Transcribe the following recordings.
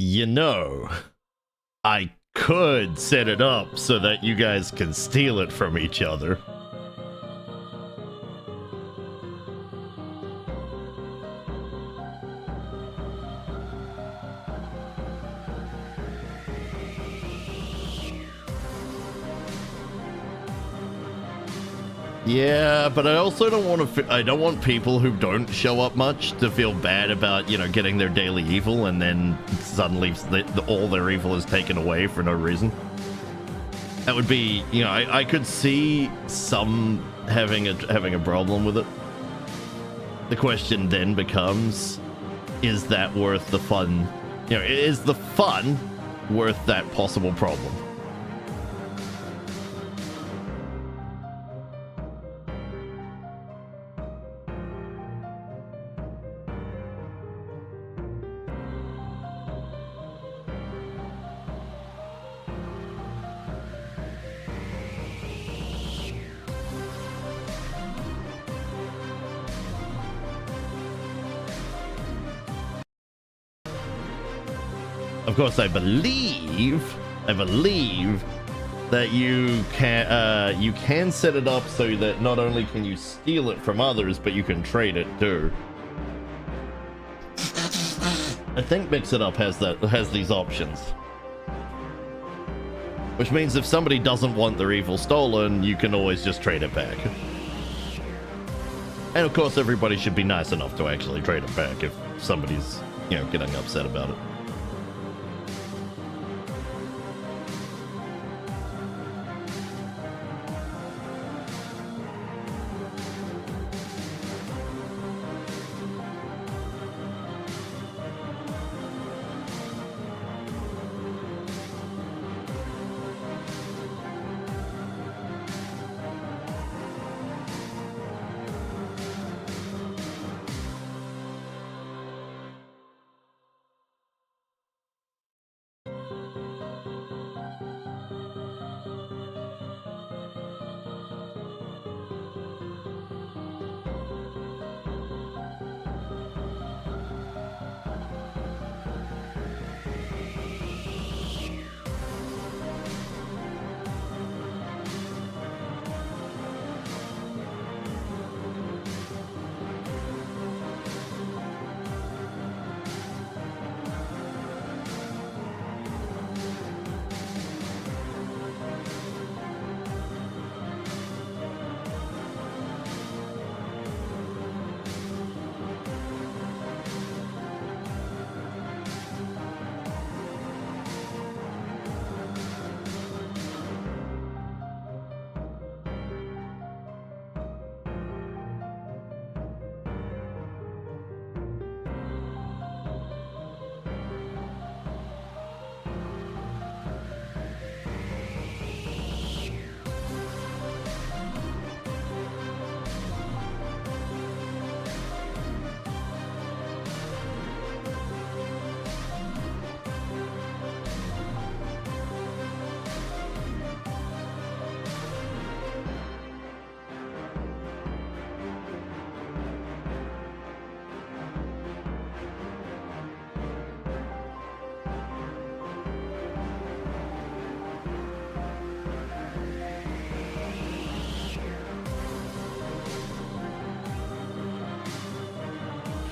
You know, I could set it up so that you guys can steal it from each other. Yeah, but I also don't want to. I don't want people who don't show up much to feel bad about, you know, getting their daily evil and then suddenly all their evil is taken away for no reason. That would be, you know, I could see some having a problem with it. The question then becomes, is that worth the fun? You know, is the fun worth that possible problem? Of course, I believe that you can set it up so that not only can you steal it from others, but you can trade it too. I think Mix It Up has these options, which means if somebody doesn't want their evil stolen, you can always just trade it back. And of course, everybody should be nice enough to actually trade it back if somebody's, you know, getting upset about it.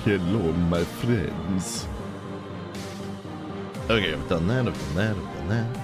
Hello, my friends. Okay, I've done that, I've done that, I've done that.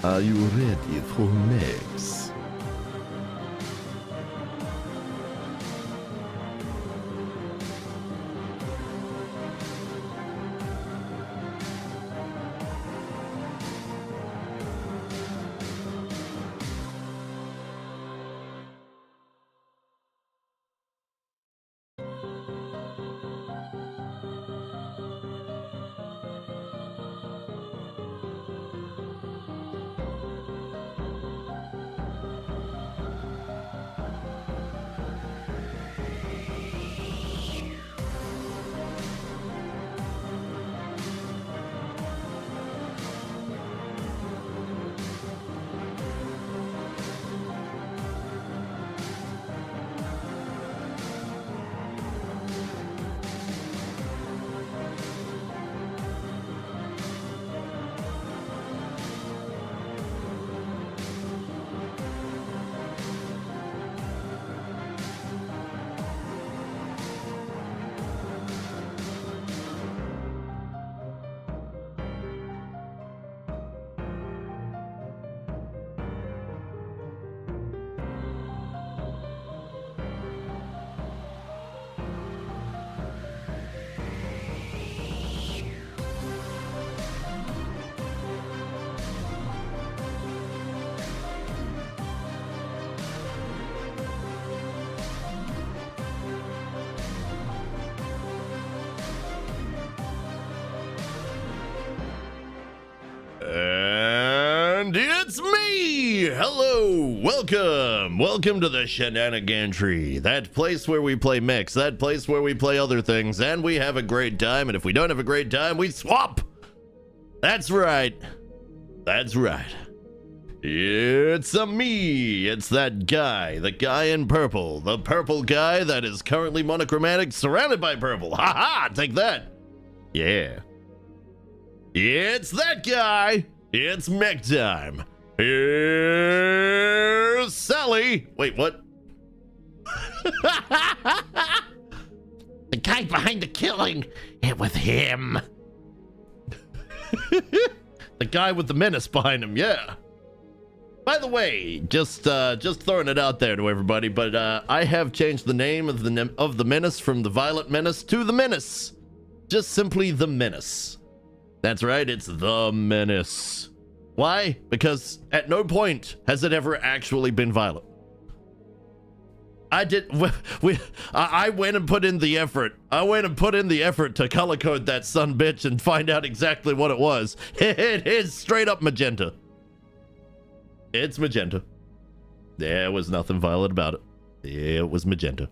Are you ready for Mechs? And it's me! Hello! Welcome to the Shenanigantry. That place where we play mechs, that place where we play other things, and we have a great time, and if we don't have a great time, we swap! That's right. That's right. It's me! It's that guy, the guy in purple, the purple guy that is currently monochromatic, surrounded by purple. Ha-ha! Take that! Yeah. It's that guy! It's mech time! Here's Sally! Wait, what? The guy behind the killing, it was him. The guy with the menace behind him, yeah. By the way, just throwing it out there to everybody, but I have changed the name of the menace from the Violet Menace to the Menace. Just simply the Menace. That's right, it's the Menace. Why? Because at no point has it ever actually been violent. I went and put in the effort. I went and put in the effort to color code that sumbitch and find out exactly what it was. It is straight up magenta. It's magenta. There was nothing violet about it. It was magenta.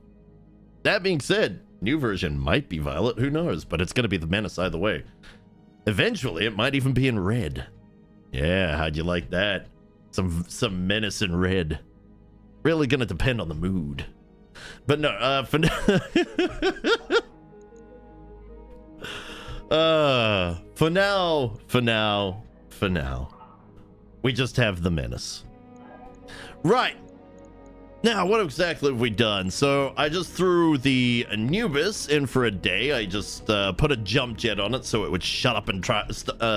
That being said, new version might be violet, who knows, but it's going to be the Menace either way. Eventually, it might even be in red. Yeah, how'd you like that? Some menace in red. Really gonna depend on the mood. But no, for now, we just have the Menace. Right. Now, what exactly have we done? So, I just threw the Anubis in for a day. I just put a jump jet on it so it would shut up and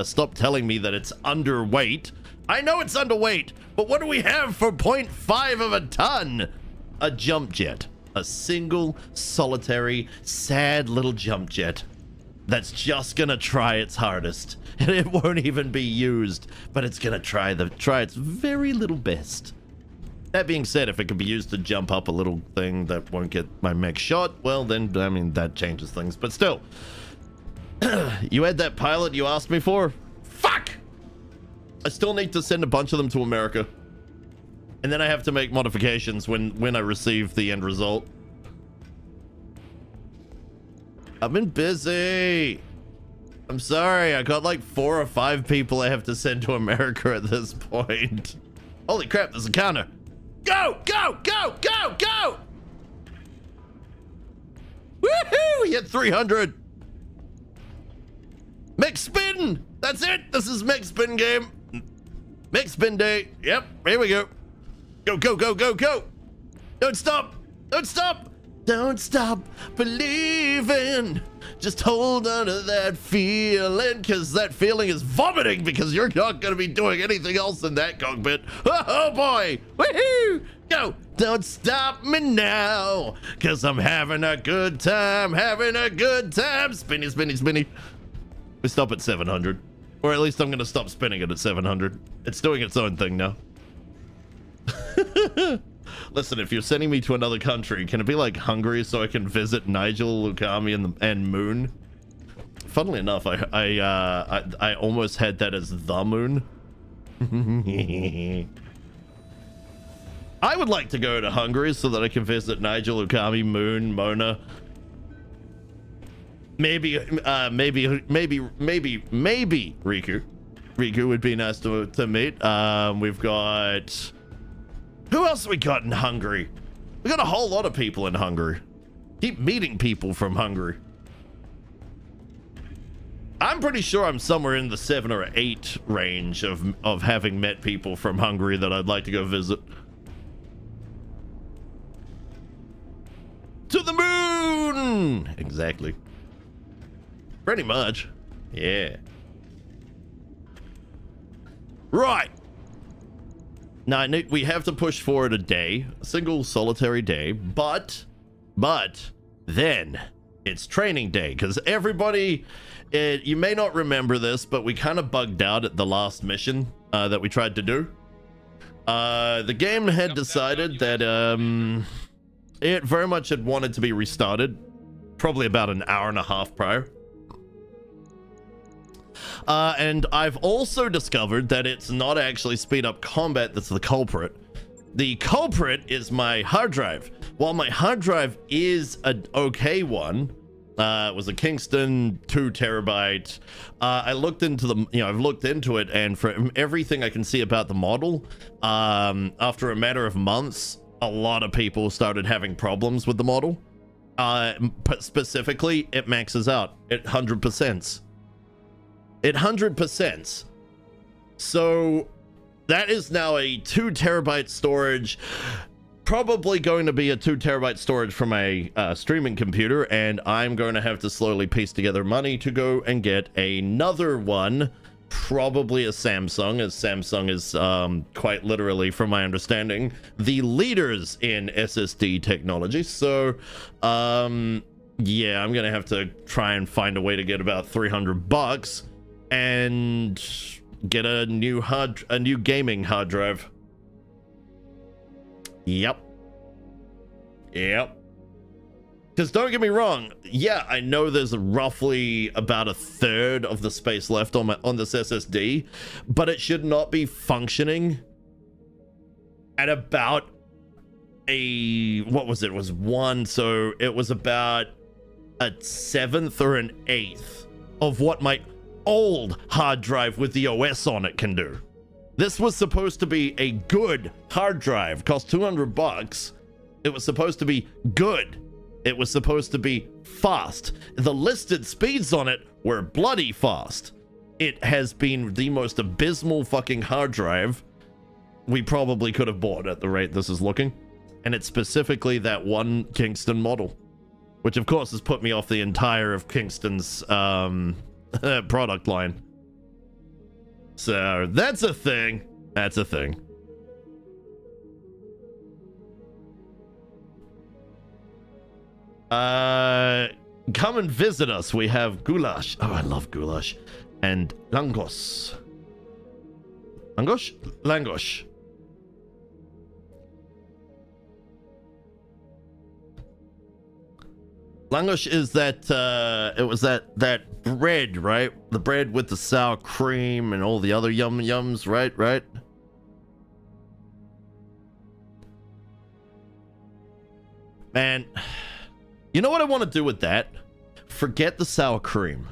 stop telling me that it's underweight. I know it's underweight, but what do we have for 0.5 of a ton? A jump jet. A single, solitary, sad little jump jet that's just gonna try its hardest. And it won't even be used, but it's gonna try its very little best. That being said, if it could be used to jump up a little thing that won't get my mech shot, well then, I mean, that changes things. But still, you had that pilot you asked me for? Fuck! I still need to send a bunch of them to America. And then I have to make modifications when I receive the end result. I've been busy. I'm sorry, I got like 4 or 5 people I have to send to America at this point. Holy crap, there's a counter. Go, go, go, go, go! Woohoo! We hit 300. Mech spin! That's it! This is mech spin game. Mech spin day. Yep, here we go. Go, go, go, go, go! Don't stop! Don't stop! Don't stop believing. Just hold on to that feeling, because that feeling is vomiting, because you're not going to be doing anything else in that cockpit. Oh boy. Woohoo! Go. Don't stop me now, because I'm having a good time, having a good time. Spinny, spinny, spinny. We stop at 700. Or at least I'm going to stop spinning it at 700. It's doing its own thing now. Listen, if you're sending me to another country, can it be like Hungary so I can visit Nigel, Lukami, and Moon? Funnily enough, I almost had that as the Moon. I would like to go to Hungary so that I can visit Nigel, Lukami, Moon, Mona. Maybe Riku. Riku would be nice to meet. We've got... Who else we got in Hungary? We got a whole lot of people in Hungary. Keep meeting people from Hungary. I'm pretty sure I'm somewhere in the 7 or 8 range of having met people from Hungary that I'd like to go visit. To the moon! Exactly. Pretty much. Yeah. Right. Now, we have to push forward a day, a single solitary day, but then it's training day, because everybody, you may not remember this, but we kind of bugged out at the last mission that we tried to do. The game had decided that it very much had wanted to be restarted, probably about an hour and a half prior. And I've also discovered that it's not actually speed up combat that's the culprit. The culprit is my hard drive. While my hard drive is an okay one, it was a Kingston 2 terabyte. I looked into I've looked into it, and from everything I can see about the model, after a matter of months, a lot of people started having problems with the model. But specifically, it maxes out at 100%. It 100%. So that is now a 2 terabyte storage, probably going to be a 2 terabyte storage from a streaming computer, and I'm going to have to slowly piece together money to go and get another one, probably a Samsung, as Samsung is quite literally, from my understanding, the leaders in SSD technology. So yeah, I'm gonna have to try and find a way to get about $300 and get a new gaming hard drive. Yep. Because don't get me wrong, yeah, I know there's roughly about a third of the space left on this SSD, but it should not be functioning at about what was it? It was 1, so it was about a 7th or an 8th of what my old hard drive with the OS on it can do. This was supposed to be a good hard drive, cost $200. It was supposed to be good. It was supposed to be fast. The listed speeds on it were bloody fast. It has been the most abysmal fucking hard drive we probably could have bought at the rate this is looking. And it's specifically that one Kingston model, which of course has put me off the entire of Kingston's product line. So that's a thing. That's a thing. Come and visit us. We have goulash. Oh, I love goulash. And langos. Langos? Langos. Langos is that, it was that bread, right? The bread with the sour cream and all the other yums, right? Man, you know what I want to do with that? Forget the sour cream.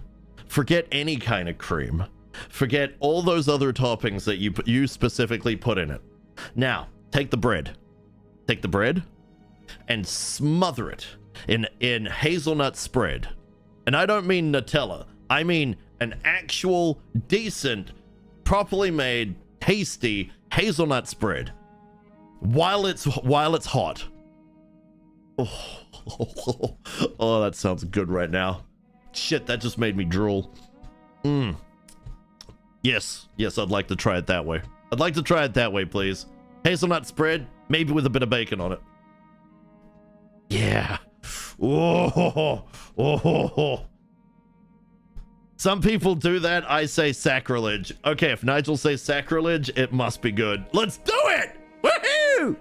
Forget any kind of cream. Forget all those other toppings that you specifically put in it. Now, take the bread. Take the bread and smother it in hazelnut spread. And I don't mean Nutella. I mean an actual, decent, properly made, tasty hazelnut spread while it's hot. Oh, oh, that sounds good right now. Shit, that just made me drool. Yes, I'd like to try it that way. I'd like to try it that way, please. Hazelnut spread, maybe with a bit of bacon on it. Yeah. Oh. Some people do that. I say sacrilege. Okay, if Nigel says sacrilege, it must be good. Let's do it! Woohoo!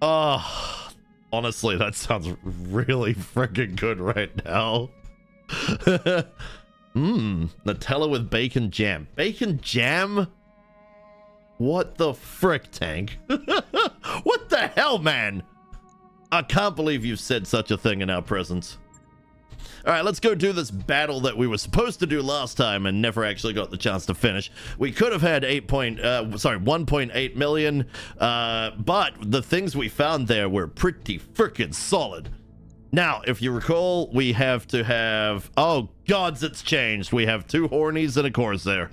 Oh, honestly, that sounds really freaking good right now. Nutella with bacon jam. Bacon jam? What the frick, Tank? What the hell, man? I can't believe you've said such a thing in our presence. All right, let's go do this battle that we were supposed to do last time and never actually got the chance to finish. We could have had 1.8 million, but the things we found there were pretty freaking solid. Now, if you recall, we have to have... Oh, gods, it's changed. We have 2 Hornies and a Corsair.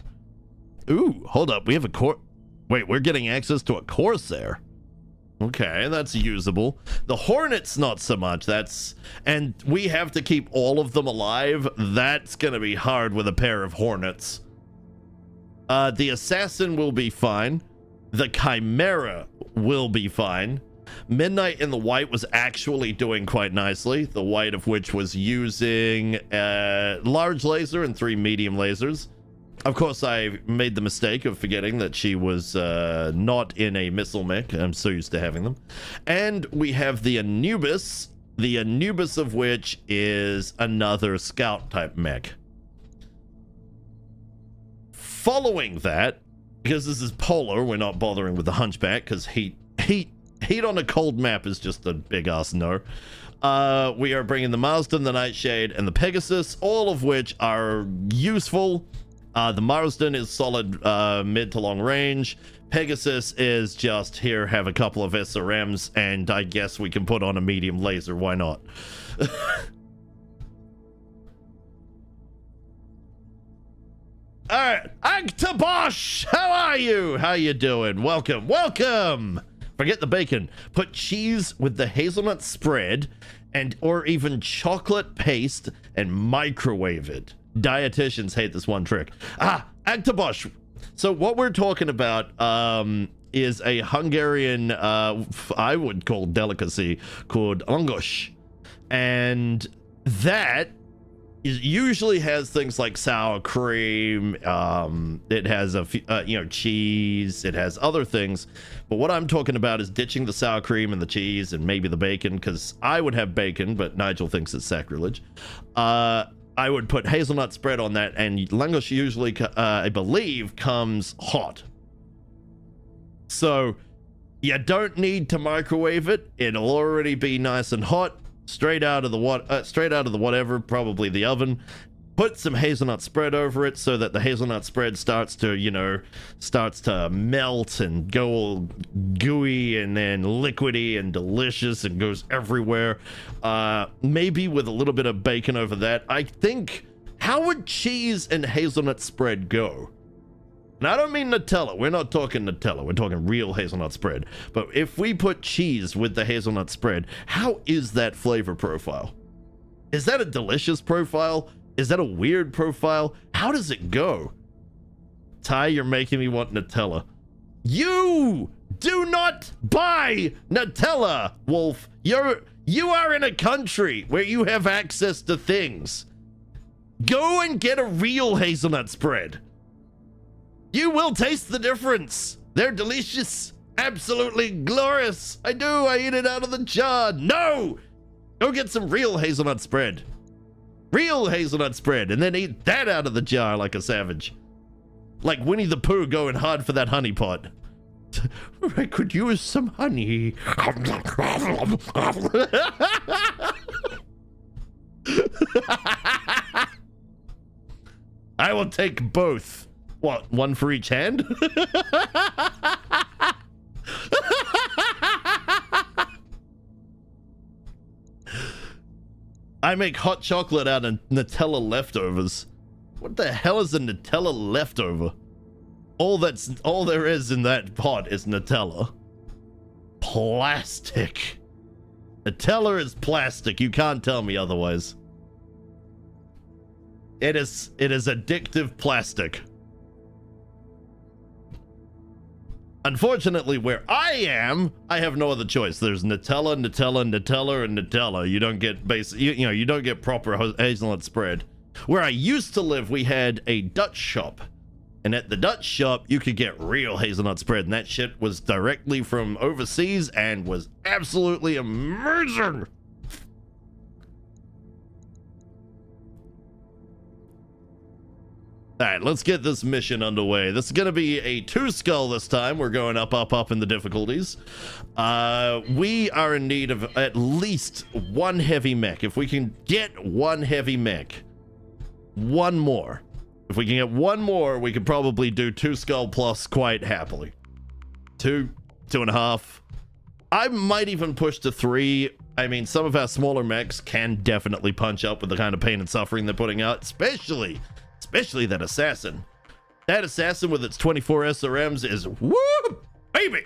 Ooh, hold up. We have a Wait, we're getting access to a Corsair. Okay, that's usable. The Hornets, not so much. And we have to keep all of them alive. That's gonna be hard with a pair of Hornets. The Assassin will be fine. The Chimera will be fine. Midnight in the white was actually doing quite nicely. The white of which was using a large laser and 3 medium lasers. Of course, I made the mistake of forgetting that she was not in a missile mech. I'm so used to having them. And we have the Anubis of which is another scout type mech. Following that, because this is polar, we're not bothering with the Hunchback because heat on a cold map is just a big ass no. We are bringing the Marsden, the Nightshade, and the Pegasus, all of which are useful. The Marsden is solid mid to long range. Pegasus is just here, have a couple of SRMs, and I guess we can put on a medium laser. Why not? All right, Agtabosh, how are you? How you doing? Welcome. Forget the bacon. Put cheese with the hazelnut spread, or even chocolate paste, and microwave it. Dietitians hate this one trick. Agtabosh. So what we're talking about is a Hungarian, I would call delicacy called langosh, and that usually has things like sour cream. It has cheese. It has other things, but what I'm talking about is ditching the sour cream and the cheese and maybe the bacon, because I would have bacon, but Nigel thinks it's sacrilege. I would put hazelnut spread on that, and langosh usually, I believe, comes hot. So you don't need to microwave it. It'll already be nice and hot, straight out of the whatever, probably the oven. Put some hazelnut spread over it so that the hazelnut spread starts to melt and go all gooey and then liquidy and delicious and goes everywhere. Maybe with a little bit of bacon over that. I think, how would cheese and hazelnut spread go? And I don't mean Nutella. We're not talking Nutella. We're talking real hazelnut spread. But if we put cheese with the hazelnut spread, how is that flavor profile? Is that a delicious profile? Is that a weird profile? How does it go? Ty, you're making me want Nutella. You do not buy Nutella, Wolf. You are in a country where you have access to things. Go and get a real hazelnut spread. You will taste the difference. They're delicious. Absolutely glorious. I do. I eat it out of the jar. No! Go get some real hazelnut spread. Real hazelnut spread, and then eat that out of the jar like a savage. Like Winnie the Pooh going hard for that honey pot. I could use some honey. I will take both. What, one for each hand? I make hot chocolate out of Nutella leftovers. What the hell is a Nutella leftover? all there is in that pot is Nutella. Plastic. Nutella is plastic. You can't tell me otherwise. It is addictive plastic. Unfortunately, where I am, I have no other choice. There's Nutella, Nutella, Nutella, and Nutella. You don't get you don't get proper hazelnut spread. Where I used to live, we had a Dutch shop. And at the Dutch shop, you could get real hazelnut spread. And that shit was directly from overseas and was absolutely amazing. All right, let's get this mission underway. This is going to be a 2 skull this time. We're going up in the difficulties. We are in need of at least 1 heavy mech. If we can get 1 heavy mech, 1 more. If we can get 1 more, we could probably do 2 skull plus quite happily. 2, 2.5. I might even push to 3. I mean, some of our smaller mechs can definitely punch up with the kind of pain and suffering they're putting out, especially that assassin. That assassin with its 24 SRMs is woo, baby.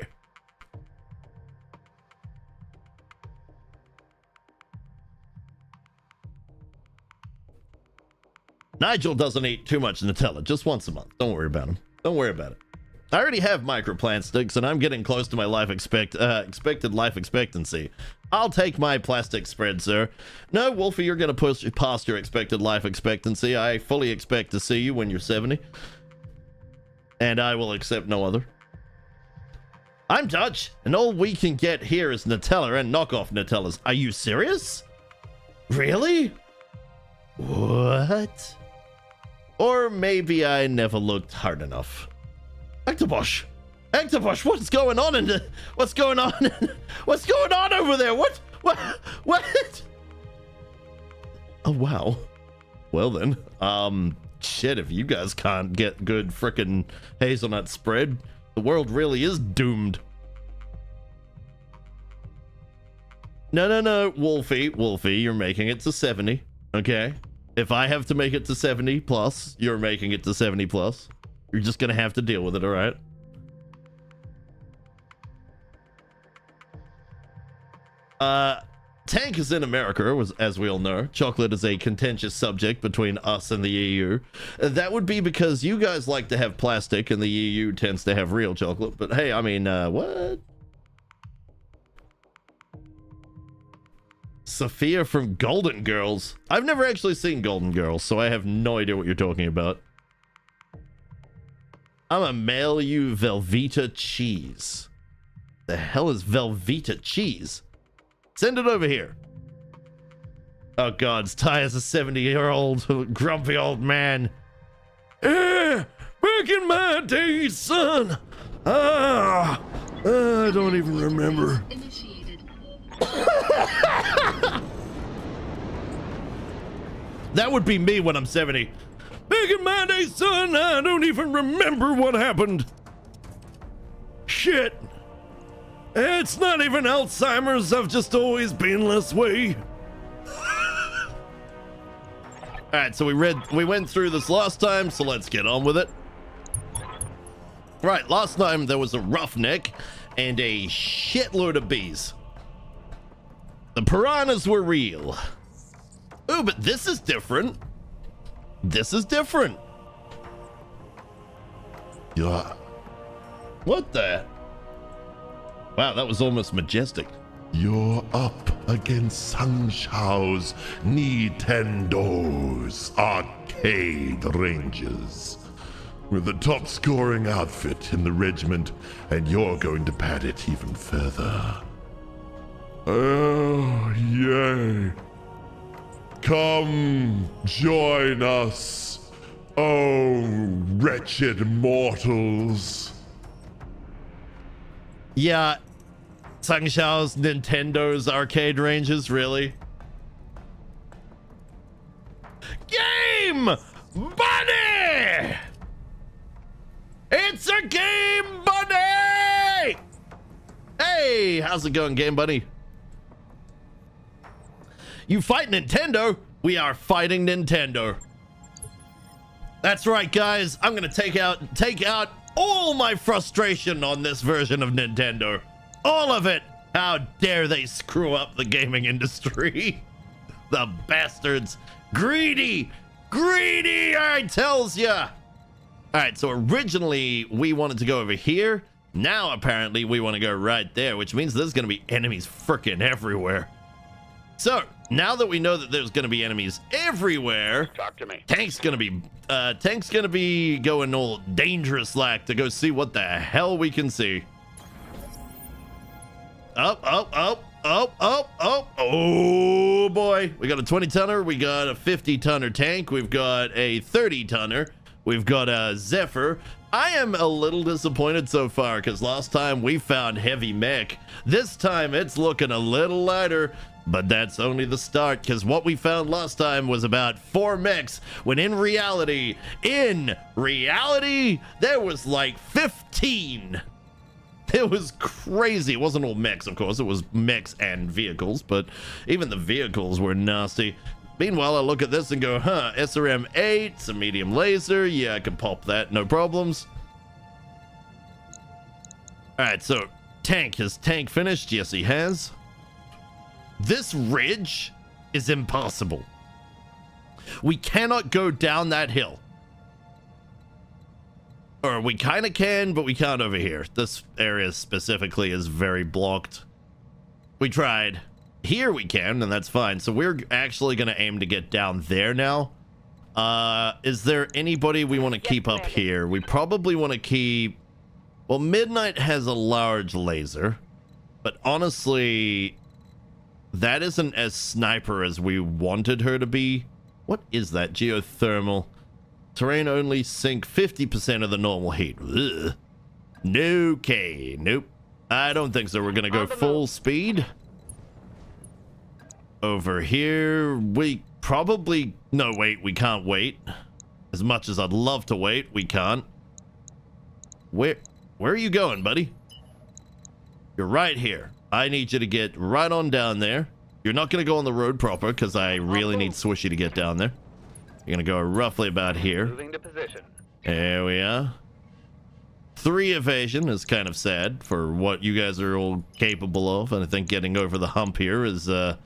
Nigel doesn't eat too much Nutella, just once a month. Don't worry about him. Don't worry about it. I already have microplastics, and I'm getting close to my expected life expectancy. I'll take my plastic spread, sir. No, Wolfie, you're going to push past your expected life expectancy. I fully expect to see you when you're 70. And I will accept no other. I'm Dutch, and all we can get here is Nutella and knockoff Nutellas. Are you serious? Really? What? Or maybe I never looked hard enough. Octobosh! Octobosh, what's going on what's going on? What's going on over there? What? Oh, wow. Well then, shit, if you guys can't get good frickin' hazelnut spread, the world really is doomed. No, Wolfie, you're making it to 70, okay? If I have to make it to 70 plus, you're making it to 70 plus. You're just gonna have to deal with it, all right? Tank is in America, as we all know. Chocolate is a contentious subject between us and the EU. That would be because you guys like to have plastic and the EU tends to have real chocolate. But hey, I mean, what? Sophia from Golden Girls. I've never actually seen Golden Girls, so I have no idea what you're talking about. I'm a mail you Velveeta cheese. The hell is Velveeta cheese? Send it over here. Oh God, it's Ty as a 70-year-old grumpy old man. Back in my day, son. I don't even remember. That would be me when I'm 70. Back in my day, son, I don't even remember what happened. Shit. It's not even Alzheimer's, I've just always been this way. Alright, so we went through this last time, so let's get on with it. Right, last time there was a roughneck and a shitload of bees. The piranhas were real. Ooh, but this is different. This is different. Yeah. What the? Wow, that was almost majestic. You're up against Sangshao's Nintendo's Arcade Rangers. With the top scoring outfit in the regiment, and you're going to pad it even further. Oh, yay. Come join us, oh wretched mortals. Yeah, Sangshao's Nintendo's Arcade Rangers, really? Game Bunny! It's a Game Bunny! Hey, how's it going, Game Bunny? You fight Nintendo? We are fighting Nintendo. That's right, guys. I'm gonna take out all my frustration on this version of Nintendo. All of it. How dare they screw up the gaming industry? The bastards. Greedy, I tells ya. All right, so originally we wanted to go over here. Now apparently we want to go right there, which means there's going to be enemies freaking everywhere. So now that we know that there's going to be enemies everywhere, Talk to me. Tank's going to be going all dangerous like to go see what the hell we can see. Up. Oh boy, we got a 20-tonner, we got a 50-tonner tank, we've got a 30-tonner, we've got a Zephyr. I am a little disappointed so far because last time we found heavy mech. This time it's looking a little lighter, but that's only the start because what we found last time was about 4 mechs when in reality, there was like 15. It was crazy. It wasn't all mechs, of course. It was mechs and vehicles, but even the vehicles were nasty. Meanwhile, I look at this and go, huh, SRM-8, it's a medium laser. Yeah, I can pop that, no problems. All right, so Tank, has Tank finished? Yes, he has. This ridge is impossible. We cannot go down that hill. Or we kind of can, but we can't over here. This area specifically is very blocked. We tried. Here we can, and that's fine. So we're actually going to aim to get down there now. Is there anybody we want to keep up here? We probably want to keep... Well, Midnight has a large laser. But honestly, that isn't as sniper as we wanted her to be. What is that? Geothermal. Terrain only sink 50% of the normal heat. Ugh. Okay, nope. I don't think so. We're gonna go full speed. Over here, we probably... No, wait, we can't wait. As much as I'd love to wait, we can't. Where are you going, buddy? You're right here. I need you to get right on down there. You're not gonna go on the road proper, because I really need Swishy to get down there. You're gonna go roughly about here. Moving to position. There we are. 3 evasion is kind of sad for what you guys are all capable of, and I think getting over the hump here is a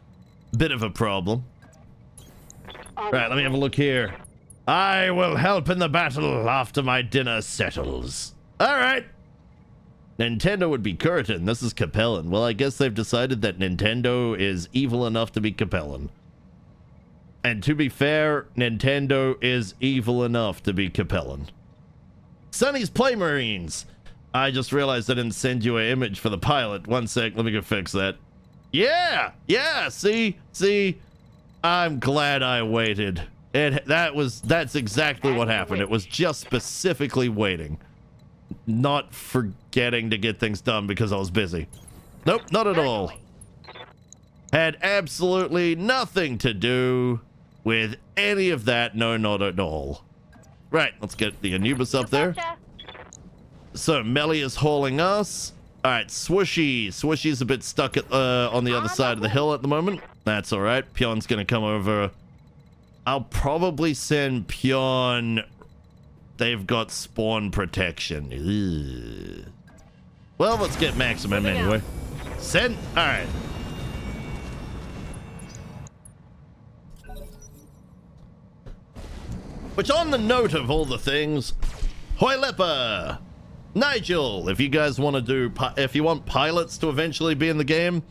bit of a problem. Right, let me have a look here. I will help in the battle after my dinner settles. All right. Nintendo would be Curtin. This is Capellan. Well, I guess they've decided that Nintendo is evil enough to be Capellan. And to be fair, Nintendo is evil enough to be Capellan. Sonny's Play Marines. I just realized I didn't send you an image for the pilot. One sec, let me go fix that. Yeah, see, I'm glad I waited. That's exactly what happened. It was just specifically waiting, not forgetting to get things done because I was busy. Nope, not at all. Had absolutely nothing to do with any of that. No, not at all. Right, let's get the Anubis up there. So Melly is hauling us. All right, Swishy's a bit stuck at, on the other side of the hill at the moment. That's all right. Pion's gonna come over. I'll probably send Pion. They've got spawn protection. Ugh. Well, let's get maximum anyway. Send. All right. Which, on the note of all the things, Hoylepa, Nigel, if you guys want to do, if you want pilots to eventually be in the game,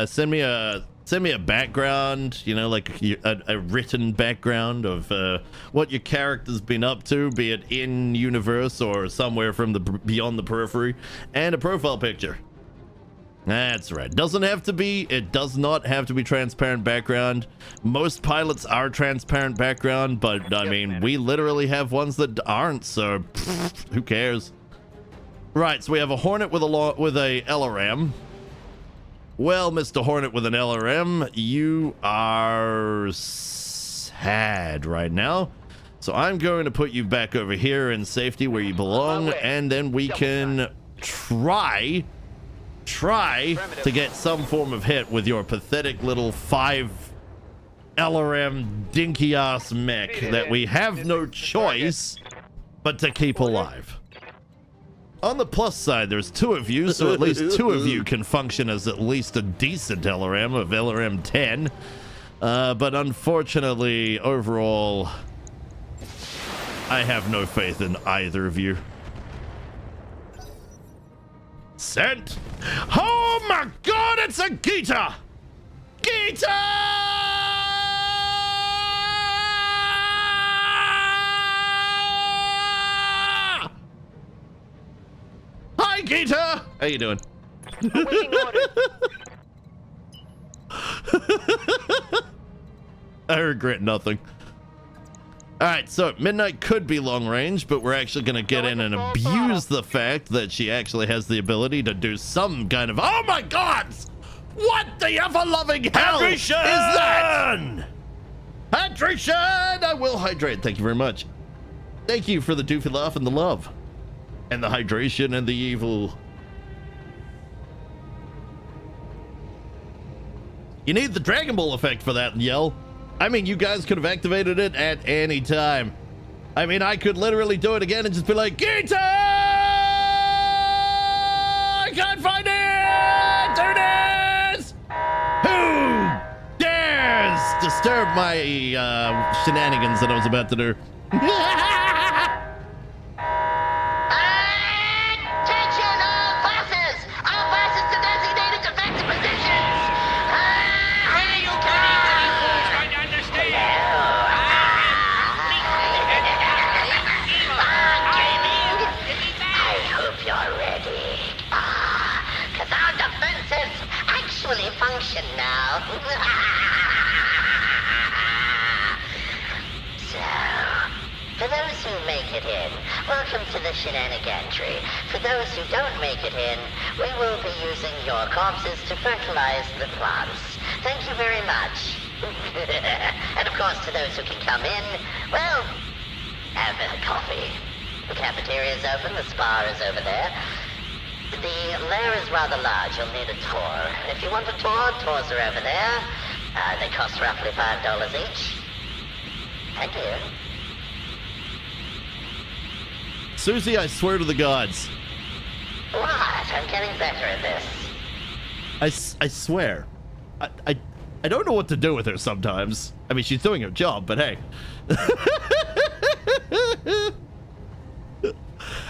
send me a background, you know, like a written background of what your character's been up to, be it in universe or somewhere from the beyond the periphery, and a profile picture. That's right. It does not have to be transparent background. Most pilots are transparent background, but I mean, we literally have ones that aren't, so who cares? Right, so we have a Hornet with a LRM. Well, Mr. Hornet with an LRM, you are sad right now. So I'm going to put you back over here in safety where you belong, and then we can try to get some form of hit with your pathetic little 5 LRM dinky ass mech that we have no choice but to keep alive. On the plus side, there's 2 of you, so at least 2 of you can function as at least a decent LRM of LRM 10. But unfortunately, overall, I have no faith in either of you. Sent. Oh my god, it's a Gita! Gita! Hi, Gita! How you doing? Awaiting orders. I regret nothing. Alright, so Midnight could be long range, but we're actually going to get in and abuse the fact that she actually has the ability to do some kind of... Oh my god! What the ever-loving hell is that? Hydration! I will hydrate. Thank you very much. Thank you for the doofy laugh and the love. And the hydration and the evil. You need the Dragon Ball effect for that, Yell. I mean, you guys could have activated it at any time. I mean, I could literally do it again and just be like, Gita! I can't find it! Do this! Who dares disturb my shenanigans that I was about to do? Attention all bosses! All bosses to designated defensive positions! You don't understand! I hope you're ready. Because our defenses actually function now. So, for those who make it in, welcome to the shenanigantry. For those who don't make it in, we will be using your corpses to fertilize the plants. Thank you very much. And of course, to those who can come in, well, have a coffee. The cafeteria's open, the spa is over there. The lair is rather large, you'll need a tour. If you want a tour, tours are over there. They cost roughly $5 each. Thank you. Susie, I swear to the gods. What? I'm getting better at this. I swear. I don't know what to do with her sometimes. I mean, she's doing her job, but hey.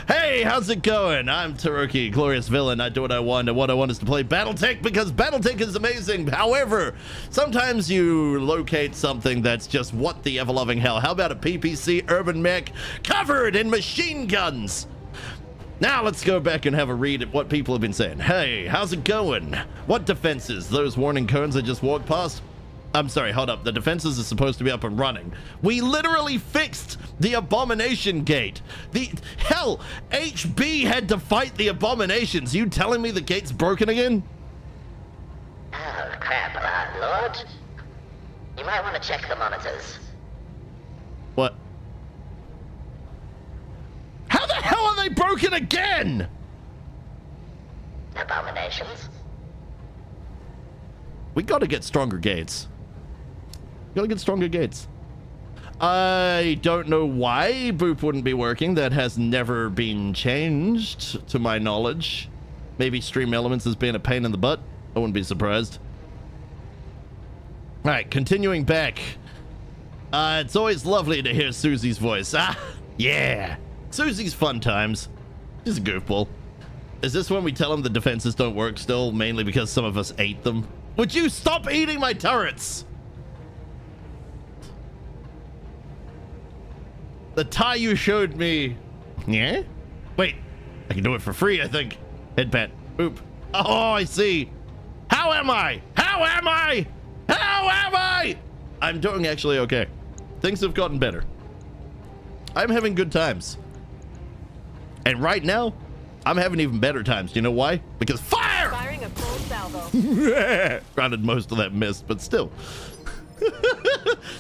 Hey, how's it going? I'm Tyroki, glorious villain. I do what I want, and what I want is to play BattleTech because BattleTech is amazing. However, sometimes you locate something that's just what the ever-loving hell. How about a PPC urban mech covered in machine guns? Now let's go back and have a read at what people have been saying. Hey, how's it going? What defenses? Those warning cones I just walked past? I'm sorry, hold up. The defenses are supposed to be up and running. We literally fixed the abomination gate. Hell, HB had to fight the abominations. You telling me the gate's broken again? Oh, crap, Lord. You might want to check the monitors. What? How the hell are they broken again? Abominations? We gotta get stronger gates. Gotta get stronger gates. I don't know why Boop wouldn't be working. That has never been changed, to my knowledge. Maybe Stream Elements has been a pain in the butt. I wouldn't be surprised. Alright, continuing back. It's always lovely to hear Susie's voice. Yeah. Susie's fun times. She's a goofball. Is this when we tell him the defenses don't work still, mainly because some of us ate them? Would you stop eating my turrets? The tie you showed me. Yeah? Wait, I can do it for free, I think. Head pat. Oop. Oh, I see. How am I? How am I? How am I? I'm doing actually okay. Things have gotten better. I'm having good times. And right now, I'm having even better times. Do you know why? Because fire! Firing a cold salvo. Granted, most of that missed, but still.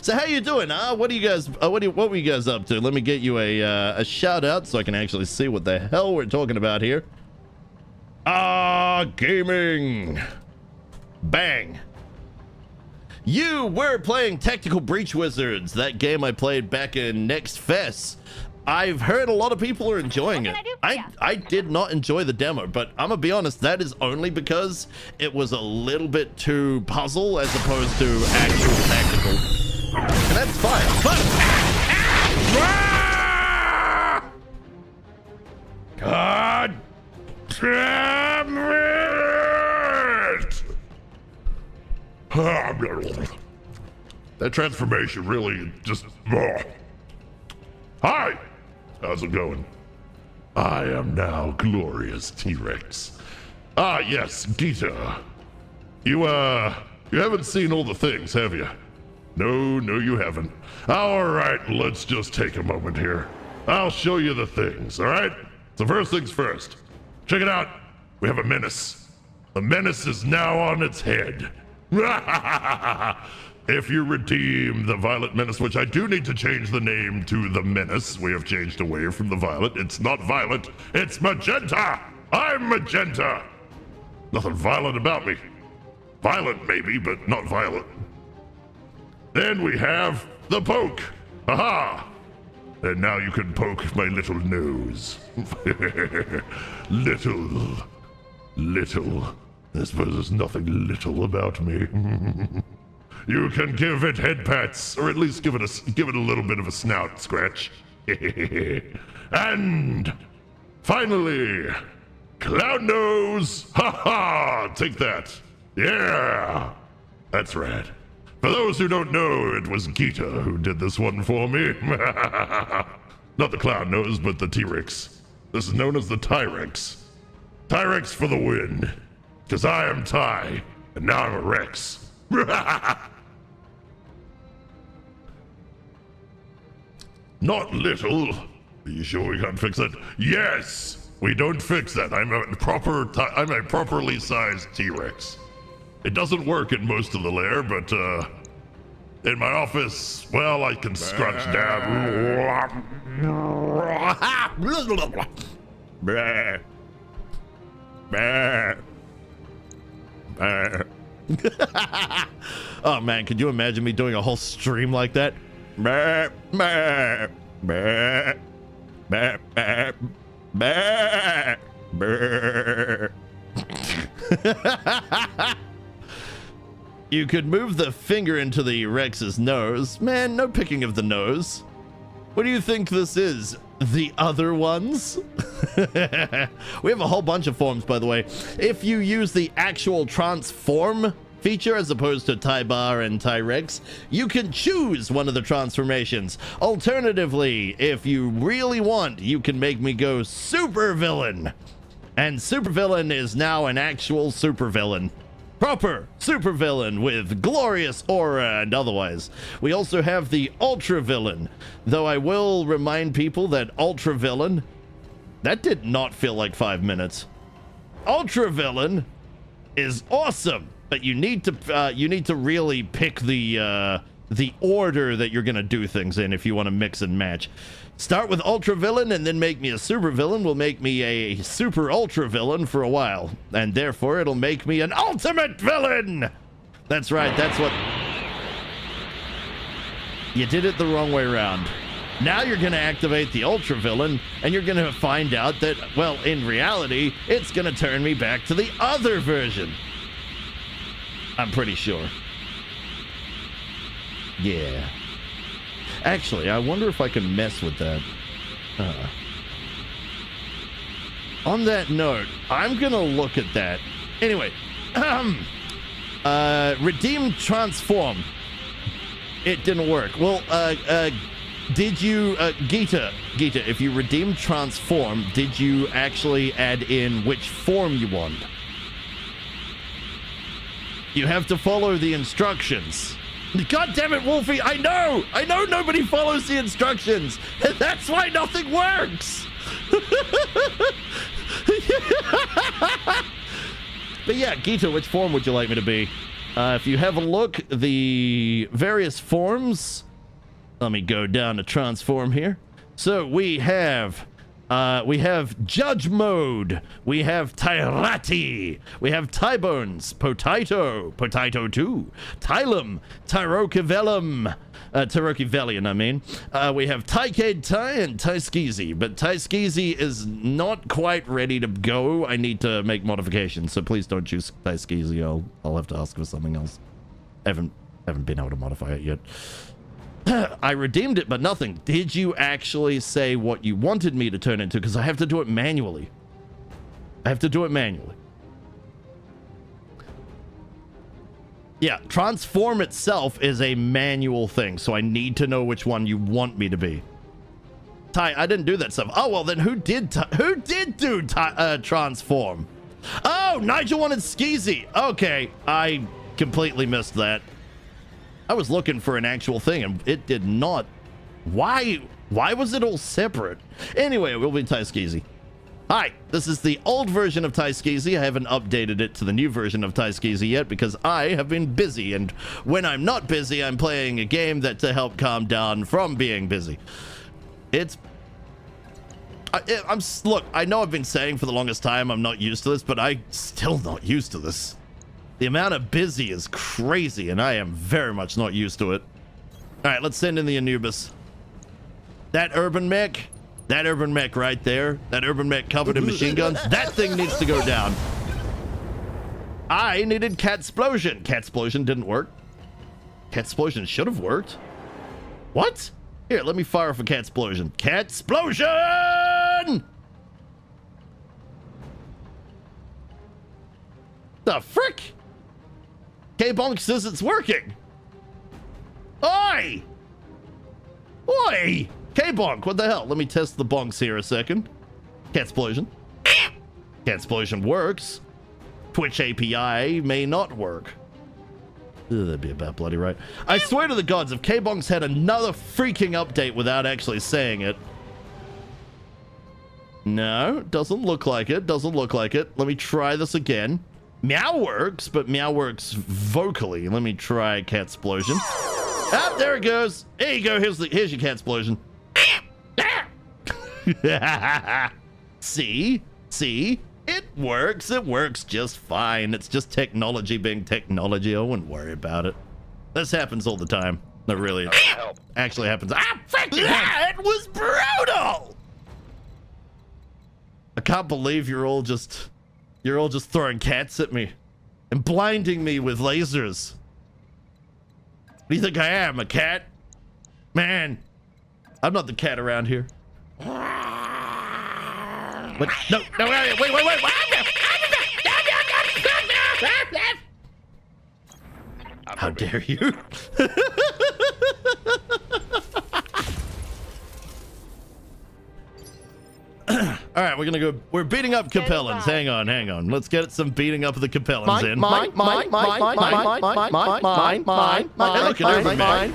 So how you doing, huh? What are you guys? What were you guys up to? Let me get you a shout out so I can actually see what the hell we're talking about here. Gaming. Bang. You were playing Tactical Breach Wizards, that game I played back in Next Fest. I've heard a lot of people are enjoying it. What can I do for I did not enjoy the demo, but I'm gonna be honest, that is only because it was a little bit too puzzle as opposed to actual tactical. And that's fine. But God damn it! That transformation really just... Hi! How's it going? I am now glorious T-Rex. Ah, yes, Gita. You haven't seen all the things, have you? No, you haven't. All right, let's just take a moment here. I'll show you the things, all right? So first things first. Check it out. We have a menace. The menace is now on its head. If you redeem the Violet Menace, which I do need to change the name to the Menace. We have changed away from the Violet. It's not Violet, it's Magenta. I'm Magenta. Nothing violent about me. Violent maybe, but not violent. Then we have the Poke. Aha! And now you can poke my little nose. Little. I suppose there's nothing little about me. You can give it head pats, or at least give it a little bit of a snout scratch. And finally, Clown Nose. Ha ha! Take that. Yeah, that's right. For those who don't know, it was Gita who did this one for me. Not the Clown Nose, but the T-Rex. This is known as the Tyrex. Tyrex for the win. Because I am Ty, and now I'm a Rex. Not little. Are you sure we can't fix that? Yes, we don't fix that. I'm a properly sized T-Rex. It doesn't work in most of the lair, but in my office, well, I can scrunch down. Oh man, could you imagine me doing a whole stream like that? You could move the finger into the Rex's nose. Man, no picking of the nose. What do you think this is? The other ones? We have a whole bunch of forms, by the way. If you use the actual transform feature as opposed to Tybar and Tyrex, you can choose one of the transformations. Alternatively, if you really want, you can make me go super villain. And super villain is now an actual super villain. Proper super villain with glorious aura and otherwise. We also have the ultra villain, though I will remind people that ultra villain, that did not feel like 5 minutes. Ultra villain is awesome, but you need to really pick the order that you're gonna do things in if you want to mix and match. Start with ultra villain and then make me a super villain will make me a super ultra villain for a while, and therefore it'll make me an ultimate villain. That's right, that's what you did it the wrong way around. Now you're gonna activate the ultra villain and you're gonna find out that, well, in reality it's gonna turn me back to the other version. I'm pretty sure. Yeah. Actually, I wonder if I can mess with that. On that note, I'm gonna look at that. Anyway, redeem transform. It didn't work. Well, did you, Gita, if you redeem transform, did you actually add in which form you want? You have to follow the instructions. God damn it, Wolfie, I know nobody follows the instructions, and that's why nothing works. But yeah, Gita, which form would you like me to be? If you have a look, the various forms, let me go down to transform here. So we have We have Judge Mode. We have Tyrati. We have Tybones, Potato, Potato 2, Tylum, Tyroki Vellum, Tyroki Velian, I mean. We have Tykade Ty and Tyskeezy, but Tyskeezy is not quite ready to go. I need to make modifications, so please don't choose Tyskeezy. I'll have to ask for something else. Haven't been able to modify it yet. I redeemed it, but nothing. Did you actually say what you wanted me to turn into? Because I have to do it manually. Yeah, transform itself is a manual thing, so I need to know which one you want me to be. Ty, I didn't do that stuff. Oh, well, then who did do transform? Oh, Nigel wanted Skeezy. Okay, I completely missed that. I was looking for an actual thing, and it did not. Why was it all separate? Anyway, it will be Tyskeezy. Hi, this is the old version of Tyskeezy. I haven't updated it to the new version of Tyskeezy yet because I have been busy, and when I'm not busy, I'm playing a game that to help calm down from being busy. Look, I know I've been saying for the longest time I'm not used to this, but I'm still not used to this. The amount of busy is crazy, and I am very much not used to it. All right, let's send in the Anubis. That urban mech right there, that urban mech covered in machine guns, that thing needs to go down. I needed Catsplosion. Catsplosion didn't work. Catsplosion should have worked. What? Here, let me fire for Catsplosion. Catsplosion! The frick? K-Bonk says it's working. Oi! Oi! K-Bonk, what the hell? Let me test the bonks here a second. Catsplosion. Catsplosion works. Twitch API may not work. Ugh, that'd be about bloody right. I swear to the gods, if K-Bonks had another freaking update without actually saying it. No, doesn't look like it. Doesn't look like it. Let me try this again. Meow works, but Meow works vocally. Let me try Catsplosion. Ah, there it goes. There you go. Here's your Catsplosion. See? It works. It works just fine. It's just technology being technology. I wouldn't worry about it. This happens all the time. That really actually happens. Ah, it was brutal. I can't believe you're all just throwing cats at me and blinding me with lasers. What do you think I am, a cat? Man, I'm not the cat around here. But no, wait. How dare you? All right, we're beating up Capellans. Hang on. Let's get some beating up of the Capellans in. Mine. Hey, look at everybody.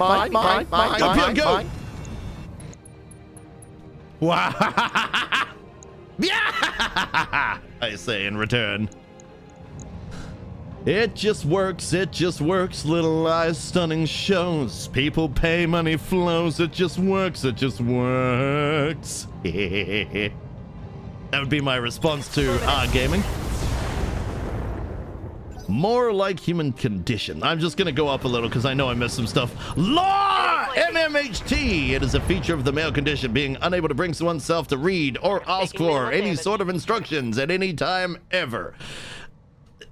Go. Wow. Yeah, I say in return. It just works, little eyes stunning shows. People pay, money flows, it just works. That would be my response to gaming. More like human condition. I'm just gonna go up a little because I know I missed some stuff. Law! MMHT! It is a feature of the male condition, being unable to bring oneself to read or ask for any sort of instructions at any time ever.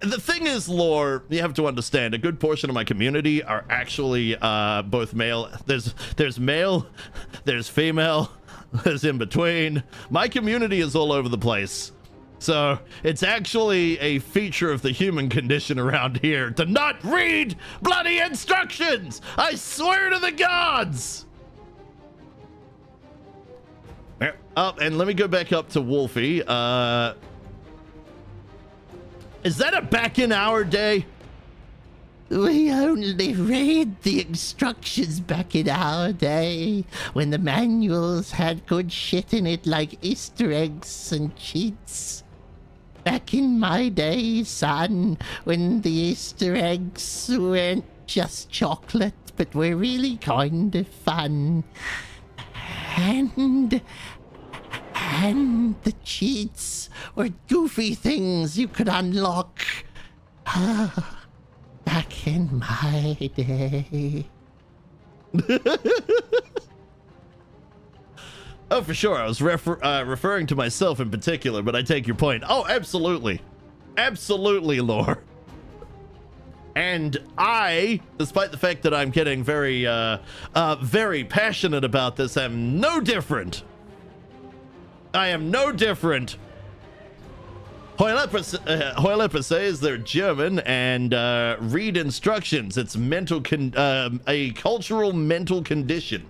The thing is, lore, you have to understand, a good portion of my community are actually both male. There's male, there's female, there's in between. My community is all over the place. So it's actually a feature of the human condition around here to not read bloody instructions. I swear to the gods. Oh, and let me go back up to Wolfie. Is that a back in our day? We only read the instructions back in our day, when the manuals had good shit in it like Easter eggs and cheats. Back in my day, son, when the Easter eggs weren't just chocolate, but were really kind of fun. And and the cheats or goofy things you could unlock. Back in my day. Oh, for sure. I was referring to myself in particular, but I take your point. Oh, absolutely. Absolutely, Lore. And I, despite the fact that I'm getting very passionate about this, am no different. I am no different. Heuleppe says they're German and read instructions. It's a cultural mental condition.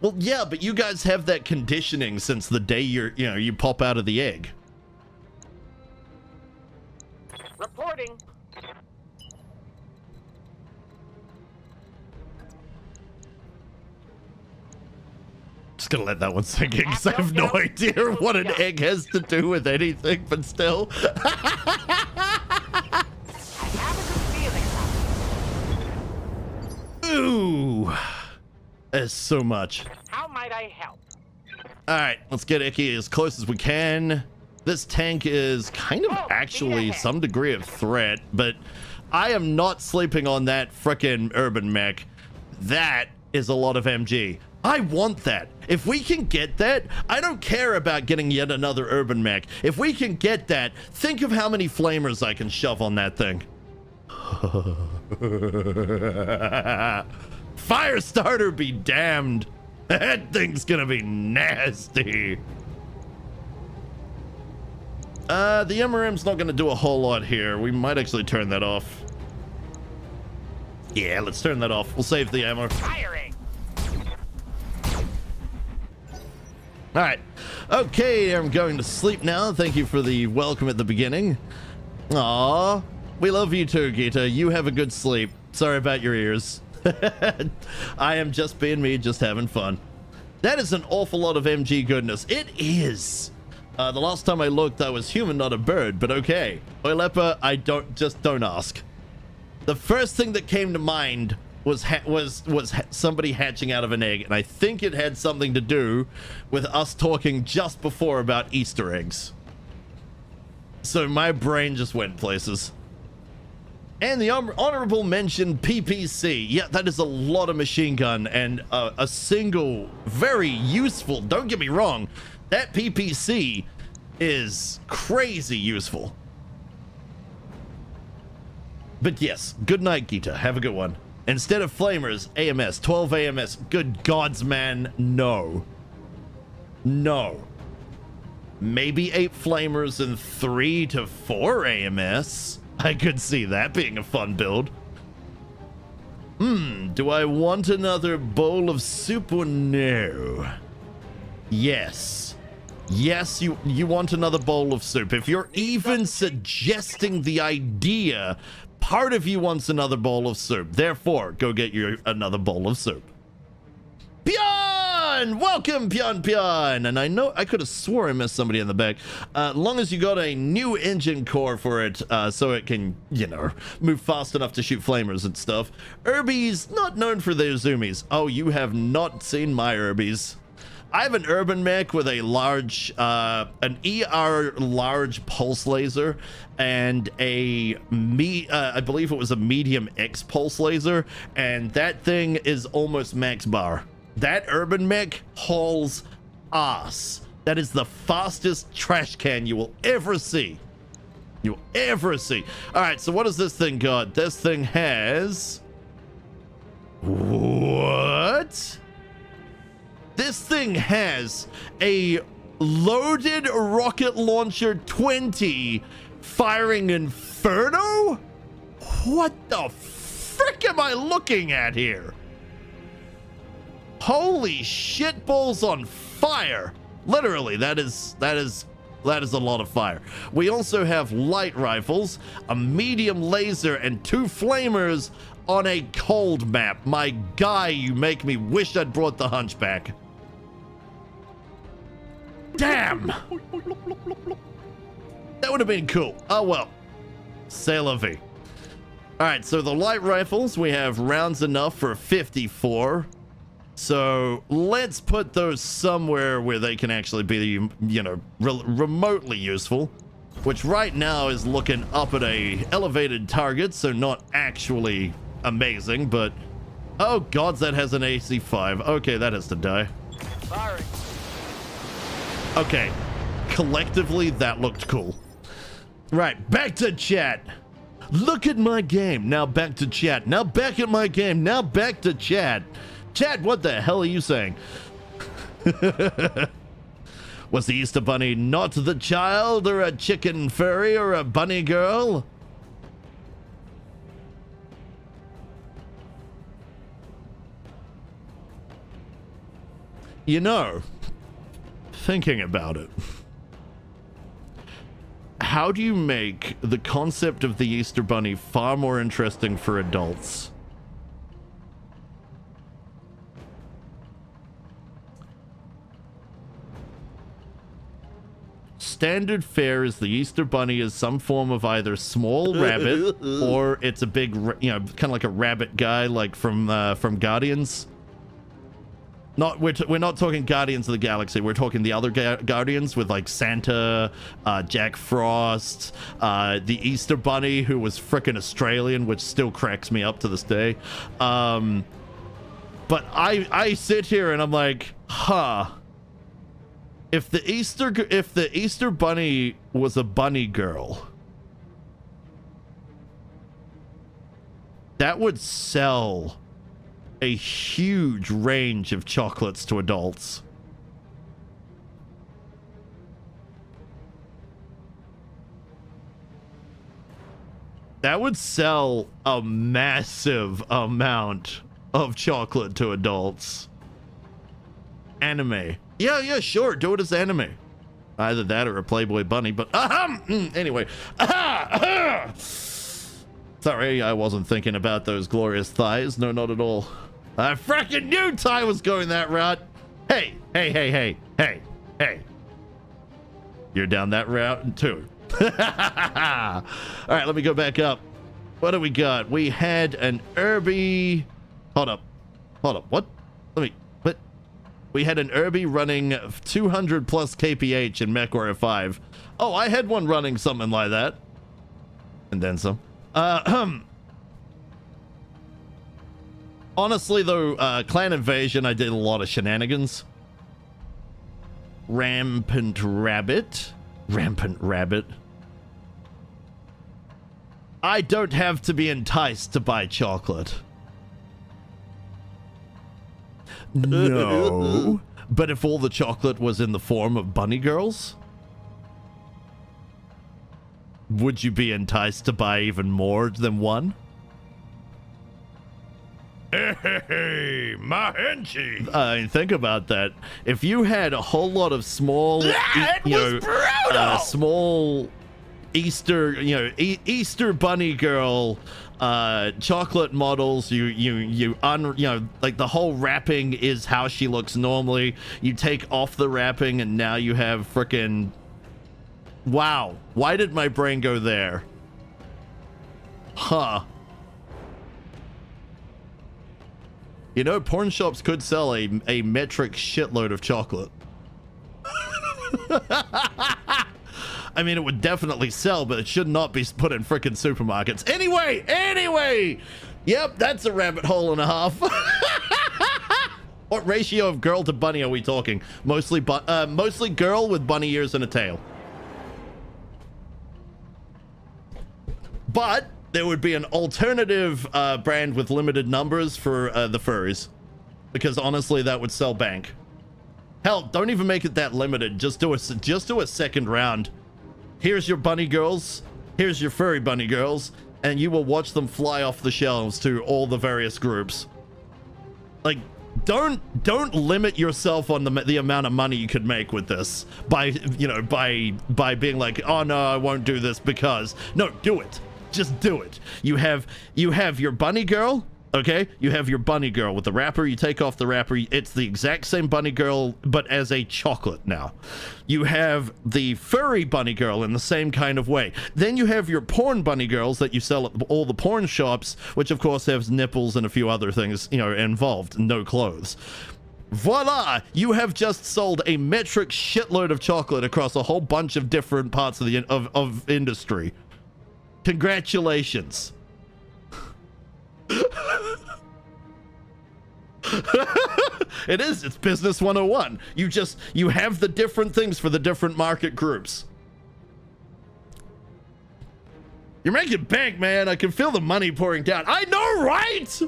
Well, yeah, but you guys have that conditioning since the day you pop out of the egg. Reporting. Just gonna let that one sink in because I have no idea what an egg has to do with anything, but still. Ooh, there's so much. How might I help? All right, let's get Icky as close as we can. This tank is kind of actually some degree of threat, but I am not sleeping on that frickin' urban mech. That is a lot of MG. I want that. If we can get that, I don't care about getting yet another urban mech. If we can get that, think of how many flamers I can shove on that thing. Firestarter be damned. That thing's gonna be nasty. The MRM's not gonna do a whole lot here. We might actually turn that off. Yeah, let's turn that off. We'll save the ammo. Firing. All right. Okay, I'm going to sleep now. Thank you for the welcome at the beginning. Aw, we love you too, Gita. You have a good sleep. Sorry about your ears. I am just being me, just having fun. That is an awful lot of MG goodness. It is. The last time I looked, I was human, not a bird, but okay. Heuleppe, don't ask. The first thing that came to mind was somebody hatching out of an egg, and I think it had something to do with us talking just before about Easter eggs. So my brain just went places. And the honorable mention PPC. Yeah, that is a lot of machine gun and a single, very useful, don't get me wrong, that PPC is crazy useful. But yes, good night, Gita. Have a good one. Instead of flamers, AMS, 12 AMS. Good gods, man, no. No. Maybe 8 flamers and 3 to 4 AMS. I could see that being a fun build. Do I want another bowl of soup or no? Yes. Yes, you want another bowl of soup. If you're even suggesting the idea, part of you wants another bowl of soup. Therefore, go get you another bowl of soup. Pion! Welcome, Pion! And I know I could have swore I missed somebody in the back. Long as you got a new engine core for it, so it can, move fast enough to shoot flamers and stuff. Irby's not known for their zoomies. Oh, you have not seen my Irby's. I have an urban mech with a large, an ER large pulse laser and I believe it was a medium X pulse laser, and that thing is almost max bar. That urban mech hauls ass. That is the fastest trash can you will ever see. You'll ever see. All right, so what does this thing got? This thing has... What? This thing has a loaded rocket launcher 20 firing Inferno? What the frick am I looking at here? Holy shit balls on fire. Literally, that is a lot of fire. We also have light rifles, a medium laser, and 2 flamers on a cold map. My guy, you make me wish I'd brought the Hunchback. Damn! That would have been cool. Oh well. C'est la vie. Alright, so the light rifles, we have rounds enough for 54. So let's put those somewhere where they can actually be, you know, remotely useful, which right now is looking up at a elevated target, so not actually amazing, but oh gods, that has an AC 5. Okay, that has to die. Sorry. Okay, collectively that looked cool. Right, back to chat. Look at my game. Now back to chat. Now back at my game. Now back to chat. Chat, what the hell are you saying? Was the Easter Bunny not the child, or a chicken furry, or a bunny girl? You know, thinking about it, how do you make the concept of the Easter Bunny far more interesting for adults? Standard fare is the Easter Bunny is some form of either small rabbit or it's a big, you know, kind of like a rabbit guy, like from Guardians. We're not talking Guardians of the Galaxy. We're talking the other Guardians with like Santa, Jack Frost, the Easter Bunny, who was frickin' Australian, which still cracks me up to this day. But I sit here and I'm like, huh. If the Easter Bunny was a bunny girl, that would sell a huge range of chocolates to adults. That would sell a massive amount of chocolate to adults. Anime. Yeah, sure. Do it as anime. Either that or a Playboy bunny, but anyway. Sorry, I wasn't thinking about those glorious thighs. No, not at all. I frickin' knew Ty was going that route. Hey. You're down that route too. All right, let me go back up. What do we got? We had an Irby. Hold up. What? We had an Irby running 200 plus kph in MechWarrior 5. Oh, I had one running something like that. And then some. Honestly, though, Clan Invasion, I did a lot of shenanigans. Rampant Rabbit. I don't have to be enticed to buy chocolate. No. But if all the chocolate was in the form of bunny girls, would you be enticed to buy even more than one? Hey, my Henchies! I mean, think about that. If you had a whole lot of small, small Easter, Easter bunny girl chocolate models, like the whole wrapping is how she looks normally. You take off the wrapping and now you have frickin', wow, why did my brain go there? Huh. You know, porn shops could sell a metric shitload of chocolate. I mean, it would definitely sell, but it should not be put in frickin' supermarkets. Anyway! Yep, that's a rabbit hole and a half. What ratio of girl to bunny are we talking? Mostly girl with bunny ears and a tail. But there would be an alternative brand with limited numbers for the furries. Because honestly, that would sell bank. Hell, don't even make it that limited. Just do a second round. Here's your bunny girls. Here's your furry bunny girls. And you will watch them fly off the shelves to all the various groups. Like, don't limit yourself on the amount of money you could make with this by being like, oh no, I won't do this because. No, do it. Just do it. You have your bunny girl. Okay, you have your bunny girl with the wrapper. You take off the wrapper. It's the exact same bunny girl, but as a chocolate now. You have the furry bunny girl in the same kind of way. Then you have your porn bunny girls that you sell at all the porn shops, which of course has nipples and a few other things, involved. No clothes. Voila! You have just sold a metric shitload of chocolate across a whole bunch of different parts of the of industry. Congratulations. It is. It's business 101. You have the different things for the different market groups. You're making bank, man. I can feel the money pouring down. I know, right?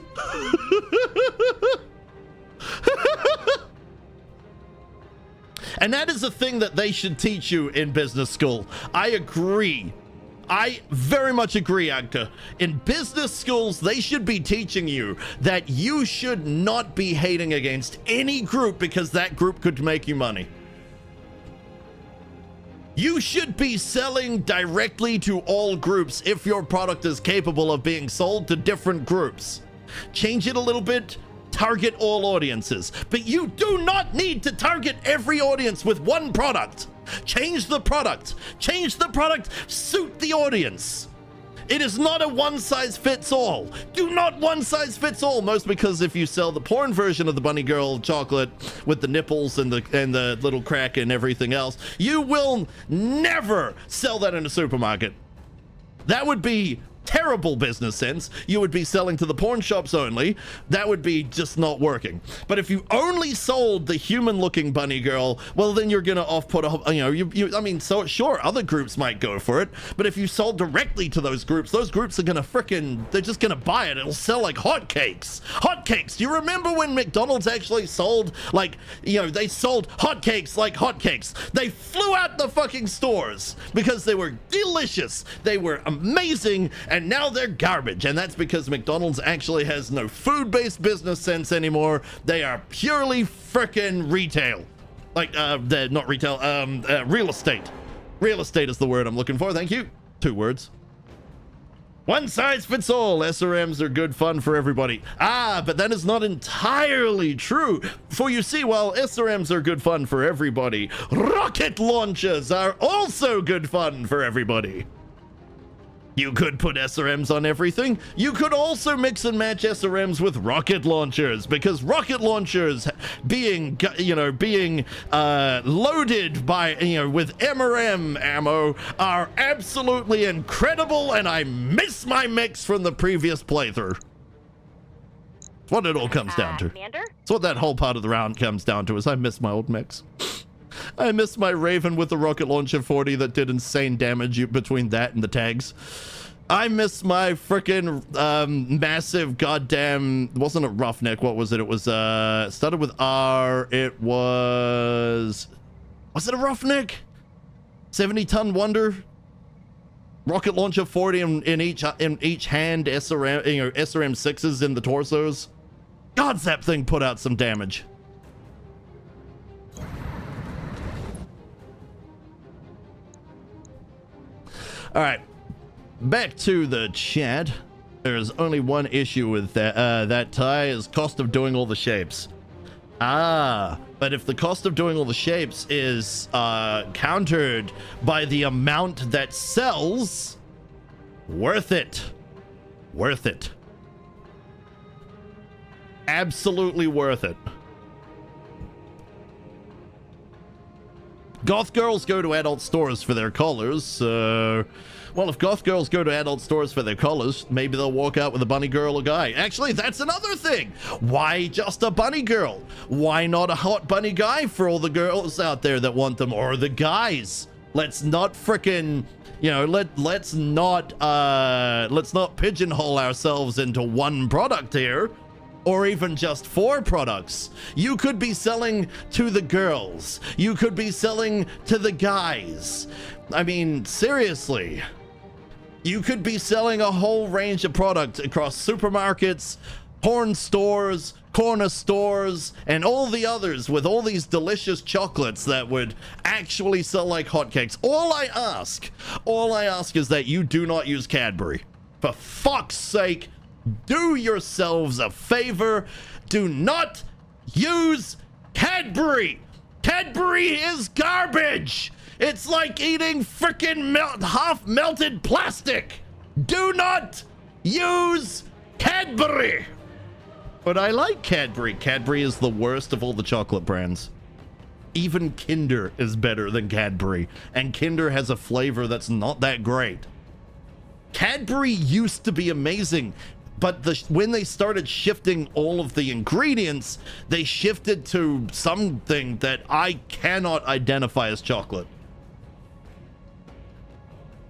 And that is a thing that they should teach you in business school. I agree. I very much agree, Agta. In business schools, they should be teaching you that you should not be hating against any group because that group could make you money. You should be selling directly to all groups if your product is capable of being sold to different groups. Change it a little bit, target all audiences, but you do not need to target every audience with one product. Change the product, suit the audience. It is not a one-size-fits-all. Do not one-size-fits-all. Most because if you sell the porn version of the bunny girl chocolate with the nipples and the little crack and everything else, you will never sell that in a supermarket. That would be terrible business sense. You would be selling to the porn shops only. That would be just not working. But if you only sold the human-looking bunny girl, well, then you're gonna off-put a, I mean, so sure, other groups might go for it, but if you sold directly to those groups are gonna they're just gonna buy it. It'll sell like hotcakes. Hotcakes. Do you remember when McDonald's actually sold, like, they sold hotcakes like hotcakes? They flew out the fucking stores because they were delicious. They were amazing. And now they're garbage, and that's because McDonald's actually has no food-based business sense anymore. They are purely frickin' retail. Like, they're not retail, real estate. Real estate is the word I'm looking for, thank you. 2 words. One size fits all. SRMs are good fun for everybody. But that is not entirely true. For you see, while SRMs are good fun for everybody, rocket launchers are also good fun for everybody. You could put SRMs on everything. You could also mix and match SRMs with rocket launchers, because rocket launchers being loaded by, with MRM ammo are absolutely incredible, and I miss my mechs from the previous playthrough. That's what it all comes down to. Commander? That's what that whole part of the round comes down to, is I miss my old mechs. I miss my Raven with the rocket launcher 40 that did insane damage between that and the tags. I miss my frickin' massive goddamn, wasn't a roughneck, what was it? It was, started with R, it was it a roughneck? 70-ton wonder? Rocket launcher 40 in each hand, SRM, SRM 6s in the torsos. God, that thing put out some damage. All right, back to the chat. There's only one issue with that tie is cost of doing all the shapes. But if the cost of doing all the shapes is countered by the amount that sells, worth it. Worth it. Absolutely worth it. Goth girls go to adult stores for their collars, well, if goth girls go to adult stores for their collars, maybe they'll walk out with a bunny girl or guy. Actually, that's another thing. Why just a bunny girl? Why not a hot bunny guy for all the girls out there that want them, or the guys? Let's not frickin', let's not pigeonhole ourselves into one product here. Or even just 4 products. You could be selling to the girls. You could be selling to the guys. I mean, seriously. You could be selling a whole range of products across supermarkets, porn stores, corner stores, and all the others with all these delicious chocolates that would actually sell like hotcakes. All I ask is that you do not use Cadbury. For fuck's sake, do yourselves a favor. Do not use Cadbury. Cadbury is garbage. It's like eating frickin' half melted plastic. Do not use Cadbury. But I like Cadbury. Cadbury is the worst of all the chocolate brands. Even Kinder is better than Cadbury, and Kinder has a flavor that's not that great. Cadbury used to be amazing, but when they started shifting all of the ingredients, they shifted to something that I cannot identify as chocolate.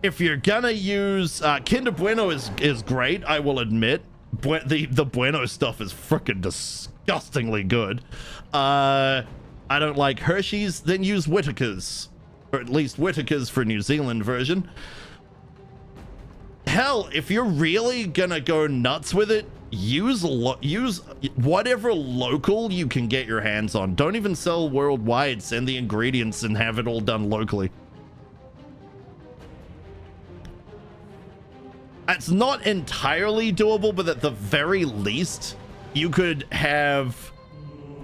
If you're gonna use Kinder Bueno is great, I will admit. The Bueno stuff is freaking disgustingly good. I don't like Hershey's, then use Whittaker's, or at least Whittaker's for New Zealand version. Hell, if you're really gonna go nuts with it, use whatever local you can get your hands on. Don't even sell worldwide. Send the ingredients and have it all done locally. It's not entirely doable, but at the very least, you could have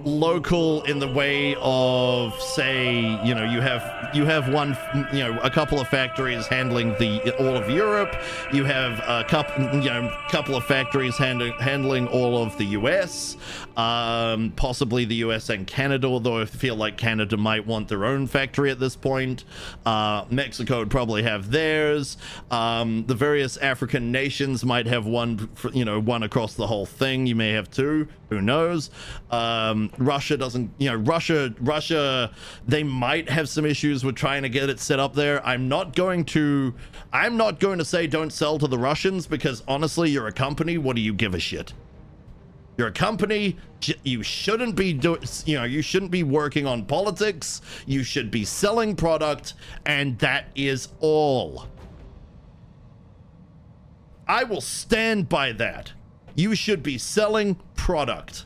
local in the way of, say, you know, you have one, you know, a couple of factories handling all of Europe. You have a couple of factories handling all of the US, possibly the US and Canada, although I feel like Canada might want their own factory at this point. Mexico would probably have theirs. The various African nations might have one, one across the whole thing. You may have two, who knows. Russia doesn't, Russia, they might have some issues with trying to get it set up there. I'm not going to say don't sell to the Russians, because honestly, you're a company. What do you give a shit? You're a company. You shouldn't be you shouldn't be working on politics. You should be selling product, and that is all. I will stand by that. You should be selling product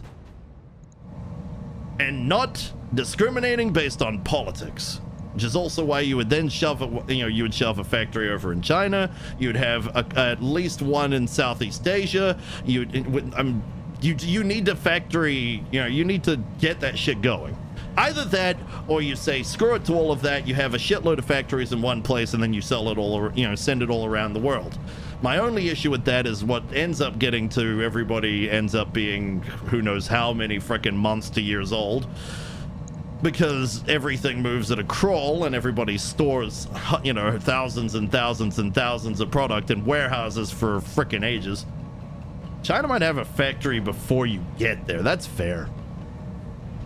and not discriminating based on politics, which is also why you would then shove a factory over in China. You'd have at least one in Southeast Asia. You need a factory, you need to get that shit going. Either that, or you say screw it to all of that. You have a shitload of factories in one place, and then you sell it all, send it all around the world. My only issue with that is what ends up getting to everybody ends up being who knows how many freaking months to years old, because everything moves at a crawl and everybody stores, thousands and thousands and thousands of product in warehouses for freaking ages. China might have a factory before you get there. That's fair.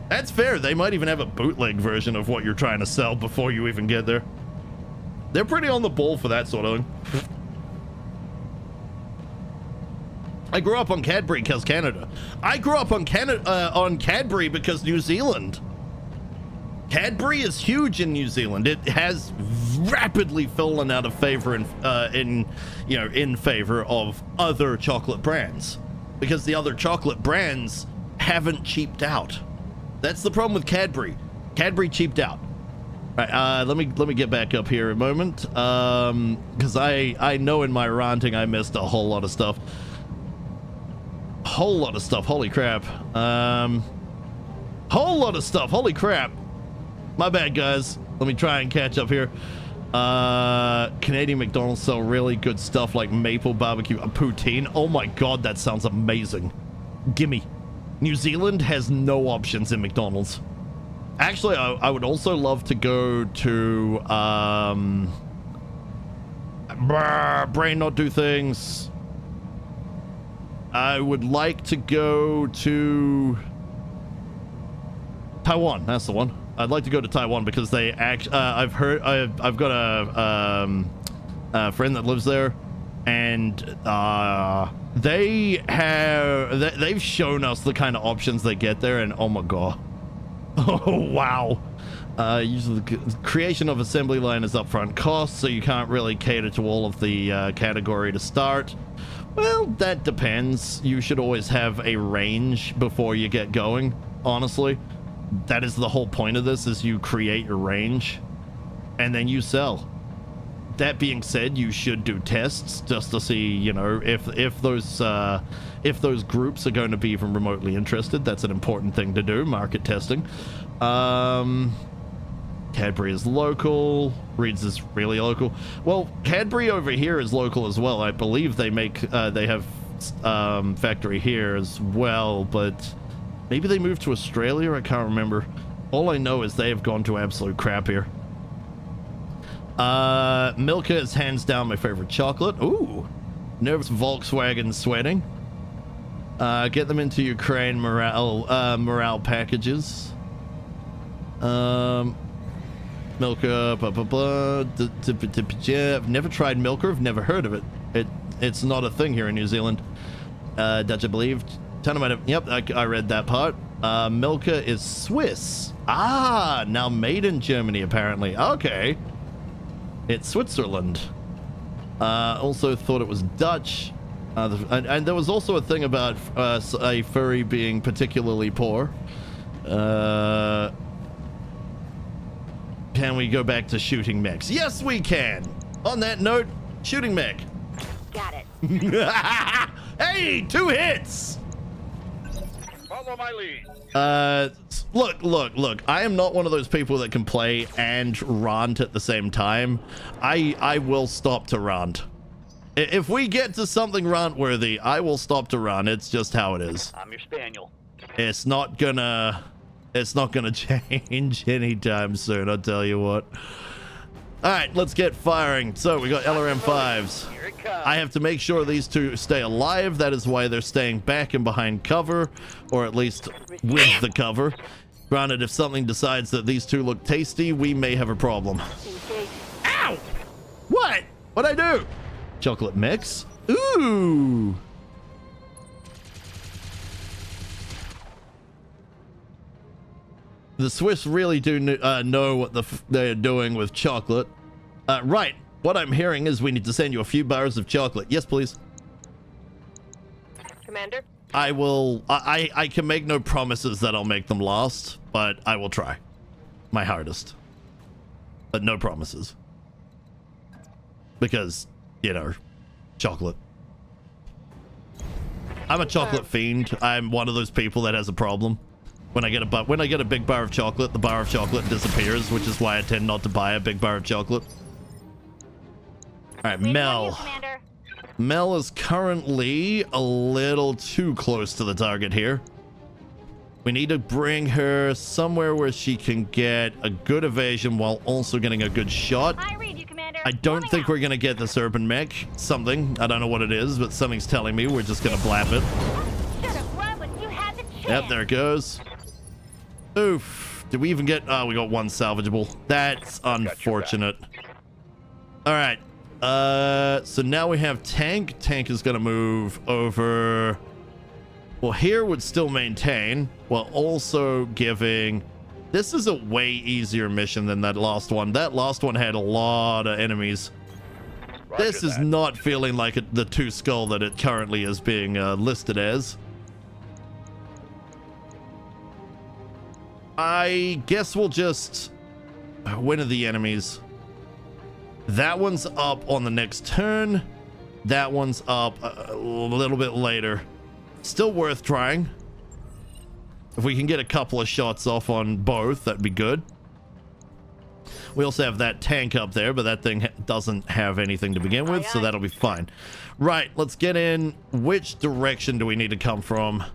That's fair. They might even have a bootleg version of what you're trying to sell before you even get there. They're pretty on the ball for that sort of thing. I grew up on Cadbury because Canada. I grew up on Cadbury because New Zealand. Cadbury is huge in New Zealand. It has rapidly fallen out of favor in favor of other chocolate brands, because the other chocolate brands haven't cheaped out. That's the problem with Cadbury. Cadbury cheaped out. All right, let me get back up here a moment, because I know in my ranting I missed a whole lot of stuff. Whole lot of stuff. Holy crap. Whole lot of stuff. Holy crap. My bad, guys. Let me try and catch up here. Canadian McDonald's sell really good stuff like maple barbecue poutine. Oh my god, that sounds amazing. Gimme. New Zealand has no options in McDonald's. Actually, I would also love to go to brain not do things. I would like to go to Taiwan. That's the one. I'd like to go to Taiwan because they I've heard, I've got a friend that lives there, and they've shown us the kind of options they get there, and oh my god. Oh wow. Usually the creation of assembly line is upfront cost, so you can't really cater to all of the category to start. Well, that depends. You should always have a range before you get going, honestly. That is the whole point of this, is you create your range and then you sell. That being said, you should do tests just to see, if those groups are going to be even remotely interested. That's an important thing to do, market testing. Cadbury is local. Reed's is really local. Well, Cadbury over here is local as well. I believe they make they have factory here as well, but maybe they moved to Australia. I can't remember. All I know is they have gone to absolute crap here. Milka is hands down my favorite chocolate. Ooh, nervous Volkswagen sweating. Get them into Ukraine morale packages. Milka, blah, blah, blah. I've never tried Milka. I've never heard of it. It's not a thing here in New Zealand. Dutch, I believe. Yep, I read that part. Milka is Swiss. Ah, now made in Germany, apparently. Okay. It's Switzerland. Also thought it was Dutch. And there was also a thing about a furry being particularly poor. Can we go back to shooting mechs? Yes, we can. On that note, shooting mech. Got it. Hey, 2 hits. Follow my lead. Look. I am not one of those people that can play and rant at the same time. I will stop to rant. If we get to something rant-worthy, I will stop to run. It's just how it is. I'm your spaniel. It's not gonna change anytime soon, I'll tell you what. Alright, let's get firing. So we got LRM-5s. Here it comes. I have to make sure these two stay alive. That is why they're staying back and behind cover, or at least with the cover. Granted, if something decides that these two look tasty, we may have a problem. Ow! What? What'd I do? Chocolate mix? Ooh! The Swiss really do know what they're doing with chocolate. Right. What I'm hearing is we need to send you a few bars of chocolate. Yes, please. Commander? I will... I can make no promises that I'll make them last, but I will try. My hardest. But no promises. Because, you know, chocolate. I'm a chocolate fiend. I'm one of those people that has a problem. When I get a big bar of chocolate, the bar of chocolate disappears, which is why I tend not to buy a big bar of chocolate. All right, Mel. Mel is currently a little too close to the target here. We need to bring her somewhere where she can get a good evasion while also getting a good shot. I read you, Commander. I don't think we're gonna get this urban mech. Something, I don't know what it is, but something's telling me we're just gonna blap it. Should have run when you had the chance. Yep, there it goes. Oof. Did we even get... Oh, we got one salvageable. That's unfortunate. All right. So now we have tank. Tank is going to move over... Well, here would still maintain, while also giving... This is a way easier mission than that last one. That last one had a lot of enemies. Roger This is that. not feeling like the 2 skull that it currently is being listed as. I guess we'll just... When are the enemies? That one's up on the next turn. That one's up a little bit later. Still worth trying. If we can get a couple of shots off on both, that'd be good. We also have that tank up there, but that thing doesn't have anything to begin with, so that'll be fine. Right, let's get in. Which direction do we need to come from?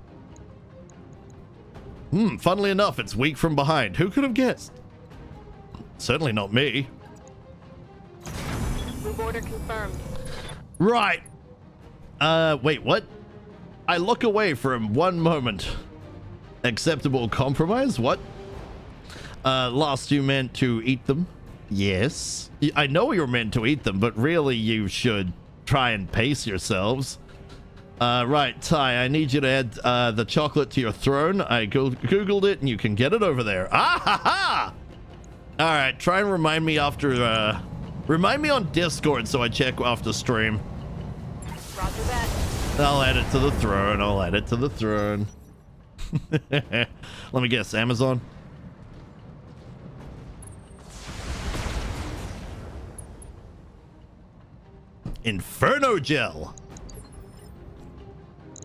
Funnily enough, it's weak from behind. Who could have guessed? Certainly not me. Move order confirmed. Right. Wait, what? I look away for one moment. Acceptable compromise? What? Last you meant to eat them? Yes. I know you're meant to eat them, but really you should try and pace yourselves. Right, Ty, I need you to add the chocolate to your throne. I googled it and you can get it over there. Ah ha ha! Alright, try and remind me after, remind me on Discord so I check after stream. Roger that. I'll add it to the throne, I'll add it to the throne. Let me guess, Amazon? Inferno gel!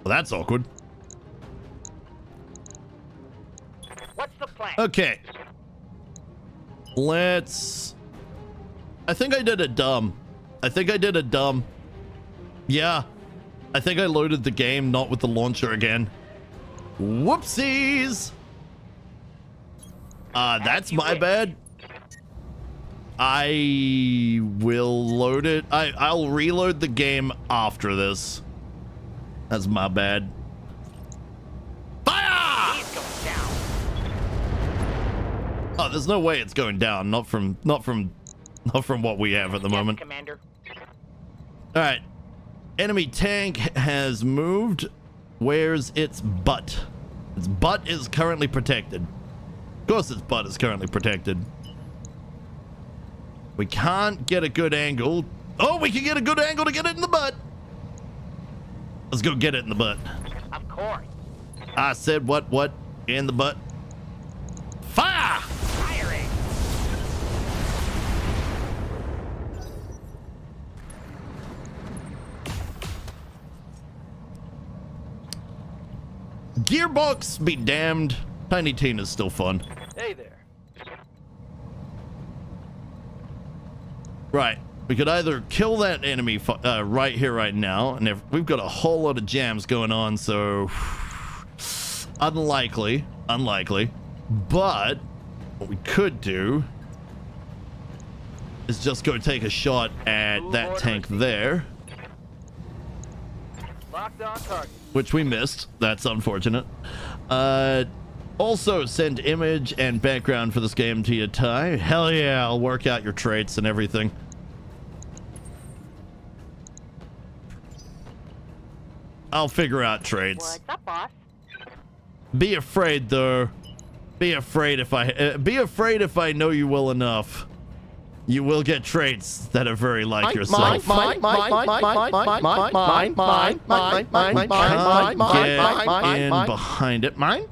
Well, that's awkward. What's the plan? Okay. Let's... I think I did a dumb. Yeah. I think I loaded the game not with the launcher again. Whoopsies! That's my bad. I will load it. I'll reload the game after this. That's my bad. Fire! He's going down. Oh, there's no way it's going down. Not from what we have at the Yes, moment. Commander. All right. Enemy tank has moved. Where's its butt? Its butt is currently protected. Of course its butt is currently protected. We can't get a good angle. Oh, we can get a good angle to get it in the butt. Let's go get it in the butt. Of course. I said what? In the butt. Fire! Firing. Gearbox be damned. Tiny Tina's still fun. Hey there. Right. We could either kill that enemy right here, right now, and if we've got a whole lot of jams going on, so unlikely. But what we could do is just go take a shot at that tank there, Locked on target. which we missed. That's unfortunate. Also, send image and background for this game to you, Ty. Hell yeah, I'll work out your traits and everything. I'll figure out traits. What's up, boss? Be afraid, though. Be afraid if I know you well enough. You will get traits that are very like yourself. Get in behind it. Mine?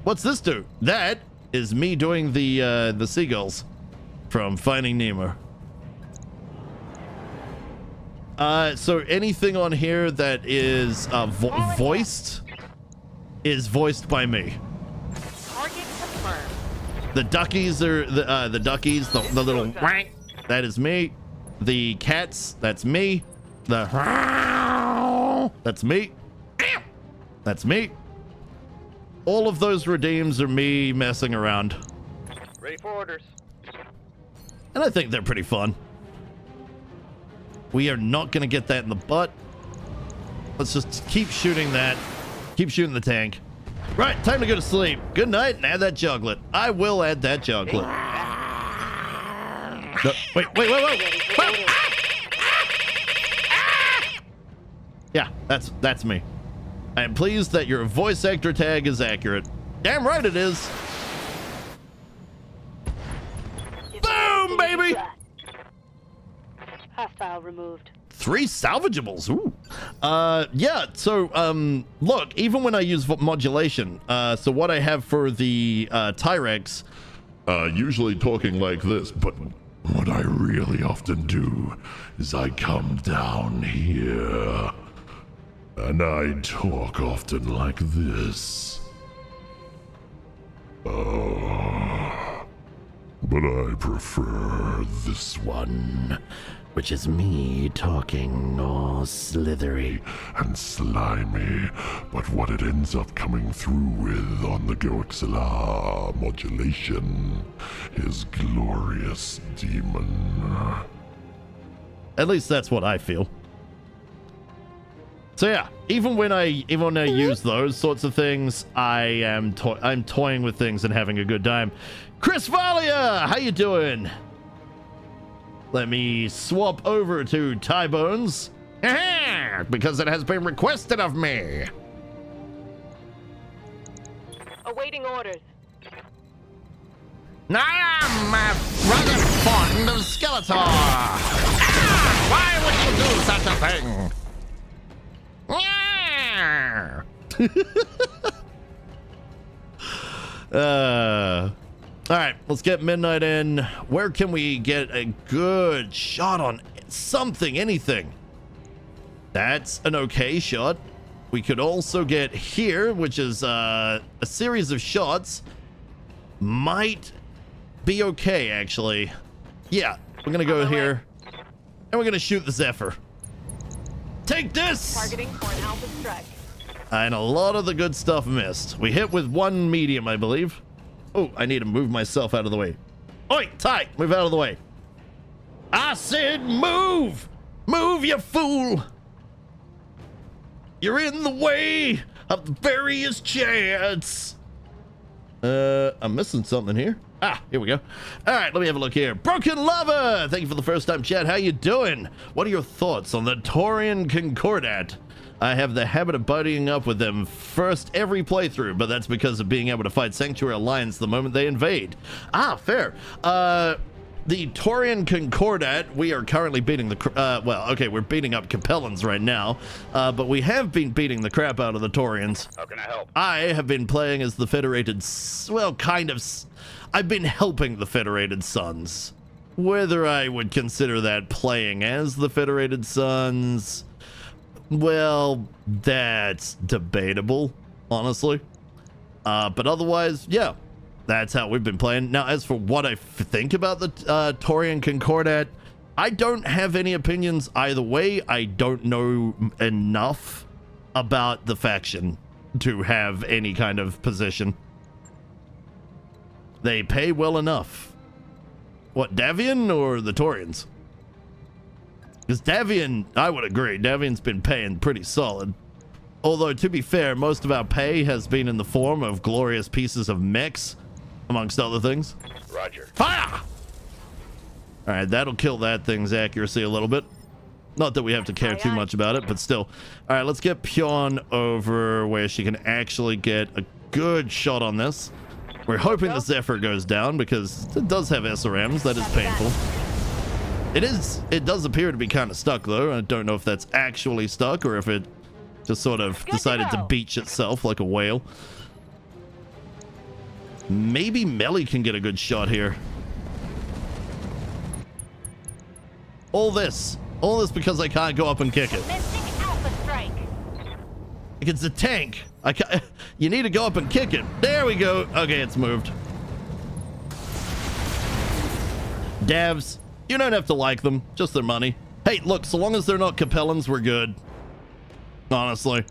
What's this do? That is me doing the seagulls from Finding Nemo. So anything on here that is voiced is voiced by me. Target confirmed. The duckies are the duckies, the little wank, that is me. The cats, that's me. The that's me. That's me. All of those redeems are me messing around. Ready for orders. And I think they're pretty fun. We are not going to get that in the butt. Let's just keep shooting that. Keep shooting the tank. Right, time to go to sleep. Good night and add that juglet. I will add that juglet. No, wait. Yeah, that's me. I am pleased that your voice actor tag is accurate. Damn right it is. Boom, baby! Hostile removed. 3 salvageables. Ooh. Yeah, so, look, even when I use modulation, so what I have for the, Tyrex, Usually talking like this, but what I really often do is I come down here and I talk often like this. But I prefer this one, which is me talking all slithery and slimy, but what it ends up coming through with on the Goxilla modulation is glorious demon. at least that's what I feel. So yeah, even when I use those sorts of things, I'm toying with things and having a good time. Chris Valia, how you doing? Let me swap over to Ty Bones, because it has been requested of me. Awaiting orders. I am rather fond of Skeletor. Why would you do such a thing? All right, let's get midnight in. Where can we get a good shot on something, anything? That's an okay shot. We could also get here, which is a series of shots. Might be okay, actually. Yeah, we're gonna go here, and we're gonna shoot the Zephyr. Take this! Targeting for an alpha strike. And a lot of the good stuff missed. We hit with one medium, I believe. Oh, I need to move myself out of the way. Oi, Ty, move out of the way. I said move! Move, you fool! You're in the way of the various chats. I'm missing something here. Ah, here we go. All right, let me have a look here. Broken Lover, thank you for the first time chat. How you doing? What are your thoughts on the Taurian Concordat? I have the habit of buddying up with them first every playthrough, but that's because of being able to fight Sanctuary Alliance the moment they invade. Ah, fair. The Taurian Concordat, we are currently beating the, well, okay, we're beating up Capellans right now, but we have been beating the crap out of the Taurians. How can I help? I have been playing as the Federated, well, kind of, I've been helping the Federated Sons. Whether I would consider that playing as the Federated Sons, well, that's debatable, honestly. But otherwise, yeah. That's how we've been playing. Now, as for what I think about the Taurian Concordat, I don't have any opinions either way. I don't know enough about the faction to have any kind of position. They pay well enough. What, Davian or the Taurians? Because Davian, I would agree, Davian's been paying pretty solid. Although, to be fair, most of our pay has been in the form of glorious pieces of mechs, amongst other things. Roger. Fire! Alright, that'll kill that thing's accuracy a little bit. Not that we have to care too much about it, but still. Alright, let's get Pion over where she can actually get a good shot on this. We're hoping the Zephyr goes down because it does have SRMs. That is painful. It does appear to be kind of stuck though. I don't know if that's actually stuck or if it just sort of decided to beach itself like a whale. Maybe Melly can get a good shot here. All this because I can't go up and kick it. Missing alpha strike. It's a tank. You need to go up and kick it. There we go. Okay, it's moved. Davs, you don't have to like them, just their money. Hey, look, so long as they're not Capellans, we're good. Honestly.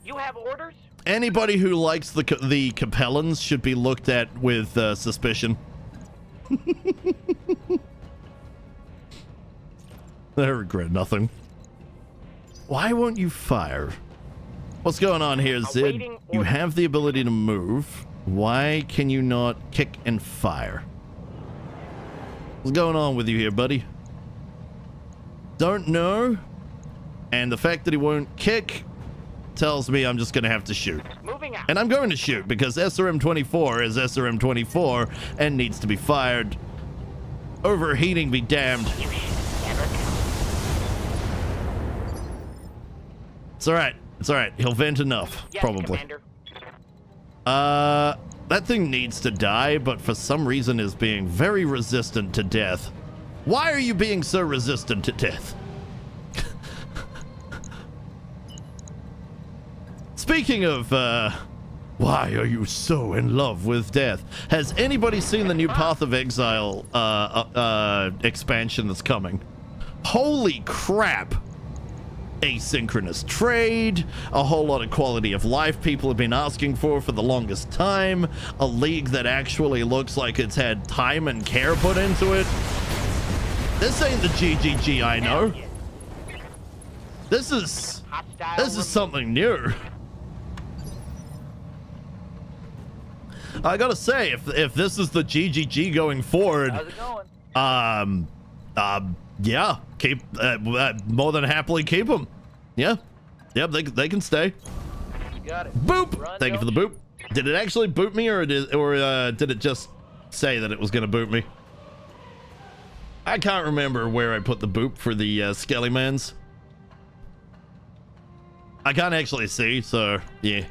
You have orders? Anybody who likes the Capellans should be looked at with suspicion. I regret nothing. Why won't you fire? What's going on here, Zid? You have the ability to move. Why can you not kick and fire? What's going on with you here, buddy? Don't know. And the fact that he won't kick tells me I'm just going to have to shoot. Moving out. And I'm going to shoot because SRM-24 is SRM-24 and needs to be fired. Overheating be damned. It's all right. It's all right. He'll vent enough, Yes, probably. Commander. That thing needs to die, but for some reason is being very resistant to death. Why are you being so resistant to death? Speaking of, why are you so in love with death? Has anybody seen the new Path of Exile, expansion that's coming? Holy crap! Asynchronous trade, a whole lot of quality of life people have been asking for the longest time, a league that actually looks like it's had time and care put into it. This ain't the GGG I know. This is something new. I gotta say, if this is the GGG going forward, How's it going? yeah, keep more than happily keep them. Yeah, yep, they can stay. You got it. Boop. Run, Thank you for the boop. Did it actually boot me, or did it just say that it was gonna boot me? I can't remember where I put the boop for the Skelly-mans. I can't actually see, so yeah.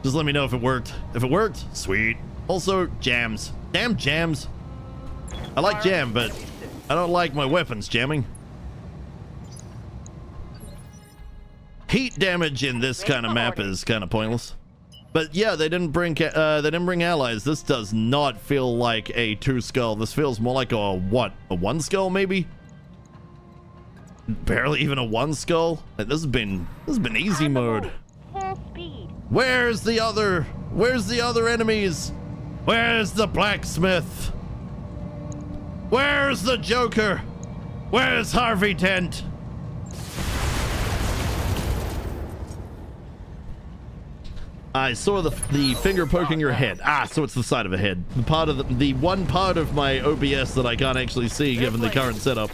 Just let me know if it worked. If it worked, sweet. Also, jams. Damn jams. I like jam, but I don't like my weapons jamming. Heat damage in this kind of map is kind of pointless. But yeah, they didn't bring allies. This does not feel like a 2 skull. This feels more like a what? A 1 skull maybe? Barely even a 1 skull. Like, this has been easy On the mode. move. Full speed. Where's the other enemies? Where's the blacksmith? Where's the Joker? Where's Harvey Dent? I saw the finger poking your head. Ah, so it's the side of a head. The part of the one part of my OBS that I can't actually see given the current setup.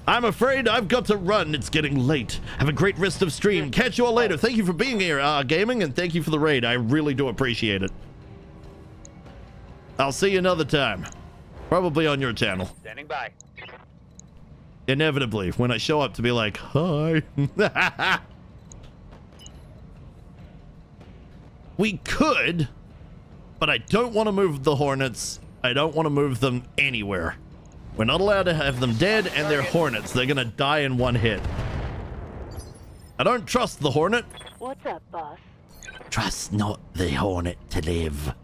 I'm afraid I've got to run. It's getting late. Have a great rest of stream. Catch you all later. Thank you for being here, gaming, and thank you for the raid. I really do appreciate it. I'll see you another time. Probably on your channel. Standing by. Inevitably, when I show up to be like, hi. We could, but I don't want to move the Hornets. I don't want to move them anywhere. We're not allowed to have them dead, and they're Hornets. They're gonna die in 1 hit. I don't trust the Hornet. What's up, boss? Trust not the Hornet to live.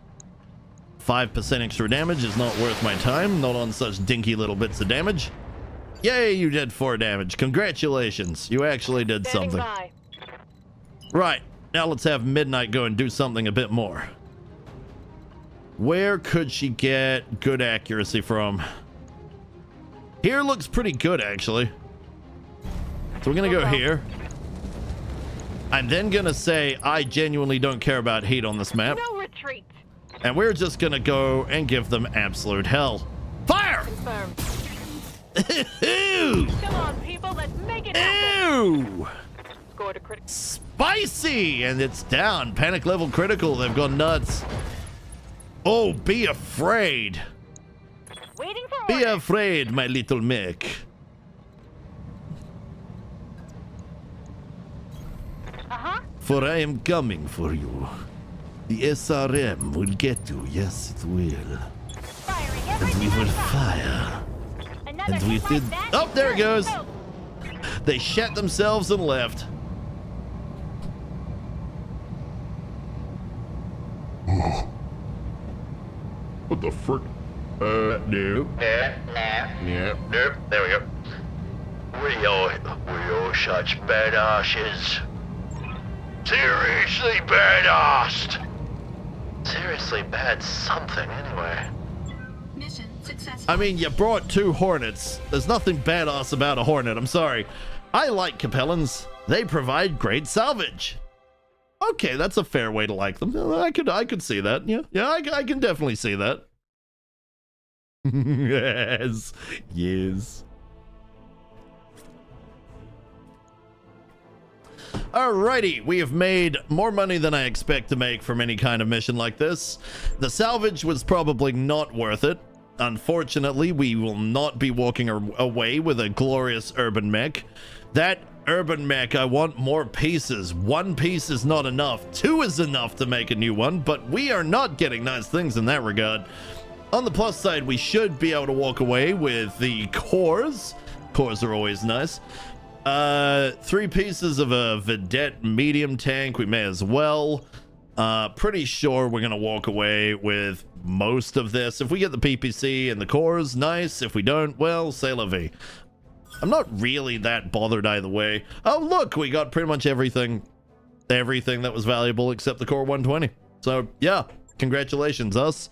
5% extra damage is not worth my time, not on such dinky little bits of damage. Yay, you did 4 damage. Congratulations. You actually did Standing something. by. Right, now let's have Midnight go and do something a bit more. Where could she get good accuracy from? Here looks pretty good, actually. So we're gonna go here. I'm then gonna say I genuinely don't care about heat on this map. No retreat. And we're just gonna go and give them absolute hell. Fire! Confirmed. Ew! Come on, people. Let's make it happen. Ew! Scored a critical. Spicy! And it's down. Panic level critical. They've gone nuts. Oh, be afraid. Waiting for Be orders. afraid, my little mech. Uh-huh. For I am coming for you. The SRM will get you. Yes, it will. Firing And we everything will I got. fire. Another And we hit like did. that, Oh, there it you're goes. toast. They shat themselves and left. What the frick? No. No. Yeah. Nope. There we go. We are such badasses. Seriously badassed. Seriously bad something, anyway. Mission successful. I mean, you brought 2 Hornets. There's nothing badass about a Hornet. I'm sorry. I like Capellans. They provide great salvage. Okay, that's a fair way to like them. I could see that. Yeah, I can definitely see that. Yes. Yes. Alrighty, we have made more money than I expect to make from any kind of mission like this. The salvage was probably not worth it. Unfortunately, we will not be walking away with a glorious urban mech. That urban mech, I want more pieces. 1 piece is not enough. 2 is enough to make a new one, but we are not getting nice things in that regard. On the plus side, we should be able to walk away with the cores. Cores are always nice. 3 pieces of a Vedette medium tank. We may as well. Pretty sure we're gonna walk away with most of this. If we get the PPC and the cores, nice. If we don't, well, c'est la vie. I'm not really that bothered either way. Oh, look, we got pretty much everything that was valuable except the core 120. So yeah, congratulations, us.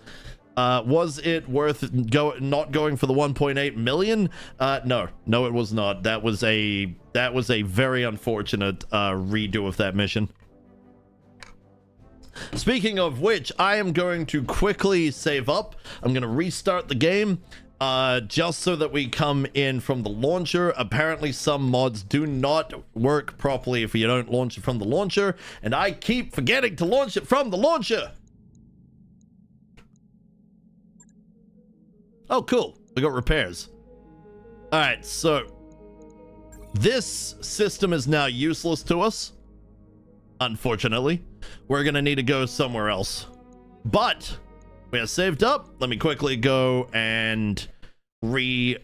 Was it worth not going for the 1.8 million? No, it was not. That was a very unfortunate redo of that mission. Speaking of which, I am going to quickly save up. I'm going to restart the game just so that we come in from the launcher. Apparently some mods do not work properly if you don't launch it from the launcher, and I keep forgetting to launch it from the launcher. Oh, cool. We got repairs. All right, so this system is now useless to us. Unfortunately, we're going to need to go somewhere else. But we are saved up. Let me quickly go and redo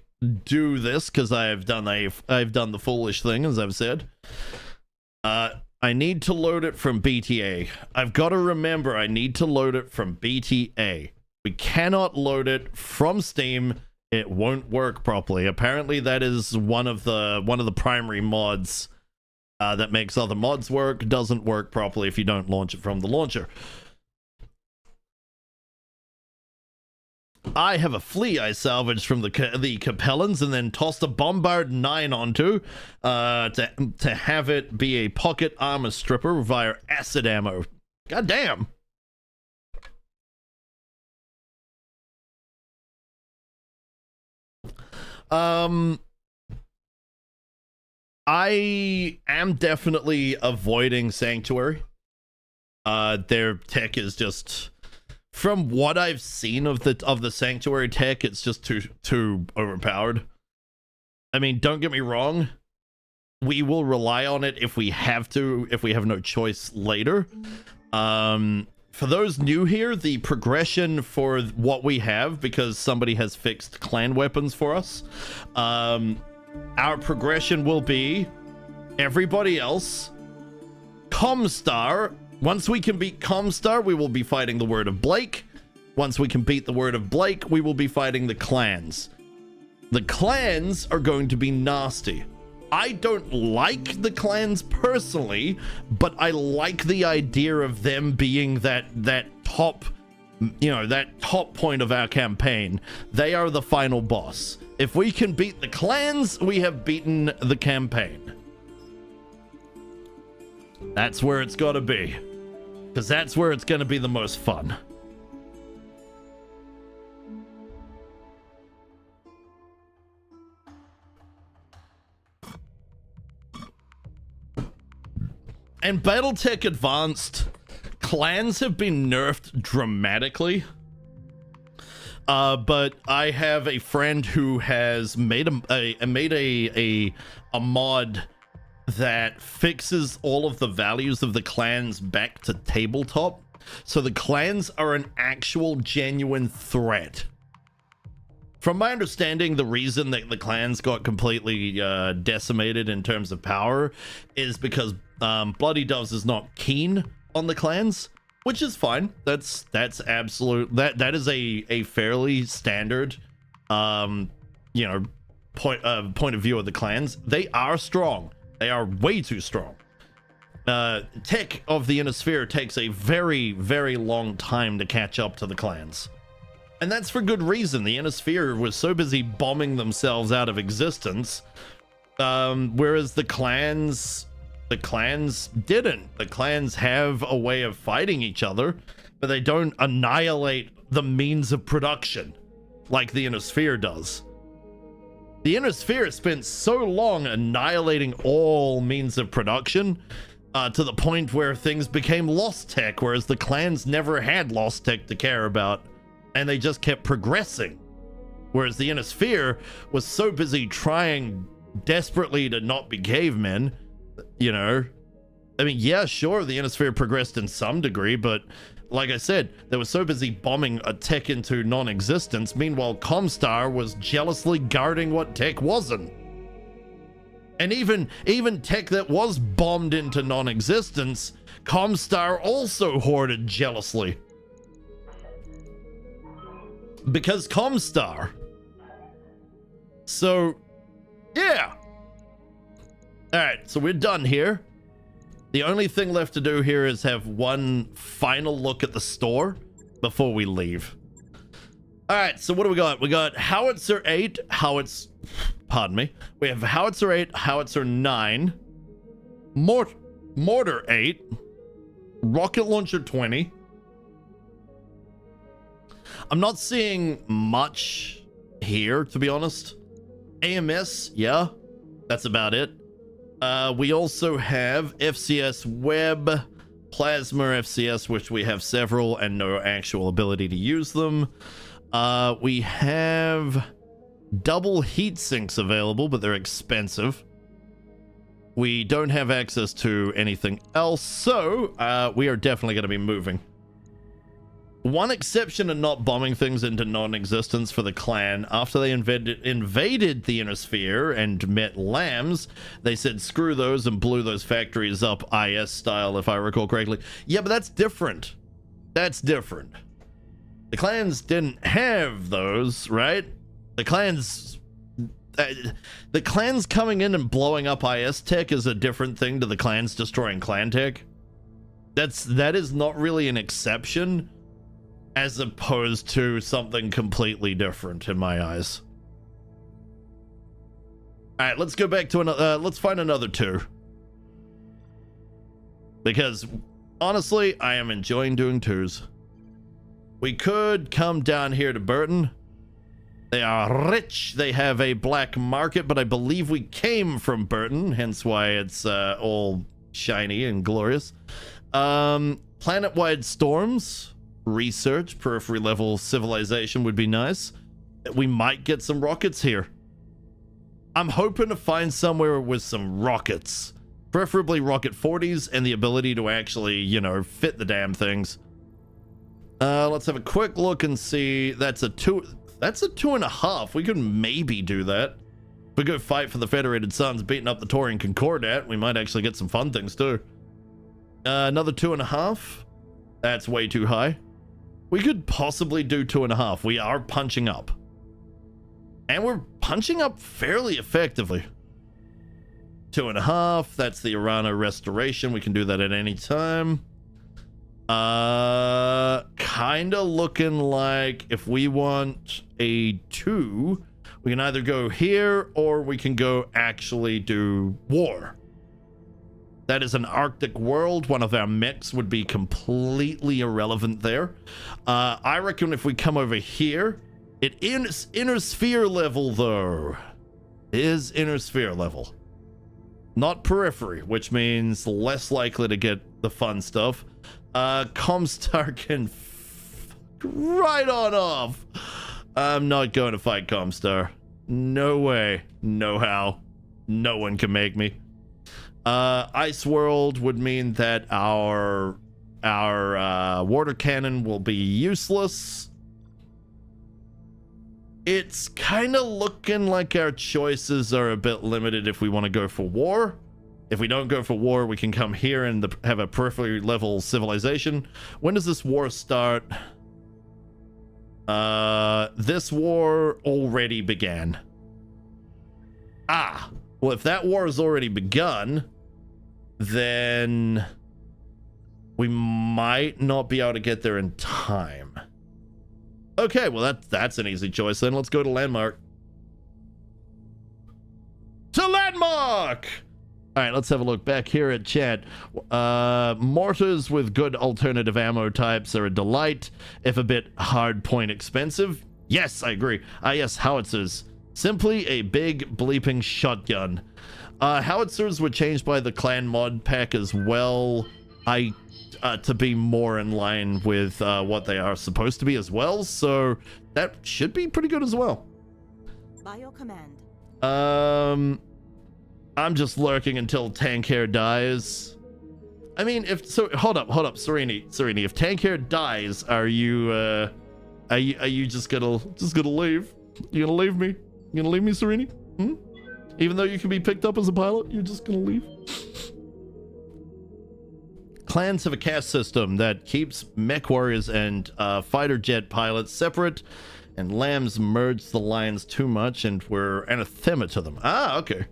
this because I've done the foolish thing, as I've said. I need to load it from BTA. I've got to remember I need to load it from BTA. We cannot load it from Steam. It won't work properly. Apparently, that is one of the primary mods that makes other mods work. Doesn't work properly if you don't launch it from the launcher. I have a flea I salvaged from the Capellans and then tossed a Bombard 9 onto to have it be a pocket armor stripper via acid ammo. God damn. I am definitely avoiding Sanctuary. Their tech is just, from what I've seen of the Sanctuary tech, it's just too overpowered. I mean, don't get me wrong, we will rely on it if we have to, if we have no choice later. For those new here, the progression for what we have, because somebody has fixed clan weapons for us, our progression will be everybody else, Comstar. Once we can beat Comstar, we will be fighting the Word of Blake. Once we can beat the Word of Blake, we will be fighting the clans. The clans are going to be nasty. I don't like the clans personally, but I like the idea of them being that top, that top point of our campaign. They are the final boss. If we can beat the clans, we have beaten the campaign. That's where it's got to be, because that's where it's going to be the most fun. And BattleTech Advanced, clans have been nerfed dramatically. But I have a friend who has made a mod that fixes all of the values of the clans back to tabletop. So the clans are an actual genuine threat. From my understanding, the reason that the clans got completely decimated in terms of power is because Bloody Doves is not keen on the clans, which is fine. That's absolute. That is a fairly standard, point of view of the clans. They are strong. They are way too strong. Tech of the Inner Sphere takes a very, very long time to catch up to the clans. And that's for good reason. The Inner Sphere was so busy bombing themselves out of existence, whereas the clans didn't. The clans have a way of fighting each other, but they don't annihilate the means of production like the Inner Sphere does. The Inner Sphere spent so long annihilating all means of production to the point where things became lost tech, whereas the clans never had lost tech to care about. And they just kept progressing. Whereas the Inner Sphere was so busy trying desperately to not be cavemen, I mean, yeah, sure, the Inner Sphere progressed in some degree, but like I said, they were so busy bombing a tech into non-existence. Meanwhile, Comstar was jealously guarding what tech wasn't. And even tech that was bombed into non-existence, Comstar also hoarded jealously. Because Comstar. So, yeah. Alright, so we're done here. The only thing left to do here is have one final look at the store before we leave. Alright, so what do we got? We got Howitzer 8, pardon me. We have Howitzer 8, Howitzer 9, Mortar 8, Rocket Launcher 20. I'm not seeing much here, to be honest. AMS, yeah, that's about it. We also have FCS Web, Plasma FCS, which we have several and no actual ability to use them. We have double heat sinks available, but they're expensive. We don't have access to anything else, so we are definitely going to be moving. One exception in not bombing things into non-existence for the clan, after they invaded the Inner Sphere and met lambs, they said screw those and blew those factories up IS style, if I recall correctly. Yeah, but that's different. That's different. The clans didn't have those, right? The clans... the clans coming in and blowing up IS tech is a different thing to the clans destroying clan tech. That is not really an exception, as opposed to something completely different in my eyes. All right, let's go back to another. Let's find another 2. Because honestly, I am enjoying doing 2s. We could come down here to Burton. They are rich. They have a black market, but I believe we came from Burton, hence why it's all shiny and glorious. Planet-wide storms, research, periphery level civilization would be nice. We might get some rockets here. I'm hoping to find somewhere with some rockets, preferably rocket 40s and the ability to actually, you know, fit the damn things. Let's have a quick look and see. That's a 2.5. We could maybe do that. If we go fight for the Federated Suns, beating up the Taurian Concordat, we might actually get some fun things too. Another 2.5. That's way too high. We could possibly do 2.5. We are punching up. And we're punching up fairly effectively. 2.5. That's the Arana Restoration. We can do that at any time. Kind of looking like if we want a 2, we can either go here or we can go actually do war. That is an Arctic world. One of our mechs would be completely irrelevant there. I reckon if we come over here, it is inner sphere level though. It is inner sphere level. Not periphery, which means less likely to get the fun stuff. Comstar can right on off. I'm not going to fight Comstar. No way. No how. No one can make me. Ice World would mean that our water cannon will be useless. It's kind of looking like our choices are a bit limited if we want to go for war. If we don't go for war, we can come here and have a periphery level civilization. When does this war start? This war already began. Ah, well, if that war has already begun, then we might not be able to get there in time. Okay, well, that's an easy choice then. Let's go to Landmark. To Landmark! All right, let's have a look back here at chat. Mortars with good alternative ammo types are a delight, if a bit hard point expensive. Yes, I agree. Yes, howitzers. Simply a big bleeping shotgun. Howitzers were changed by the clan mod pack as well. To be more in line with what they are supposed to be as well, so that should be pretty good as well. By your command. I'm just lurking until Tank Hair dies. I mean, hold up, Serini, if Tank Hair dies, are you just gonna leave? You gonna leave me? You gonna leave me, Serini? Even though you can be picked up as a pilot, you're just gonna leave? Clans have a caste system that keeps mech warriors and fighter jet pilots separate, and lambs merge the lions too much, and we're anathema to them. Ah, okay.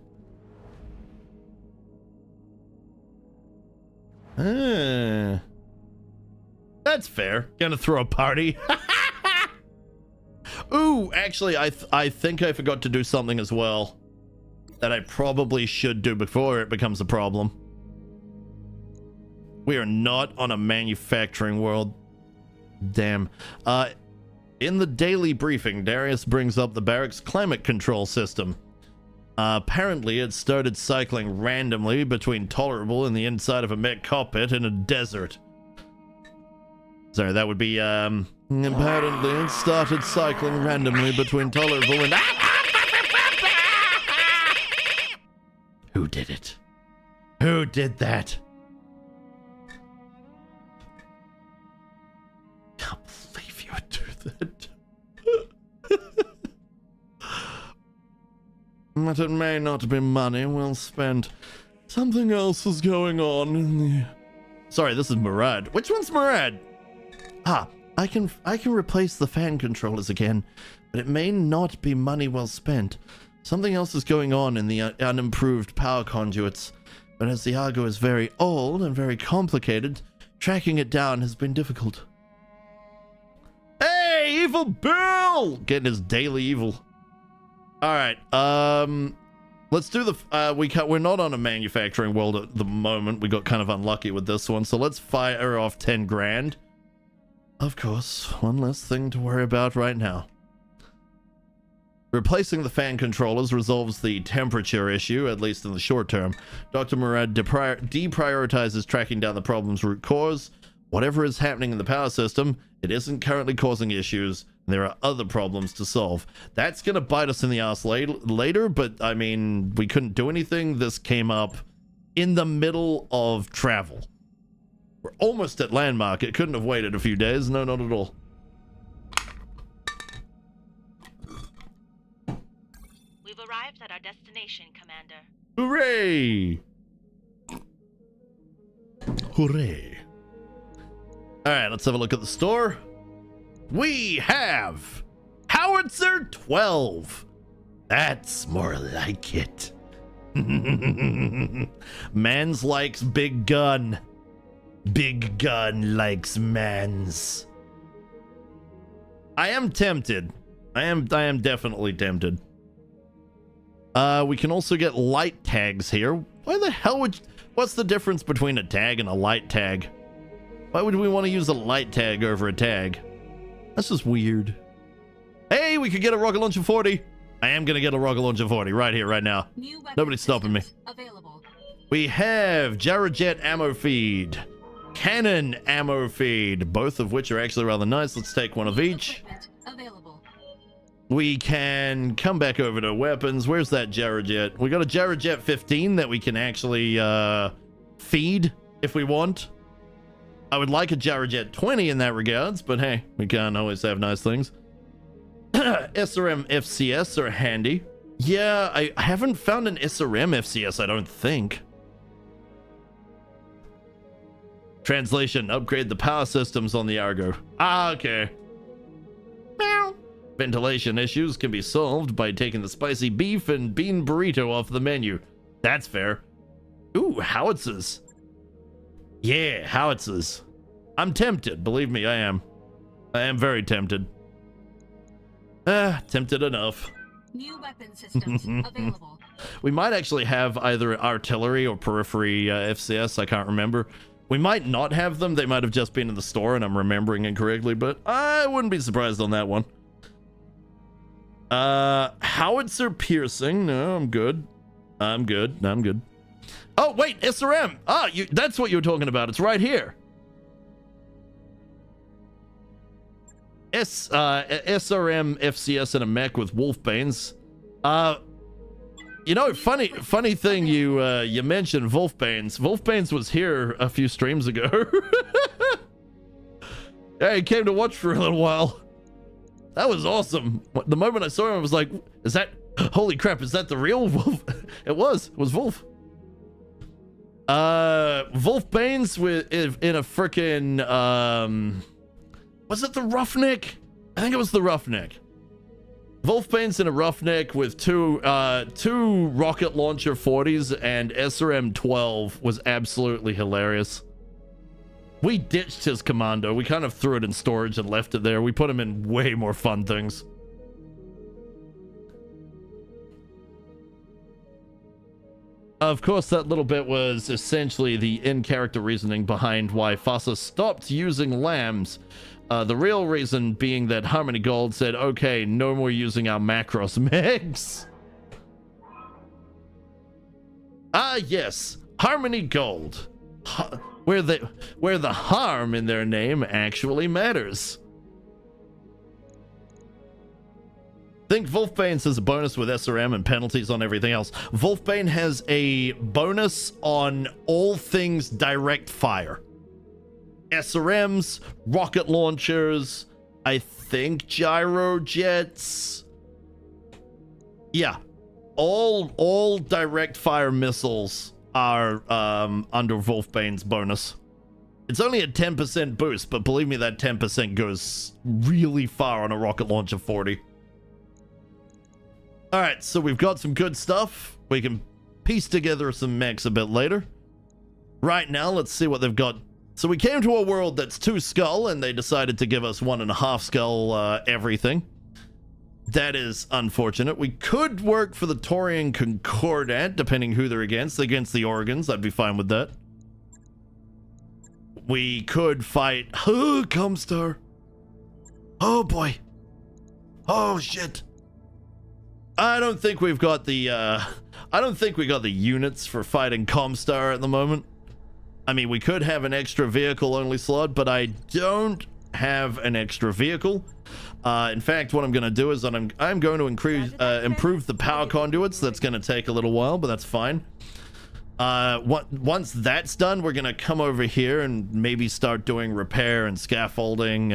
That's fair. Gonna throw a party. Ooh, actually, I think I forgot to do something as well that I probably should do before it becomes a problem. We are not on a manufacturing world. Damn. In the daily briefing, Darius brings up the barracks climate control system. Apparently, it started cycling randomly between tolerable and the inside of a mech cockpit in a desert. Sorry, that would be, apparently it started cycling randomly between tolerable and... Who did it? Who did that? Can't believe you would do that. But it may not be money well spent. Something else is going on in the... Sorry, this is Murad. Which one's Murad? Ah, I can replace the fan controllers again, but it may not be money well spent. Something else is going on in the unimproved power conduits, but as the Argo is very old and very complicated, tracking it down has been difficult. Hey, Evil Bill! Getting his daily evil. Alright, let's do the, we're not on a manufacturing world at the moment. We got kind of unlucky with this one, so let's fire off 10 grand. Of course, one less thing to worry about right now. Replacing the fan controllers resolves the temperature issue, at least in the short term. Dr. Murad deprioritizes tracking down the problem's root cause. Whatever is happening in the power system, it isn't currently causing issues. There are other problems to solve. That's going to bite us in the ass later, but I mean, we couldn't do anything. This came up in the middle of travel. We're almost at landmark. It couldn't have waited a few days. No, not at all. We've arrived at our destination, Commander. Hooray! Hooray. Alright, let's have a look at the store. We have Howitzer 12. That's more like it. Mans likes big gun. Big gun likes mans. I am tempted. I am definitely tempted. We can also get light tags here. Why the hell would what's the difference between a tag and a light tag? Why would we want to use a light tag over a tag? That's just weird. Hey, we could get a rocket launcher 40. I am gonna get a rocket launcher 40 right here, right now. Nobody's stopping me. Available. We have Gyrojet ammo feed, cannon ammo feed, both of which are actually rather nice. Let's take one of each. Available. We can come back over to weapons. Where's that Gyrojet? We got a Gyrojet 15 that we can actually feed if we want. I would like a Gyrojet 20 in that regards, but hey, we can't always have nice things. SRM FCS are handy. Yeah, I haven't found an SRM FCS, I don't think. Translation, upgrade the power systems on the Argo. Ah, okay. Meow. Ventilation issues can be solved by taking the spicy beef and bean burrito off the menu. That's fair. Ooh, howitzers. Yeah, howitzers. I'm tempted, believe me, I am. I am very tempted. Tempted enough. New weapon systems available. We might actually have either artillery or periphery FCS, I can't remember. We might not have them, they might have just been in the store and I'm remembering incorrectly, but I wouldn't be surprised on that one. Howitzer piercing, no, I'm good. I'm good. Oh, wait, SRM. Ah, that's what you were talking about. It's right here. SRM FCS and a mech with Wolfbanes. You know, funny thing you mentioned Wolfbanes. Wolfbanes was here a few streams ago. Yeah, he came to watch for a little while. That was awesome. The moment I saw him, I was like, is that, holy crap, is that the real Wolf? It was Wolf. Wolfbanes in a frickin' was it the Roughneck? I think it was the Roughneck. Wolfbane's in a Roughneck with two rocket launcher 40s, and SRM 12 was absolutely hilarious. We ditched his commando. We kind of threw it in storage and left it there. We put him in way more fun things. Of course, that little bit was essentially the in-character reasoning behind why FASA stopped using lambs. The real reason being that Harmony Gold said, okay, no more using our Macross Mechs. Ah, yes, Harmony Gold. Where the harm in their name actually matters. Think Wolfbane's has a bonus with SRM and penalties on everything else. Wolfbane has a bonus on all things direct fire. SRMs, rocket launchers, I think gyrojets. Yeah, all direct fire missiles are under Wolfbane's bonus. It's only a 10% boost, but believe me, that 10% goes really far on a rocket launch of 40. Alright, so we've got some good stuff. We can piece together some mechs a bit later. Right now, let's see what they've got. So we came to a world that's 2 skull, and they decided to give us 1.5 skull everything. That is unfortunate. We could work for the Taurian Concordat, depending who they're against. Against the Organs, I'd be fine with that. We could fight... Oh, Comstar. Oh, boy. Oh, shit. I don't think we've got the, I don't think we got the units for fighting Comstar at the moment. I mean, we could have an extra vehicle-only slot, but I don't have an extra vehicle. In fact, what I'm going to do is that I'm going to improve the power conduits. That's going to take a little while, but that's fine. Once that's done, we're going to come over here and maybe start doing repair and scaffolding,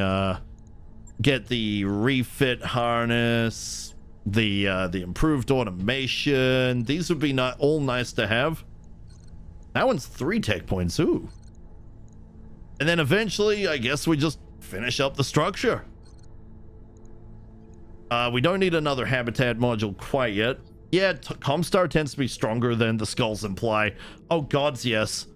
get the refit harness, the improved automation. These would be all nice to have. That one's 3 tech points, ooh. And then eventually, I guess we just finish up the structure. We don't need another habitat module quite yet. Yeah, Comstar tends to be stronger than the skulls imply. Oh gods, yes.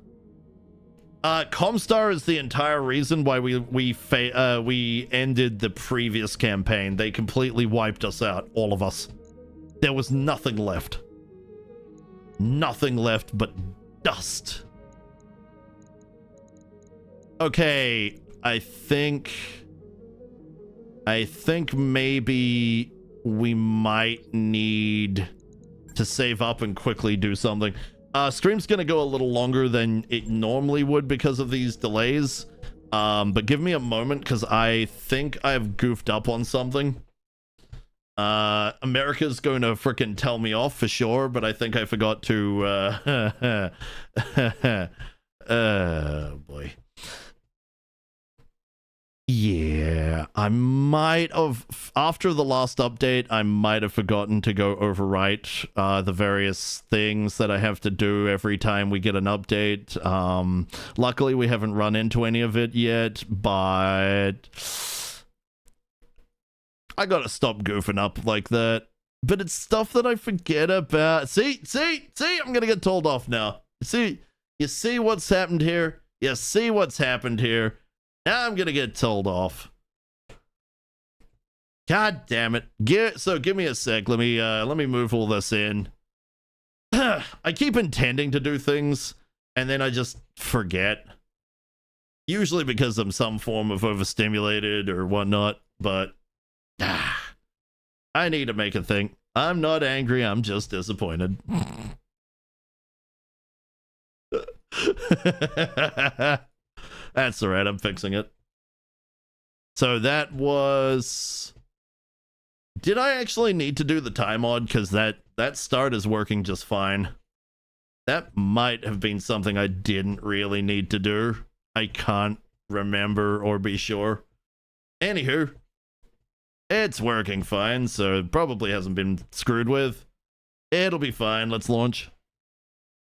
Comstar is the entire reason why we ended the previous campaign. They completely wiped us out, all of us. There was nothing left. Nothing left but dust. Okay, I think maybe we might need to save up and quickly do something. Stream's gonna go a little longer than it normally would because of these delays. But give me a moment because I think I've goofed up on something. America's going to frickin' tell me off for sure, but I think I forgot to, oh boy. Yeah, I might have, after the last update, I might have forgotten to go overwrite the various things that I have to do every time we get an update. Luckily, we haven't run into any of it yet, but I gotta stop goofing up like that. But it's stuff that I forget about. See, I'm gonna get told off now. You see what's happened here? You see what's happened here? Now I'm gonna get told off. God damn it. Give me a sec. Let me move all this in. I keep intending to do things and then I just forget. Usually because I'm some form of overstimulated or whatnot, but I need to make a thing. I'm not angry, I'm just disappointed. That's alright, I'm fixing it. So that was... Did I actually need to do the time mod? Because that start is working just fine. That might have been something I didn't really need to do. I can't remember or be sure. Anywho, it's working fine, so it probably hasn't been screwed with. It'll be fine, let's launch.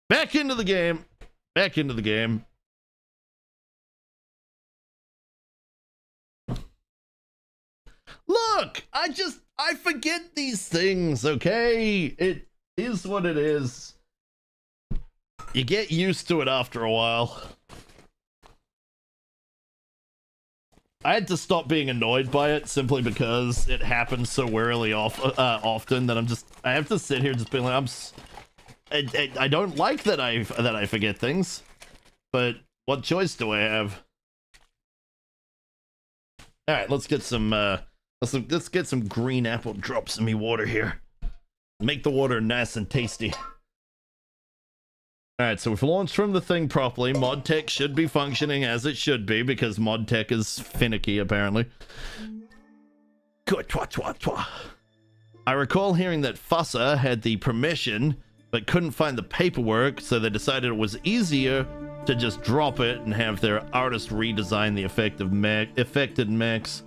Back into the game. Back into the game. Look, I forget these things, okay? It is what it is. You get used to it after a while. I had to stop being annoyed by it simply because it happens so rarely often that I have to sit here just being like, I don't like that I forget things, but what choice do I have? All right, let's get some let's get some green apple drops in me water here. Make the water nice and tasty. Alright, so we've launched from the thing properly. ModTech should be functioning as it should be because ModTech is finicky, apparently. I recall hearing that Fusser had the permission but couldn't find the paperwork, so they decided it was easier to just drop it and have their artist redesign the affected mechs.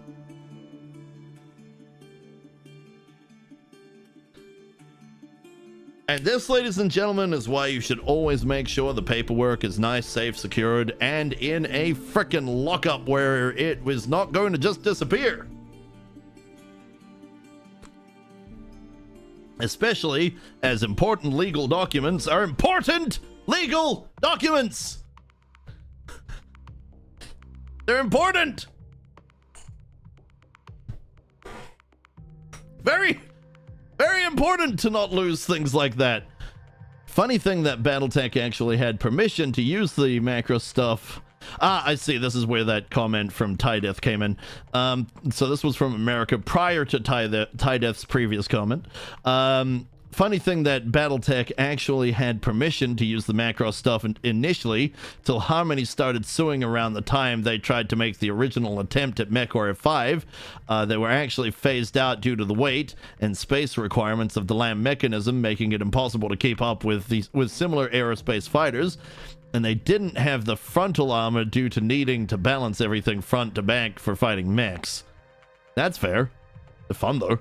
And this, ladies and gentlemen, is why you should always make sure the paperwork is nice, safe, secured, and in a frickin' lockup where it was not going to just disappear. Especially as important legal documents are important legal documents. They're important. Very, very important to not lose things like that. Funny thing that BattleTech actually had permission to use the macro stuff. Ah, I see. This is where that comment from Tydeath came in. So this was from America prior to Tydeath's previous comment. Funny thing that BattleTech actually had permission to use the macro stuff initially, till Harmony started suing around the time they tried to make the original attempt at MechWarrior 5. They were actually phased out due to the weight and space requirements of the LAM mechanism, making it impossible to keep up with similar aerospace fighters. And they didn't have the frontal armor due to needing to balance everything front to back for fighting mechs. That's fair. They're fun though.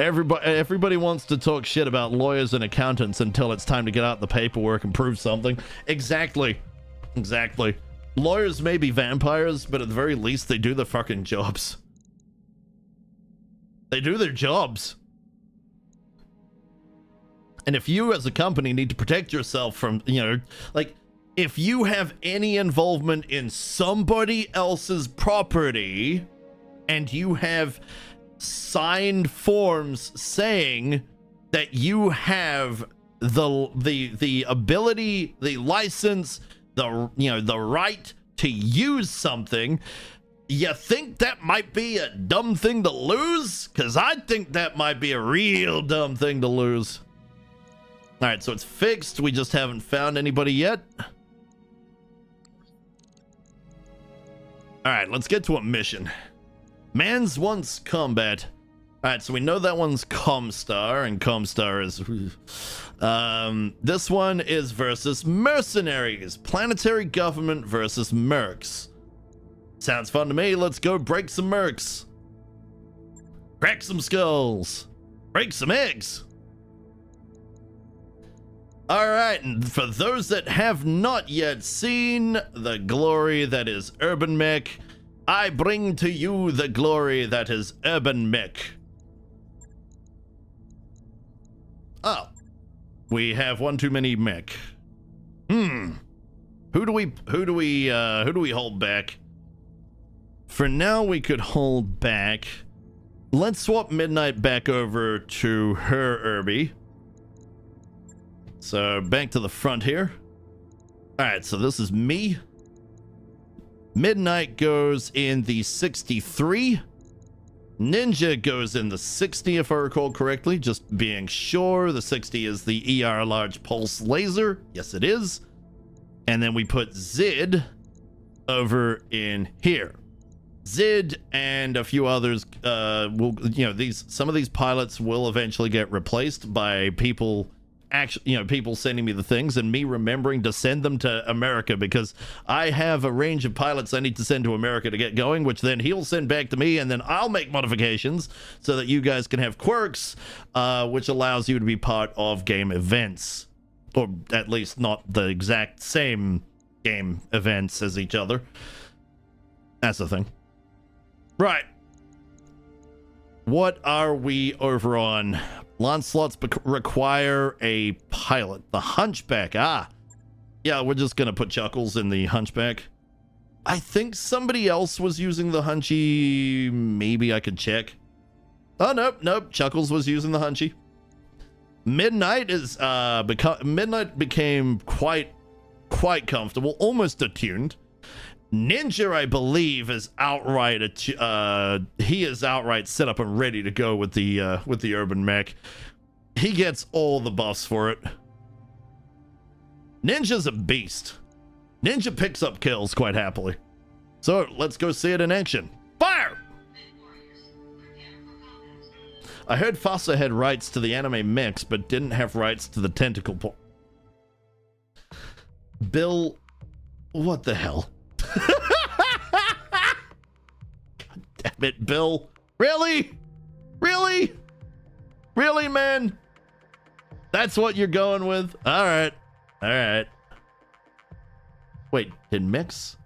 Everybody wants to talk shit about lawyers and accountants until it's time to get out the paperwork and prove something. Exactly. Exactly. Lawyers may be vampires, but at the very least, they do their fucking jobs. They do their jobs. And if you as a company need to protect yourself from, you know, like, if you have any involvement in somebody else's property and you have signed forms saying that you have the ability, the license, the right to use something, you think that might be a dumb thing to lose? Because I think that might be a real dumb thing to lose. All right, so it's fixed. We just haven't found anybody yet. All right, let's get to a mission. Man's wants combat. Alright, so we know that one's Comstar, and Comstar is... this one is versus mercenaries. Planetary government versus mercs. Sounds fun to me. Let's go break some mercs. Crack some skulls. Break some eggs. Alright, and for those that have not yet seen the glory that is Urban Mech, I bring to you the glory that is Urban Mech. Oh, we have one too many mech. Who do we hold back? For now, we could hold back. Let's swap Midnight back over to her Irby. So back to the front here. All right, so this is me. Midnight goes in the 63. Ninja goes in the 60, if I recall correctly. Just being sure, the 60 is the ER large pulse laser. Yes, it is. And then we put Zid over in here. Zid and a few others will, some of these pilots will eventually get replaced by people. Actually, people sending me the things and me remembering to send them to America, because I have a range of pilots I need to send to America to get going, which then he'll send back to me, and then I'll make modifications so that you guys can have quirks, which allows you to be part of game events, or at least not the exact same game events as each other. That's the thing. Right. What are we over on? Lancelots require a pilot. The Hunchback. Ah. Yeah, we're just going to put Chuckles in the Hunchback. I think somebody else was using the Hunchy. Maybe I could check. Oh, nope. Chuckles was using the Hunchy. Midnight is Midnight became quite comfortable, almost attuned. Ninja, I believe, is outright he is outright set up and ready to go with the Urban Mech. He gets all the buffs for it. Ninja's a beast. Ninja picks up kills quite happily. So let's go see it in action. Fire! I heard Fossa had rights to the anime Mechs, but didn't have rights to the tentacle Bill, what the hell? God damn it, Bill. Really, man? That's what you're going with? All right. All right. Wait, did Mechs?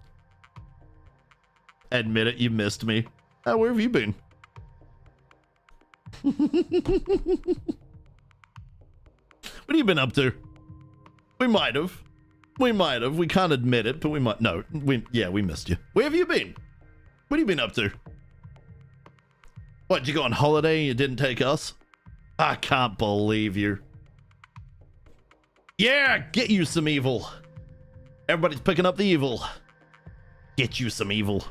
Admit it, you missed me. Where have you been? What have you been up to? We might have. We can't admit it, but we might. No, we missed you. Where have you been? What have you been up to? What, did you go on holiday and you didn't take us? I can't believe you. Yeah, get you some evil. Everybody's picking up the evil. Get you some evil.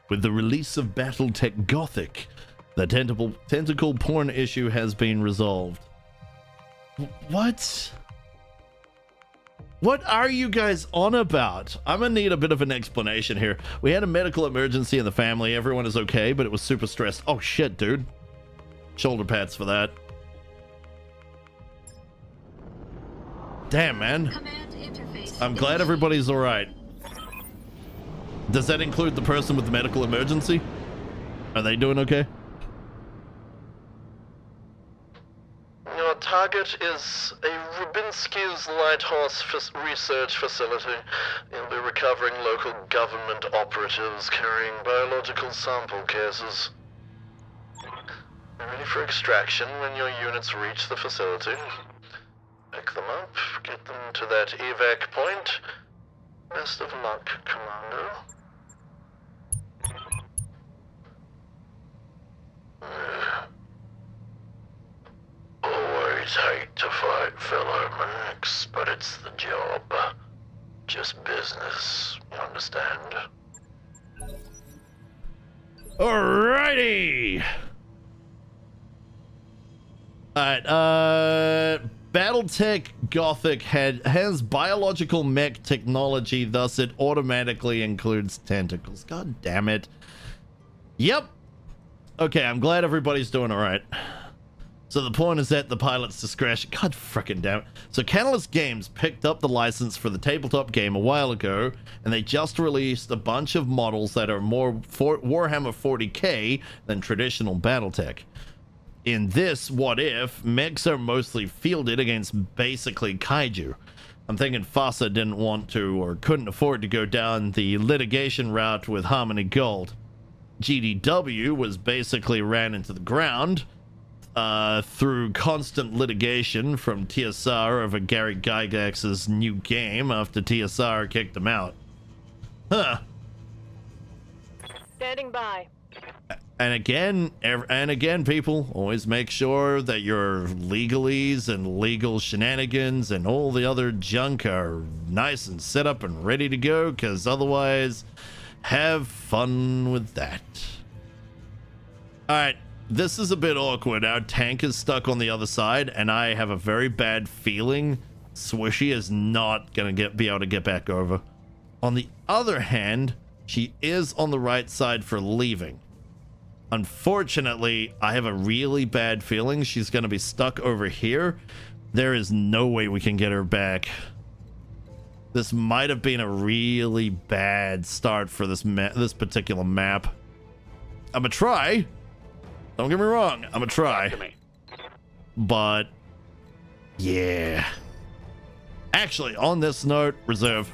With the release of BattleTech Gothic, the tentacle porn issue has been resolved. What? What are you guys on about? I'm gonna need a bit of an explanation here. We had a medical emergency in the family. Everyone is okay, but it was super stressed. Oh shit, dude. Shoulder pads for that. Damn, man. I'm glad everybody's all right. Does that include the person with the medical emergency? Are they doing okay? Your target is a Rubinsky's Lighthorse research facility. You'll be recovering local government operatives carrying biological sample cases. You're ready for extraction when your units reach the facility. Pick them up, get them to that evac point. Best of luck, Commando. Always hate to fight fellow Mechs, but it's the job. Just business, you understand? Alrighty! Alright, BattleTech Gothic has biological mech technology, thus it automatically includes tentacles. God damn it. Yep. Okay, I'm glad everybody's doing alright. So the point is at the pilot's discretion. God frickin' damn it. So Catalyst Games picked up the license for the tabletop game a while ago, and they just released a bunch of models that are more Warhammer 40k than traditional BattleTech. In this what if, mechs are mostly fielded against basically kaiju. I'm thinking FASA didn't want to or couldn't afford to go down the litigation route with Harmony Gold. GDW was basically ran into the ground through constant litigation from TSR over Gary Gygax's new game after TSR kicked him out. Huh. Standing by. And again, people, always make sure that your legalese and legal shenanigans and all the other junk are nice and set up and ready to go, because otherwise, have fun with that. Alright, this is a bit awkward. Our tank is stuck on the other side, and I have a very bad feeling Swishy is not going to be able to get back over. On the other hand, she is on the right side for leaving. Unfortunately, I have a really bad feeling she's going to be stuck over here. There is no way we can get her back. This might have been a really bad start for this particular map. I'm gonna try. Don't get me wrong, I'm gonna try. But yeah. Actually, on this note, reserve.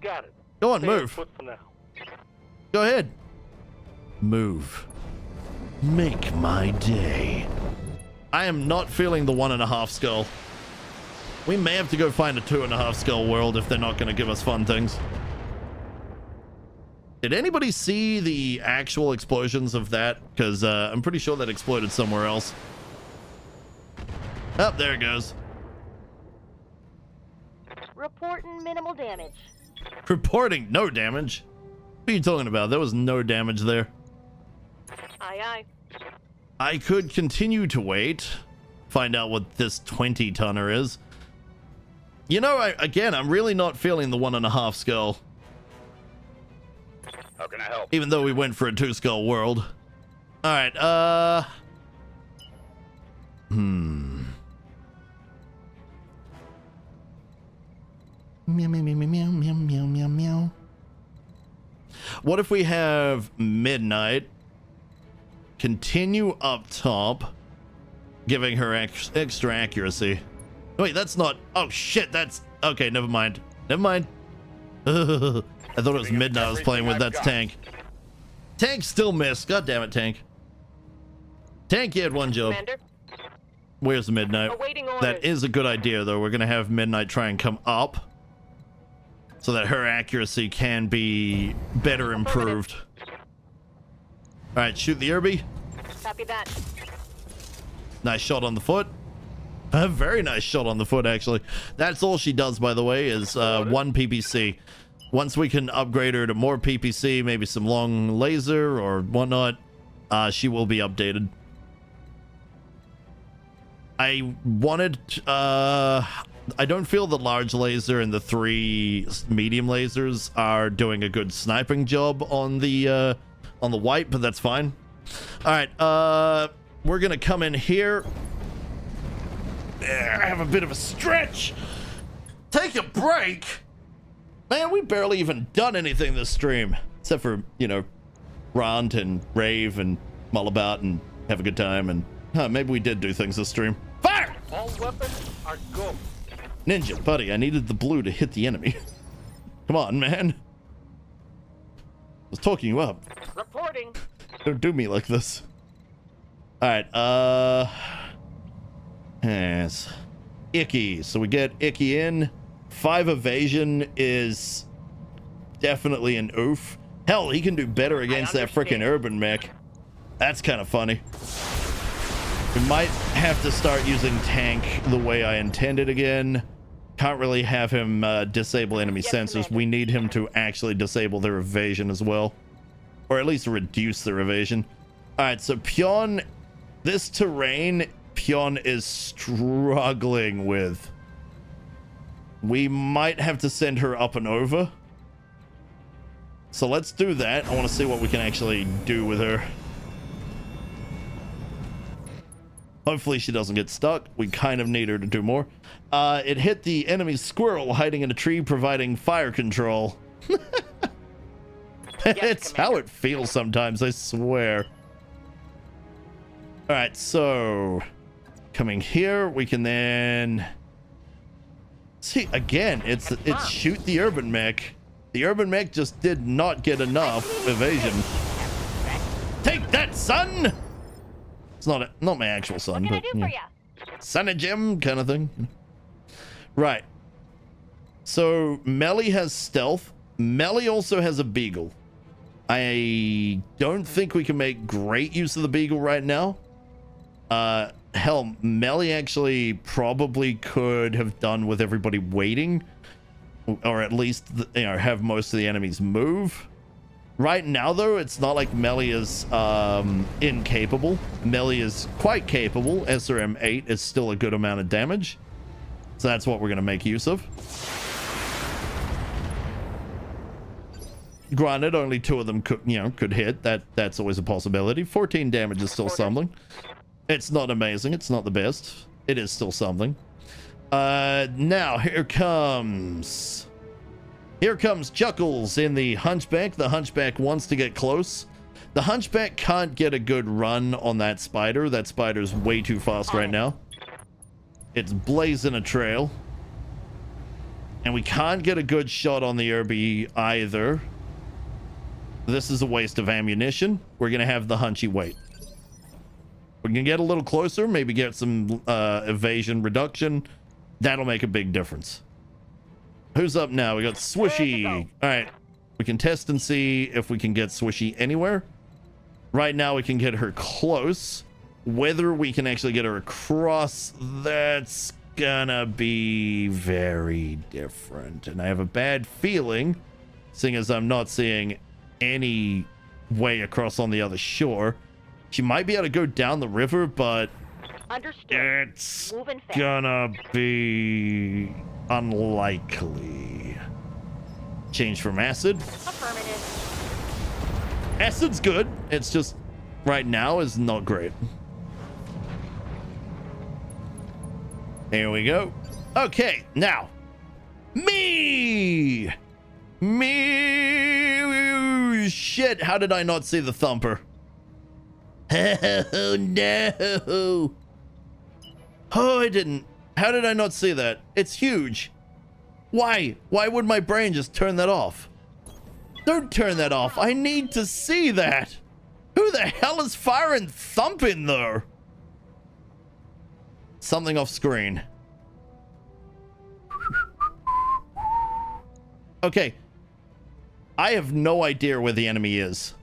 Got it. Go on, Stay move. put for now. Go ahead. Move. Make my day. I am not feeling the 1.5 skull. We may have to go find a 2.5 skull world if they're not going to give us fun things. Did anybody see the actual explosions of that? Because I'm pretty sure that exploded somewhere else. Oh, there it goes. Reporting minimal damage. Reporting no damage. What are you talking about? There was no damage there. Aye, aye. I could continue to wait, find out what this 20-tonner is. You know, again, I'm really not feeling the 1.5 skull. How can I help? Even though we went for a 2 skull world. Alright, Meow, meow, meow, meow, meow, meow, meow, meow. What if we have Midnight continue up top giving her extra accuracy. Wait, that's not... Oh, shit, that's... Okay, never mind. Never mind. I thought it was Midnight I was playing with. That's Tank. Tank still missed. God damn it, Tank. Tank, you had one job. Commander, Where's Midnight? awaiting orders. That is a good idea, though. We're going to have Midnight try and come up so that her accuracy can be better improved. All right, shoot the Irby. Copy that. Nice shot on the foot. A very nice shot on the foot, actually. That's all she does, by the way, is one PPC. Once we can upgrade her to more PPC, maybe some long laser or whatnot, she will be updated. I wanted... I don't feel the large laser and the 3 medium lasers are doing a good sniping job on the white, but that's fine. All right, we're gonna come in here. I have a bit of a stretch. Take a break. Man, we barely even done anything this stream, except for, you know, rant and rave and mull about and have a good time, and maybe we did do things this stream. Fire! All weapons are go. Ninja, buddy, I needed the blue to hit the enemy. Come on, man. I was talking you up. Reporting. Don't do me like this. Alright, yes. Icky. So we get Icky in. 5 evasion is definitely an oof. Hell, he can do better against that freaking urban mech. That's kind of funny. We might have to start using tank the way I intended again. Can't really have him disable enemy sensors. Commander. We need him to actually disable their evasion as well. Or at least reduce their evasion. Alright, so Pion, this terrain, Pion is struggling with. We might have to send her up and over. So let's do that. I want to see what we can actually do with her. Hopefully she doesn't get stuck. We kind of need her to do more. It hit the enemy squirrel hiding in a tree, providing fire control. It's how it feels sometimes, I swear. All right, so coming here, we can then see again. It's shoot the urban mech. The urban mech just did not get enough evasion. Take that, son. It's not my actual son, What can I but do for yeah. ya? Son of Jim kind of thing. Right. So Melly has stealth. Melly also has a beagle. I don't think we can make great use of the beagle right now. Hell, Melly actually probably could have done with everybody waiting, or at least have most of the enemies move. Right now, though, it's not like Melly is incapable. Melly is quite capable. SRM 8 is still a good amount of damage, so that's what we're going to make use of. Granted, only 2 of them could hit. That's always a possibility. 14 damage is still something. It's not amazing. It's not the best. It is still something. Now here comes Chuckles in the Hunchback. The Hunchback wants to get close. The Hunchback can't get a good run on that spider. That spider's way too fast right now. It's blazing a trail. And we can't get a good shot on the Irby either. This is a waste of ammunition. We're going to have the Hunchy wait. We can get a little closer, maybe get some evasion reduction. That'll make a big difference. Who's up now? We got Swishy. All right. We can test and see if we can get Swishy anywhere. Right now, we can get her close. Whether we can actually get her across, that's gonna be very different. And I have a bad feeling, seeing as I'm not seeing any way across on the other shore. She might be able to go down the river, but Understood. it's Moving fast. gonna be unlikely. Change from acid. Affirmative. Acid's good. It's just right now is not great. There we go. Okay, now me. Shit, how did I not see the thumper? Oh no. Oh, I didn't. How did I not see that? It's huge. Why? Why would my brain just turn that off? Don't turn that off. I need to see that. Who the hell is firing thumping though? Something off screen. Okay. I have no idea where the enemy is.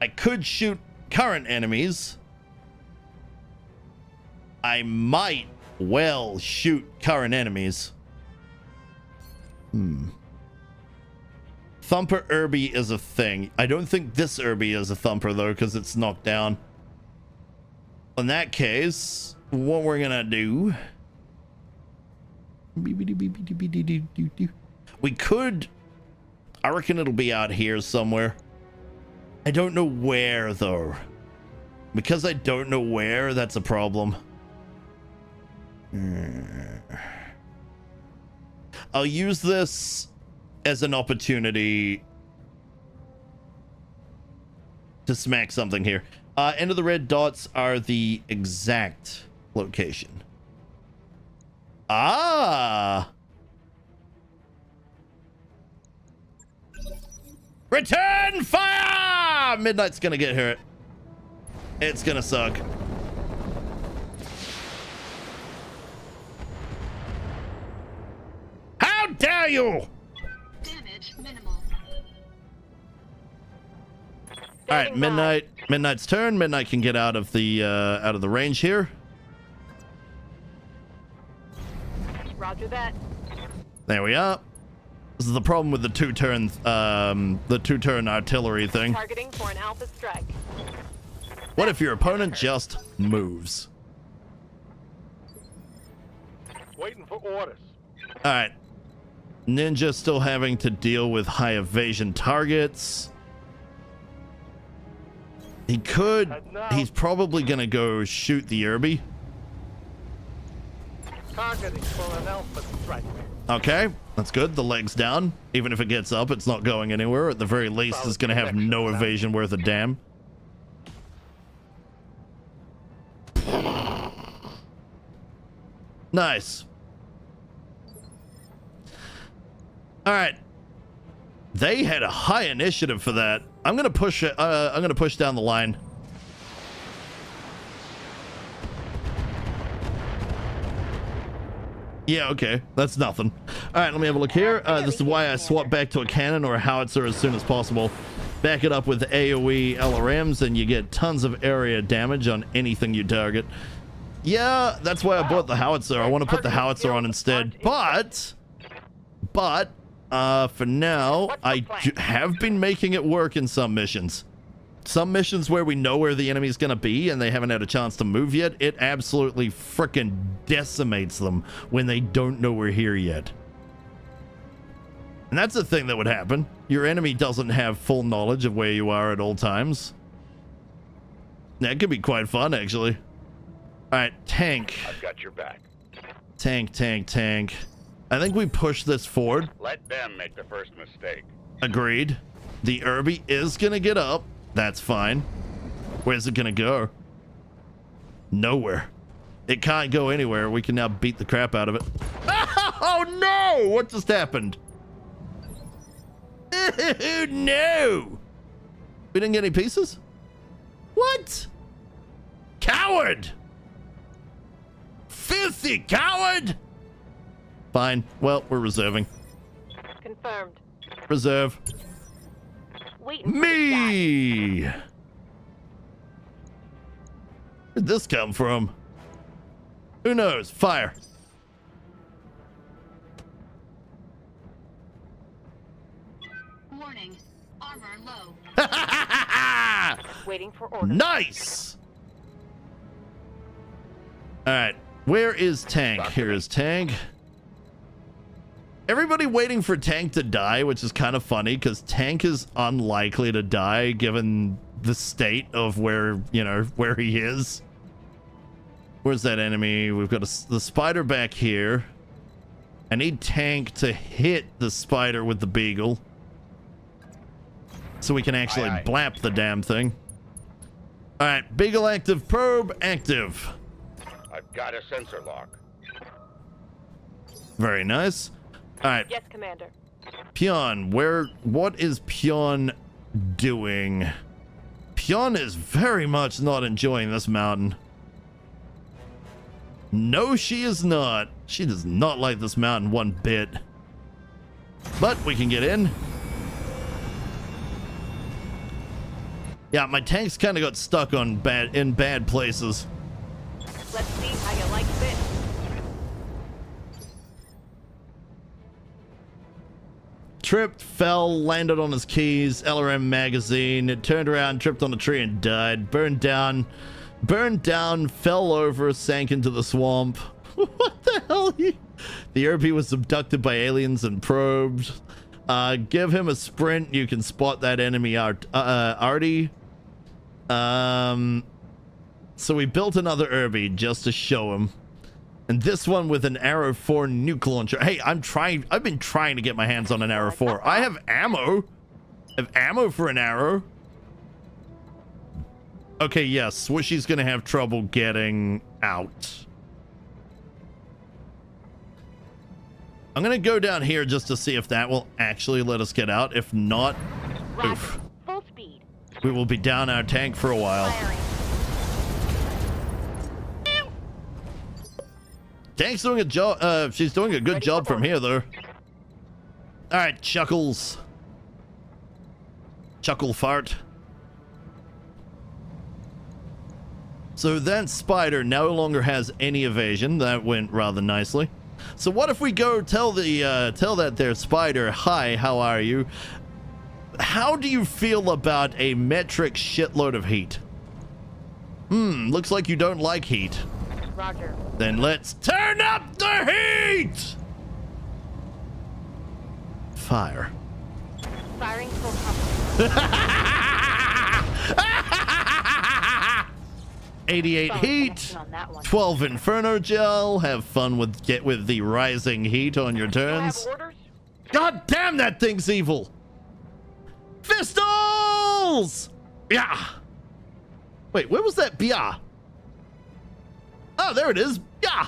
I could shoot current enemies. I might well shoot current enemies. Thumper Irby is a thing. I don't think this Irby is a thumper though, because it's knocked down. In that case, what we're gonna do... We could... I reckon it'll be out here somewhere. I don't know where though. Because I don't know where, that's a problem. I'll use this as an opportunity to smack something here. End of the red dots are the exact location. Ah! Return fire! Midnight's gonna get hurt. It's gonna suck. How dare you! Damage minimal. All right, Midnight's turn. Midnight can get out of the range here. Roger that. There we are. This is the problem with the two-turn artillery thing. Targeting for an alpha strike. What if your opponent just moves? Waiting for orders. All right. Ninja still having to deal with high evasion targets. He could. He's probably gonna go shoot the Irby. Targeting for an alpha strike. Okay, that's good. The leg's down. Even if it gets up, it's not going anywhere. At the very least, it's gonna have no evasion worth a damn. Nice. All right. They had a high initiative for that. I'm gonna push it. I'm gonna push down the line. Yeah, okay. That's nothing. All right, let me have a look here. This is why I swap back to a cannon or a howitzer as soon as possible. Back it up with AoE LRMs and you get tons of area damage on anything you target. Yeah, that's why I bought the howitzer. I want to put the howitzer on instead. But for now, I have been making it work in some missions. Some missions where we know where the enemy's gonna be and they haven't had a chance to move yet, it absolutely frickin' decimates them when they don't know we're here yet. And that's the thing that would happen. Your enemy doesn't have full knowledge of where you are at all times. That could be quite fun, actually. All right, tank. I've got your back. Tank. I think we push this forward. Let them make the first mistake. Agreed. The Irby is gonna get up. That's fine. Where's it gonna go? Nowhere. It can't go anywhere. We can now beat the crap out of it. Oh no! What just happened? Oh no! We didn't get any pieces? What? Coward! Filthy coward! Fine. Well, we're reserving. Confirmed. Reserve. Me! Where'd this come from? Who knows? Fire. Warning. Armor low. Waiting for orders. Nice! Alright. Where is Tank? Here is Tank. Everybody waiting for Tank to die, which is kind of funny because Tank is unlikely to die given the state of where, you know, where he is. Where's that enemy? We've got the spider back here. I need Tank to hit the spider with the beagle so we can actually blap the damn thing. All right, beagle active, probe active. Got a sensor lock. Very nice. All right, Yes, Commander. Pion, what is Pion doing? Pion is very much not enjoying this mountain. No, she is not. She does not like this mountain one bit. But we can get in. Yeah, my tanks kind of got stuck on bad places. Let's see how you like this. Tripped, fell, landed on his keys, LRM magazine, it turned around, tripped on a tree and died, burned down, fell over, sank into the swamp. What the hell? The Irby was abducted by aliens and probed. Give him a sprint, you can spot that enemy Artie. So we built another Irby just to show him. And this one with an Arrow 4 nuke launcher. Hey, I've been trying to get my hands on an Arrow 4. I have ammo. I have ammo for an arrow. Okay, yes, Swishy's gonna have trouble getting out. I'm gonna go down here just to see if that will actually let us get out. If not, oof. Full speed. We will be down our tank for a while. Firing. Tank's doing a job. She's doing a good job from here, though. All right, Chuckles. Chuckle fart. So that spider no longer has any evasion. That went rather nicely. So what if we go tell that there spider, hi, how are you? How do you feel about a metric shitload of heat? Looks like you don't like heat. Roger. Then let's turn up the heat! Fire. Firing full complement. 88 heat, On that one. 12 Inferno Gel. Have fun with the rising heat on your Do you have turns. orders? God damn, that thing's evil! Pistols! Yeah. Wait, where was that? Yeah. Oh, there it is. Yeah.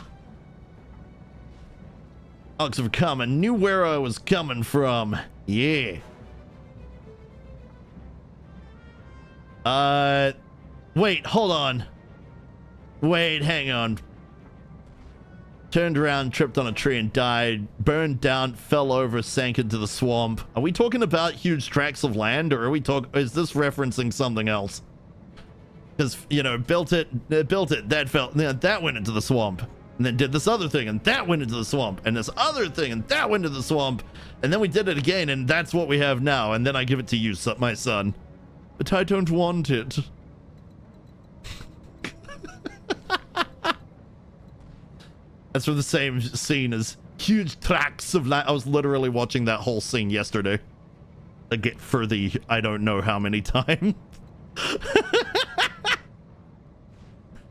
Ox of Common. Knew where I was coming from. Yeah. Wait, hold on. Wait, hang on. Turned around, tripped on a tree and died. Burned down, fell over, sank into the swamp. Are we talking about huge tracts of land, or are we is this referencing something else? Because, you know, built it, that fell, that went into the swamp. And then did this other thing, and that went into the swamp. And this other thing, and that went into the swamp. And then we did it again, and that's what we have now. And then I give it to you, my son. But I don't want it. That's from the same scene as huge tracts of land. I was literally watching that whole scene yesterday. Again, for the I don't know how many times.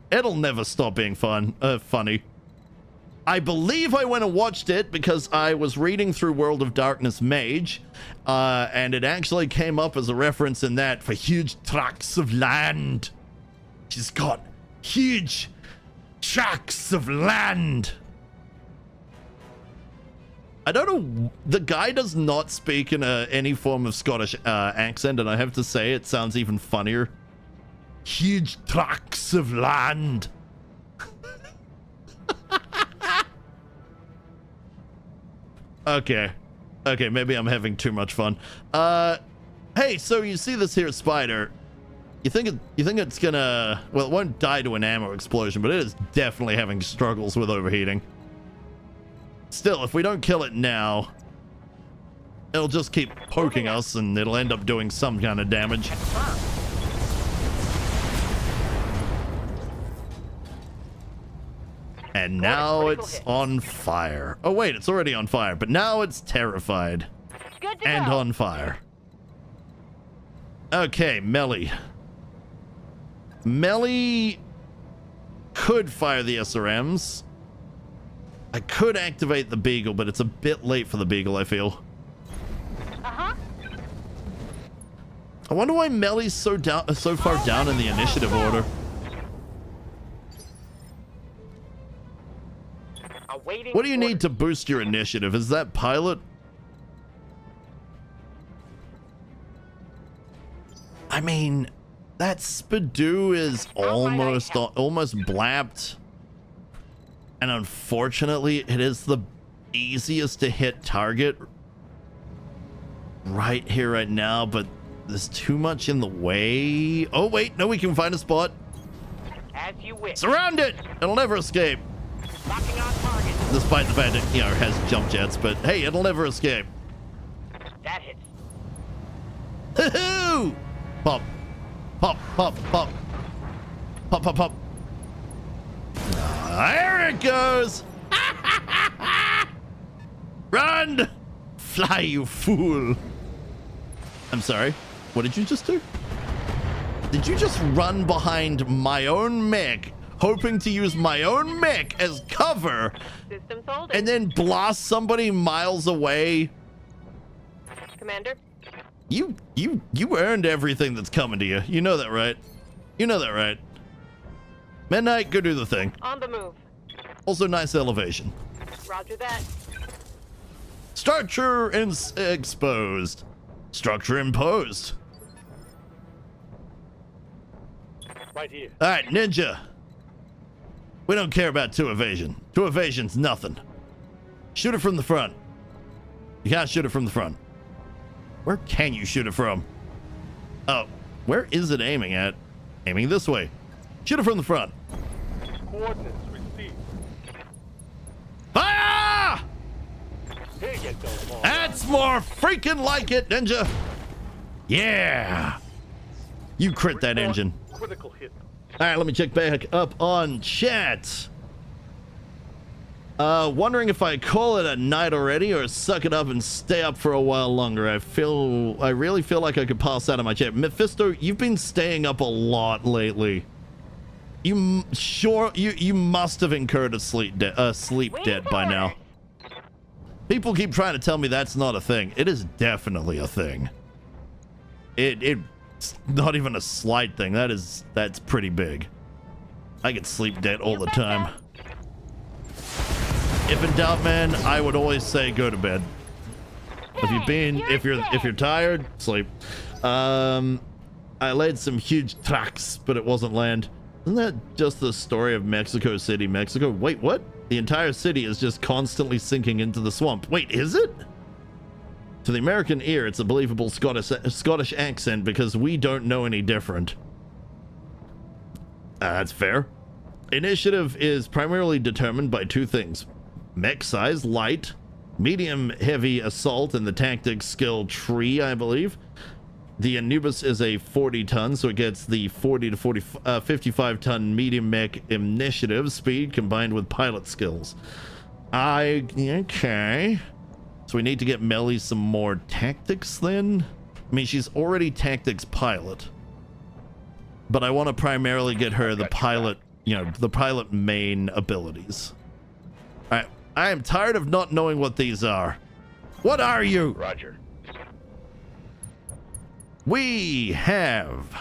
It'll never stop being funny. I believe I went and watched it because I was reading through World of Darkness Mage, and it actually came up as a reference in that for huge tracts of land. She's got huge tracts of land. I don't know. The guy does not speak in any form of Scottish accent, and I have to say it sounds even funnier. Huge tracts of land. Okay, maybe I'm having too much fun. Hey, so you see this here spider? You think it's gonna, well, it won't die to an ammo explosion, but it is definitely having struggles with overheating. Still, if we don't kill it now, it'll just keep poking us, and it'll end up doing some kind of damage. And now it's on fire. Oh wait, it's already on fire, but now it's terrified. Good to And go. on fire. Okay, Melly. Melly could fire the SRMs. I could activate the Beagle, but it's a bit late for the Beagle, I feel. Uh-huh. I wonder why Melly's so far down in the initiative order. Awaiting What do you need orders. to boost your initiative? Is that pilot? I mean, that Spidoo is almost blapped. And unfortunately, it is the easiest to hit target right here, right now, but there's too much in the way. Oh, wait, no, we can find a spot. As you wish. Surround it! It'll never escape. Locking on target. Despite the fact that, you know, it has jump jets, but hey, it'll never escape. That hits. Hoo-hoo! Pop. Pop, pop, pop. Pop, pop, pop. There it goes! Run! Fly, you fool! I'm sorry. What did you just do? Did you just run behind my own mech, hoping to use my own mech as cover, Systems holding. and then blast somebody miles away? Commander, You earned everything that's coming to you. You know that, right? You know that, right? Midnight, go do the thing. on the move. Also, nice elevation. Roger that. Structure exposed. Structure imposed. Right here. All right, Ninja. We don't care about two evasion. Two evasion's nothing. Shoot it from the front. You can't shoot it from the front. Where can you shoot it from? Oh, where is it aiming at? Aiming this way. Shoot it from the front. Coordinates received. Fire! Here you go, boy. That's more freaking like it, Ninja. Yeah. You crit that Report engine. Critical hit. All right, let me check back up on chat. Wondering if I call it a night already or suck it up and stay up for a while longer. I really feel like I could pass out of my chat. Mephisto, you've been staying up a lot lately. You must have incurred a sleep debt by now. People keep trying to tell me that's not a thing. It is definitely a thing. It's not even a slight thing. That's pretty big. I get sleep debt all the time. If in doubt, man, I would always say go to bed. If you're tired, sleep. I laid some huge tracks, but it wasn't land. Isn't that just the story of Mexico City, Mexico? Wait, what? The entire city is just constantly sinking into the swamp. Wait, is it? To the American ear, it's a believable Scottish accent because we don't know any different. That's fair. Initiative is primarily determined by two things. Mech size, light, medium heavy assault, and the tactics skill tree, I believe. The Anubis is a 40-ton, so it gets the 40 to 55-ton medium mech initiative speed combined with pilot skills. Okay. So we need to get Melly some more tactics then? I mean, she's already tactics pilot. But I want to primarily get her the pilot, the pilot main abilities. All right. I am tired of not knowing what these are. What are you? Roger. We have...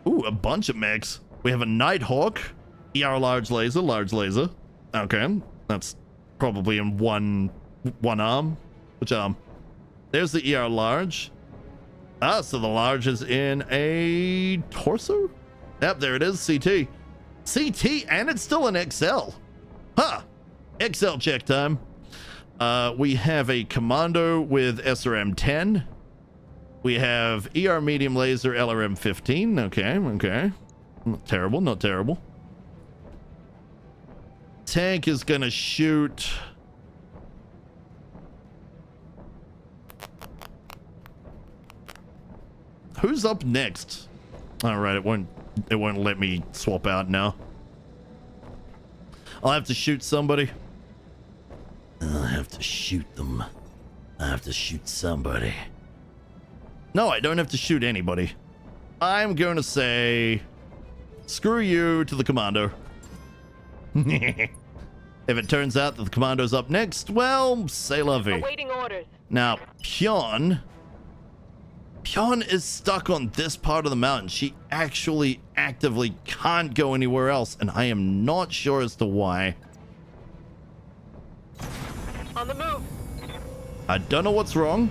Ooh, a bunch of mechs. We have a Nighthawk. ER large laser. Okay. That's probably in one arm. Which arm? There's the ER large. Ah, so the large is in a torso? Yep, there it is, CT. CT, and it's still an XL. Huh. XL check time. We have a Commando with SRM-10. We have ER medium laser LRM-15. Okay. Not terrible. Tank is gonna shoot... Who's up next? All right, it won't let me swap out now. I'll have to shoot somebody. I'll have to shoot them. I have to shoot somebody. No, I don't have to shoot anybody. I'm going to say, screw you to the Commando. If it turns out that the Commando's up next, well, c'est la vie. Awaiting orders. Now, Pion Pion is stuck on this part of the mountain. She actually actively can't go anywhere else, and I am not sure as to why. On the move. I don't know what's wrong,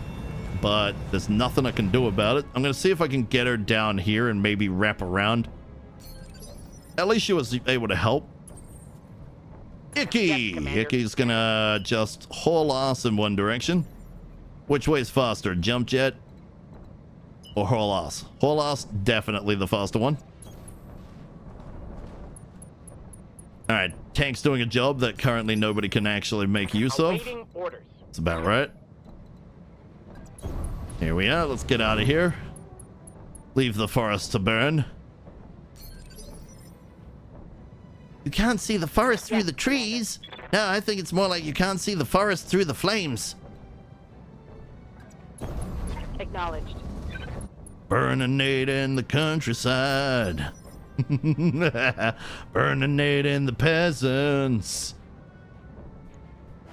but there's nothing I can do about it. I'm going to see if I can get her down here and maybe wrap around. At least she was able to help. Icky! Yes, Icky's going to just haul ass in one direction. Which way's faster, jump jet or haul ass? Haul ass, definitely the faster one. All right, tank's doing a job that currently nobody can actually make use of. Awaiting orders. That's about right. Here we are. Let's get out of here. Leave the forest to burn. You can't see the forest through the trees. No, I think it's more like you can't see the forest through the flames. Acknowledged. Burning nade in the countryside. Burning nade in the peasants.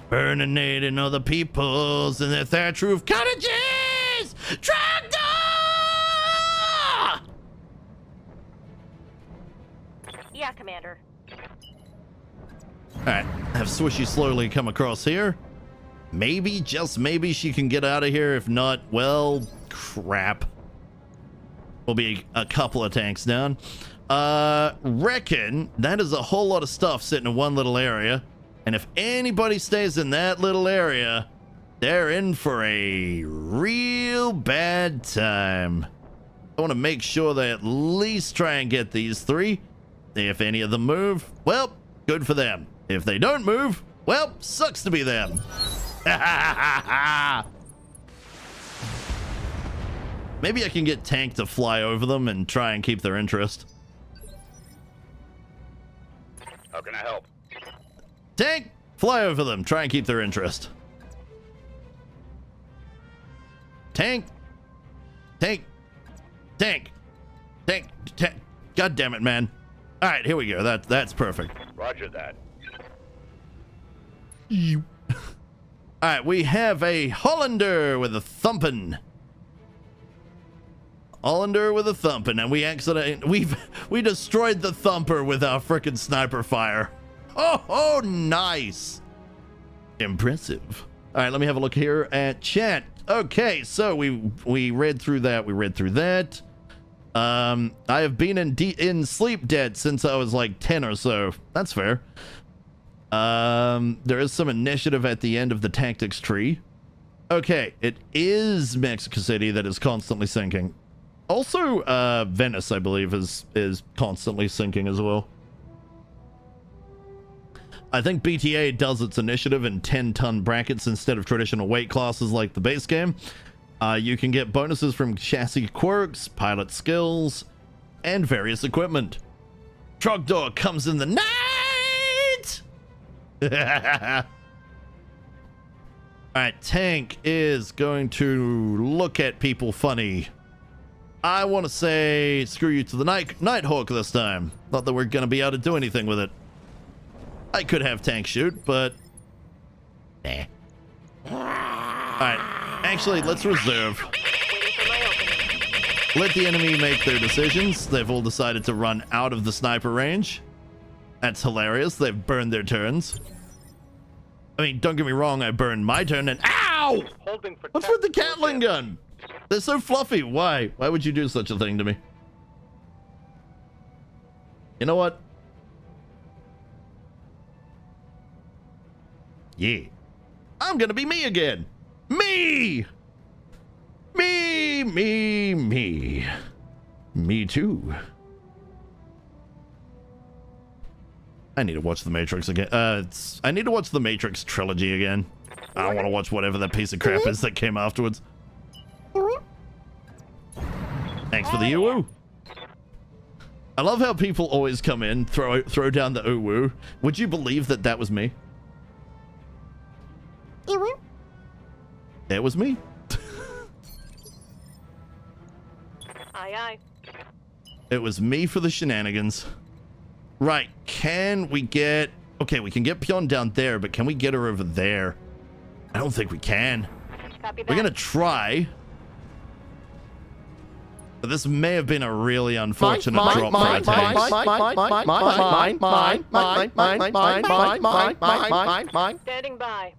Burning nade in other peoples and their thatch roof cottages. Tractor! Yeah, Commander. All right, have Swishy slowly come across here. Maybe, just maybe, she can get out of here. If not, well, crap. Will be a couple of tanks down. Reckon that is a whole lot of stuff sitting in one little area. And if anybody stays in that little area, they're in for a real bad time. I want to make sure they at least try and get these three. If any of them move, well, good for them. If they don't move, well, sucks to be them. Maybe I can get Tank to fly over them and try and keep their interest. How can I help? Tank, fly over them. Try and keep their interest. Tank. Tank. Tank. Tank. Tank. God damn it, man. All right, here we go. That's perfect. Roger that. You. All right, we have a Hollander with a thumping. Hollander with a thumping, and we destroyed the thumper with our frickin' sniper fire. Oh, nice. Impressive. All right, let me have a look here at chat. Okay, so we read through that. We read through that. I have been in sleep debt since I was like 10 or so. That's fair. There is some initiative at the end of the tactics tree. Okay, it is Mexico City that is constantly sinking. Also, Venice, I believe, is constantly sinking as well. I think BTA does its initiative in 10-ton brackets instead of traditional weight classes like the base game. You can get bonuses from chassis quirks, pilot skills, and various equipment. Truck door comes in the night! Alright, Tank is going to look at people funny. I want to say screw you to the Nighthawk this time. Not that we're going to be able to do anything with it. I could have Tank shoot, but... nah. Alright, actually, let's reserve. Let the enemy make their decisions. They've all decided to run out of the sniper range. That's hilarious. They've burned their turns. I mean, don't get me wrong, I burned my turn and... Ow! What's with the Gatling gun? They're so fluffy. Why? Why would you do such a thing to me? You know what? Yeah. I'm gonna be me again. Me! Me. Me too. I need to watch The Matrix again. I need to watch The Matrix trilogy again. I don't want to watch whatever that piece of crap is that came afterwards. Thanks for the uwu. I love how people always come in, throw down the uwu. Would you believe that that was me? It was me. Aye, aye. It was me for the shenanigans. Right, can we get... Okay, we can get Pion down there, but can we get her over there? I don't think we can. Copy that. We're gonna try. But this may have been a really unfortunate drop for a taste. Standing by.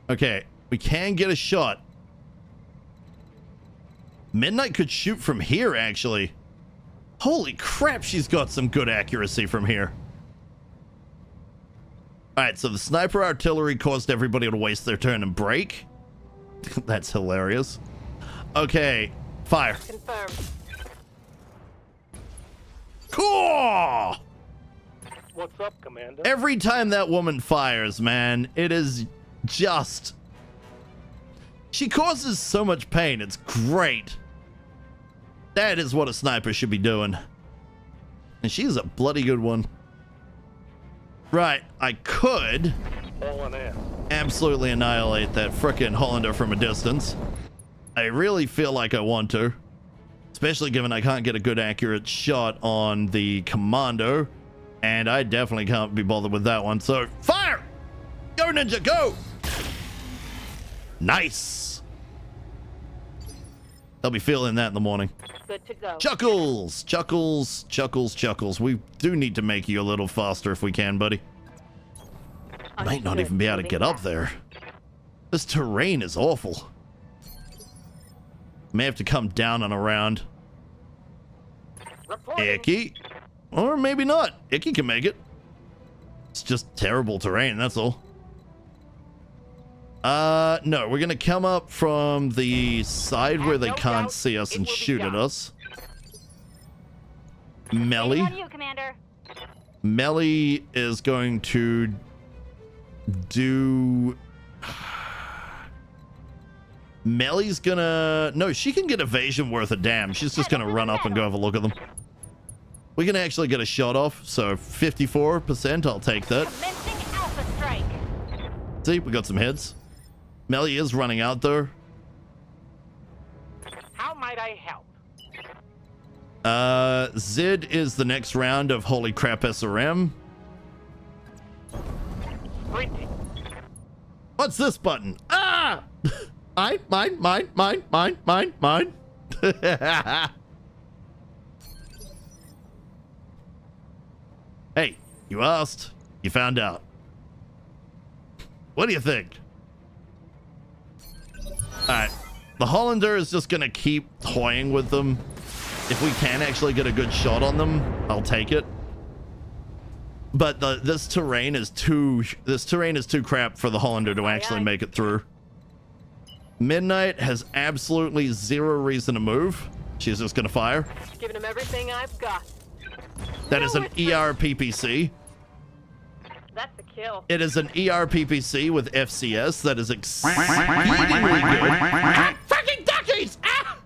Okay, we can get a shot. Midnight could shoot from here, actually. Holy crap, she's got some good accuracy from here. Alright, so the sniper artillery caused everybody to waste their turn and break. That's hilarious. Okay, fire. Confirmed. Cool! What's up, Commander? Every time that woman fires, man, it is just... She causes so much pain. It's great. That is what a sniper should be doing. And she's a bloody good one. Right, I could absolutely annihilate that frickin' Hollander from a distance. I really feel like I want to. Especially given I can't get a good accurate shot on the Commando. And I definitely can't be bothered with that one. So, fire! Go, Ninja, go! Nice! They'll be feeling that in the morning. Good to go. Chuckles! Chuckles, Chuckles, Chuckles. We do need to make you a little faster if we can, buddy. Might not even be able to get up there. This terrain is awful. May have to come down and around. Icky. Or maybe not. Icky can make it. It's just terrible terrain, that's all. No, we're gonna come up from the side where they can't see us and shoot at us. Melly. Melly is going to do... Melly's gonna... No, she can get evasion worth a damn. She's just gonna run up and go have a look at them. We can actually get a shot off, so 54%, I'll take that. See, we got some heads. Melly is running out there. How might I help? Zid is the next round of Holy Crap SRM. Sprinting. What's this button? Ah! Mine. Hey, you asked. You found out. What do you think? Alright. The Hollander is just gonna keep toying with them. If we can actually get a good shot on them, I'll take it. But this terrain is too crap for the Hollander to actually make it through. Midnight has absolutely zero reason to move. She's just gonna fire. Giving him everything I've got. That is an ERPPC. That's a kill. It is an ERPPC with FCS. That is exceedingly good. Fucking duckies! Ah!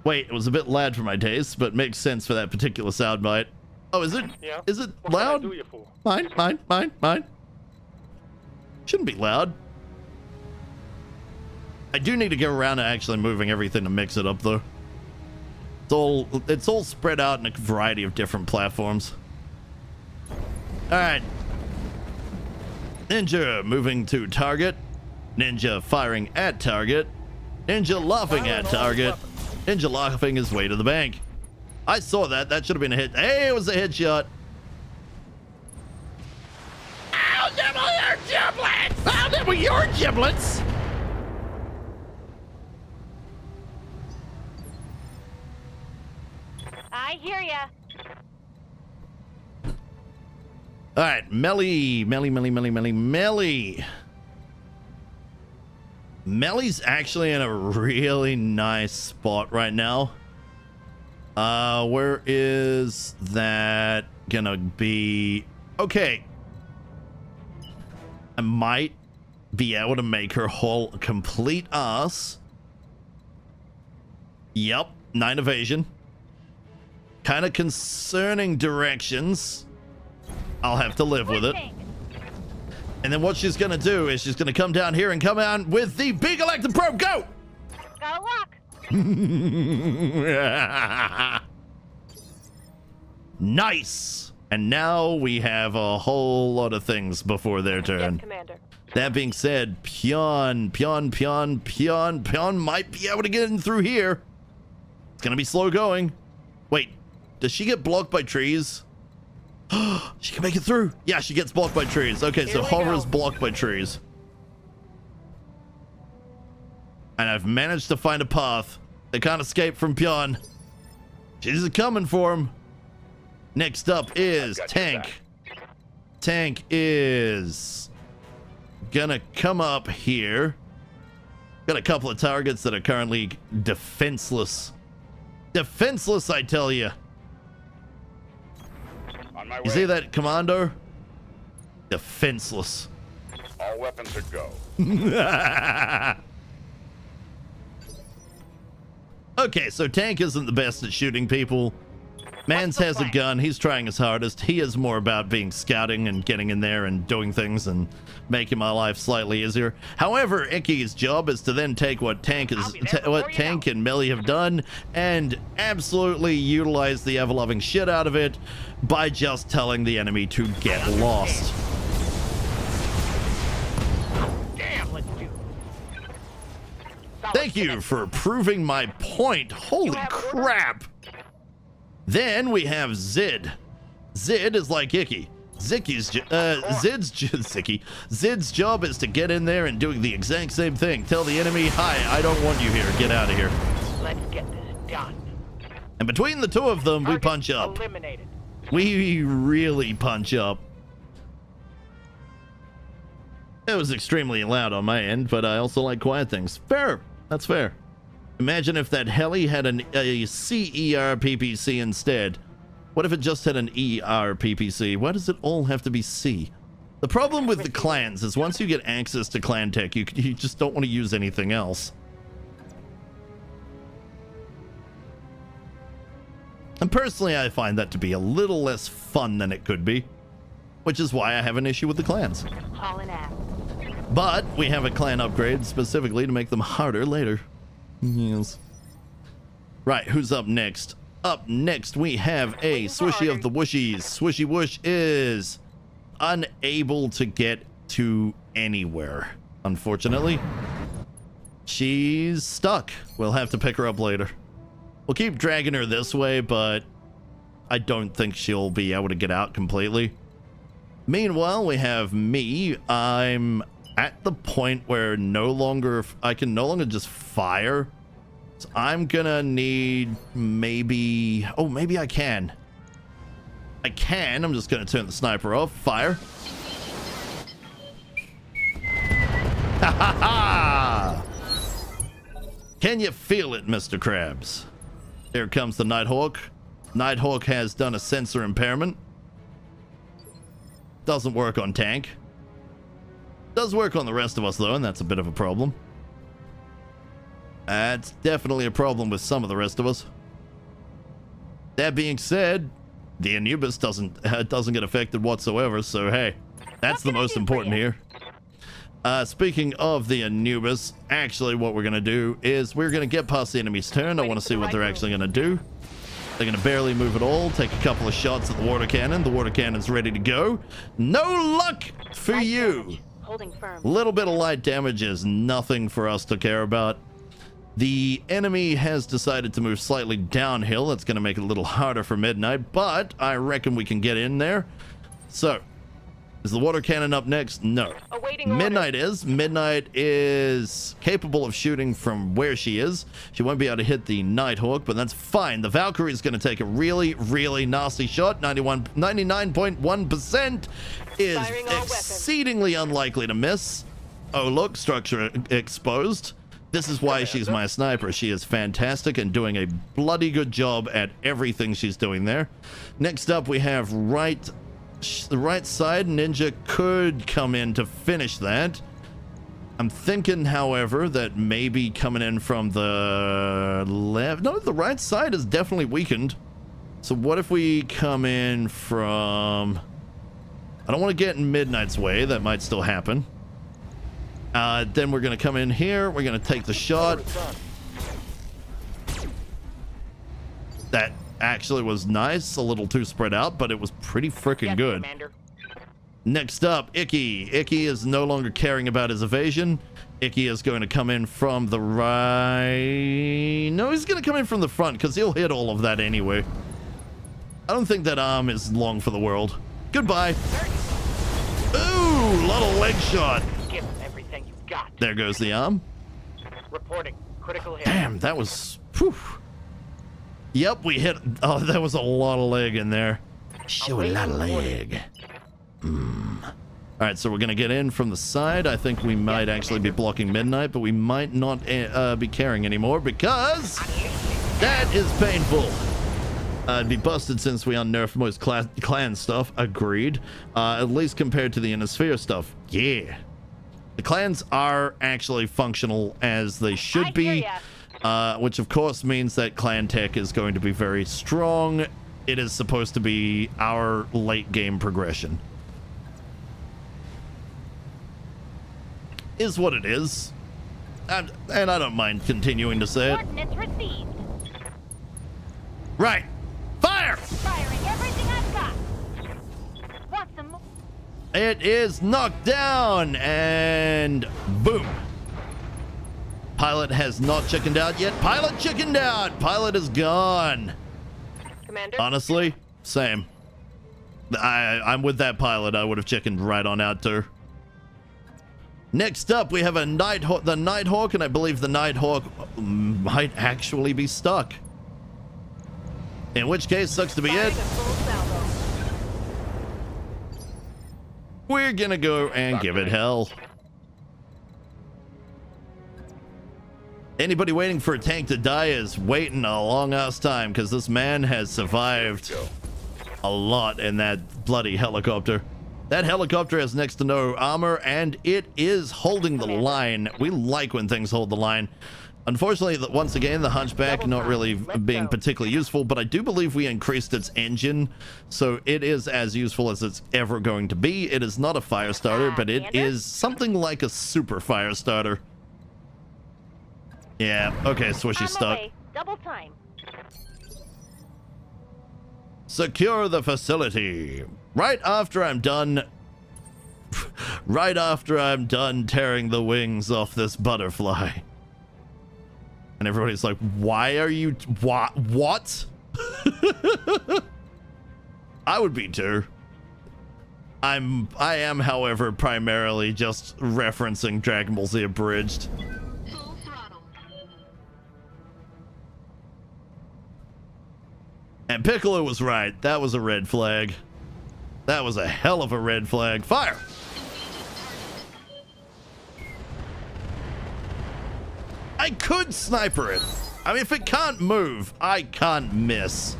Wait, it was a bit loud for my taste, but makes sense for that particular soundbite. Oh, is it? Yeah. Is it loud? What can I do you for? Mine. Shouldn't be loud. I do need to get around to actually moving everything to mix it up, though. It's all spread out in a variety of different platforms. Alright. Ninja moving to target. Ninja firing at target. Ninja laughing at target. Ninja laughing his way to the bank. I saw that. That should have been a hit. Hey, it was a headshot. I'll nibble your giblets! I'll nibble your giblets! I hear ya. All right, Melly. Melly's actually in a really nice spot right now. Where is that gonna be? Okay. I might be able to make her whole complete ass. Yep, 9 evasion. Kind of concerning directions. I'll have to live with it. And then what she's gonna do is she's gonna come down here and come out with the big electric probe. Go! Gotta walk. Nice. And now we have a whole lot of things before their turn. Yes, Commander. That being said, Pion might be able to get in through here. It's gonna be slow going. Wait, does she get blocked by trees? She can make it through. Yeah, she gets blocked by trees. Okay, so Horror is blocked by trees. And I've managed to find a path. They can't escape from Pion. She's coming for him. Next up is Tank. Tank is gonna come up here. Got a couple of targets that are currently defenseless. Defenseless, I tell you. On my way. You see that, Commando? Defenseless. All weapons are go. Okay, so Tank isn't the best at shooting people. Mans has a gun. He's trying his hardest. He is more about being scouting and getting in there and doing things and making my life slightly easier. However, Icky's job is to then take what Tank and Millie have done and absolutely utilize the ever-loving shit out of it by just telling the enemy to get lost. Damn, let's do it. Thank you for proving my point. Holy crap. Then we have Zid. Zid is like Icky. Zid's job is to get in there and doing the exact same thing. Tell the enemy, hi, I don't want you here. Get out of here. Let's get this done. And between the two of them, we punch up. Eliminated. We really punch up. It was extremely loud on my end, but I also like quiet things. Fair. That's fair. Imagine if that heli had a CER PPC instead. What if it just had an ER PPC? Why does it all have to be C? The problem with the clans is once you get access to clan tech, you just don't want to use anything else. And personally, I find that to be a little less fun than it could be, which is why I have an issue with the clans. Hauling ass. But we have a clan upgrade specifically to make them harder later. Yes. Right, who's up next? Up next, we have a Swishy of the Wooshies. Swishy Woosh is unable to get to anywhere, unfortunately. She's stuck. We'll have to pick her up later. We'll keep dragging her this way, but I don't think she'll be able to get out completely. Meanwhile, we have me. I'm at the point where I can no longer just fire. So I'm gonna need maybe I can. I'm just gonna turn the sniper off. Fire. Ha ha ha! Can you feel it, Mr. Krabs? Here comes the Nighthawk. Nighthawk has done a sensor impairment. Doesn't work on Tank. Does work on the rest of us, though, and that's a bit of a problem. That's definitely a problem with some of the rest of us. That being said, the Anubis doesn't get affected whatsoever, so hey, that's the most important here. Speaking of the Anubis, actually what we're going to do is we're going to get past the enemy's turn. I want to see what they're actually going to do. They're going to barely move at all. Take a couple of shots at the water cannon. The water cannon's ready to go. No luck for you. Holding firm. Little bit of light damage is nothing for us to care about. The enemy has decided to move slightly downhill. That's going to make it a little harder for Midnight, but I reckon we can get in there. So, is the water cannon up next? No. Midnight is. Midnight is capable of shooting from where she is. She won't be able to hit the Nighthawk, but that's fine. The Valkyrie is going to take a really, really nasty shot. 99.1% is exceedingly unlikely to miss. Oh, look, structure exposed. This is why she's my sniper. She is fantastic and doing a bloody good job at everything she's doing there. Next up, we have the right side. Ninja could come in to finish that. I'm thinking, however, that maybe coming in from the left. No, the right side is definitely weakened. So what if we come in from... I don't want to get in Midnight's way. That might still happen. Then we're going to come in here. We're going to take the shot. That actually was nice. A little too spread out, but it was pretty freaking good. Next up, Icky. Icky is no longer caring about his evasion. Icky is going to come in from the right. No, he's going to come in from the front because he'll hit all of that anyway. I don't think that arm is long for the world. Goodbye. Ooh, lot of leg shot. Give everything you got. There goes the arm. Reporting. Critical hit. Damn, that was... Whew. Yep, we hit... Oh, that was a lot of leg in there. Show a lot of leg. Alright, so we're going to get in from the side. I think we might actually be blocking Midnight, but we might not be caring anymore because that is painful. It'd be busted since we unnerfed most clan stuff. Agreed. At least compared to the Inner Sphere stuff. Yeah. The clans are actually functional as they should be, which of course means that clan tech is going to be very strong. It is supposed to be our late game progression. Is what it is. And I don't mind continuing to say it. Coordinates received. Right. Fire! Firing everything I've got. Want some more? It is knocked down and boom. Pilot has not chickened out yet. Pilot chickened out. Pilot is gone. Commander? Honestly, same. I'm with that pilot. I would have chickened right on out too. Next up, we have a the Nighthawk, and I believe the Nighthawk might actually be stuck. In which case, sucks to be it. We're gonna go and give it hell. Anybody waiting for a tank to die is waiting a long ass time because this man has survived a lot in that bloody helicopter. That helicopter has next to no armor, and it is holding the line. We like when things hold the line. Unfortunately, once again, the Hunchback not really being particularly useful, but I do believe we increased its engine, so it is as useful as it's ever going to be. It is not a fire starter, but it is something like a super fire starter. Yeah, okay, Swishy's stuck. Double time. Secure the facility. Right after I'm done tearing the wings off this butterfly. And everybody's like, why are you what? I would be too. I am, however, primarily just referencing Dragon Ball Z Abridged. Full throttle. And Piccolo was right. That was a red flag. That was a hell of a red flag. Fire! I could sniper it. I mean, if it can't move, I can't miss.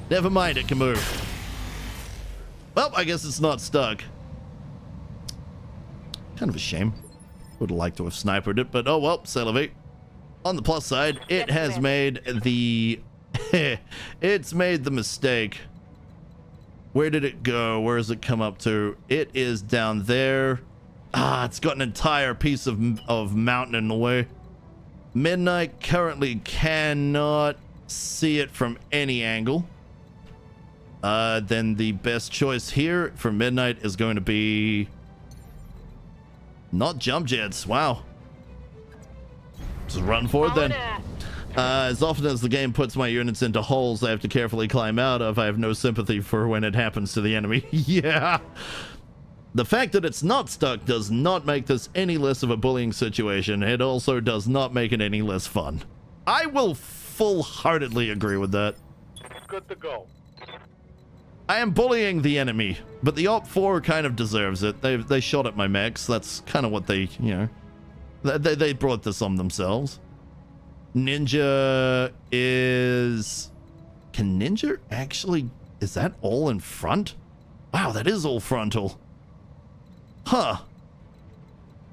Never mind, it can move. Well, I guess it's not stuck. Kind of a shame. Would have liked to have sniped it, but oh well, Celavate. On the plus side, it has made the... it's made the mistake. Where did it go? Where does it come up to? It is down there. Ah, it's got an entire piece of mountain in the way. Midnight currently cannot see it from any angle. Then the best choice here for Midnight is going to be not jump jets. Wow. Just run forward then. As often as the game puts my units into holes I have to carefully climb out of, I have no sympathy for when it happens to the enemy. Yeah. The fact that it's not stuck does not make this any less of a bullying situation. It also does not make it any less fun. I will full-heartedly agree with that. Good to go. I am bullying the enemy, but the Op 4 kind of deserves it. They shot at my mechs. That's kind of what they, you know, they brought this on themselves. Ninja is... Can Ninja actually... Is that all in front? Wow, that is all frontal. Huh.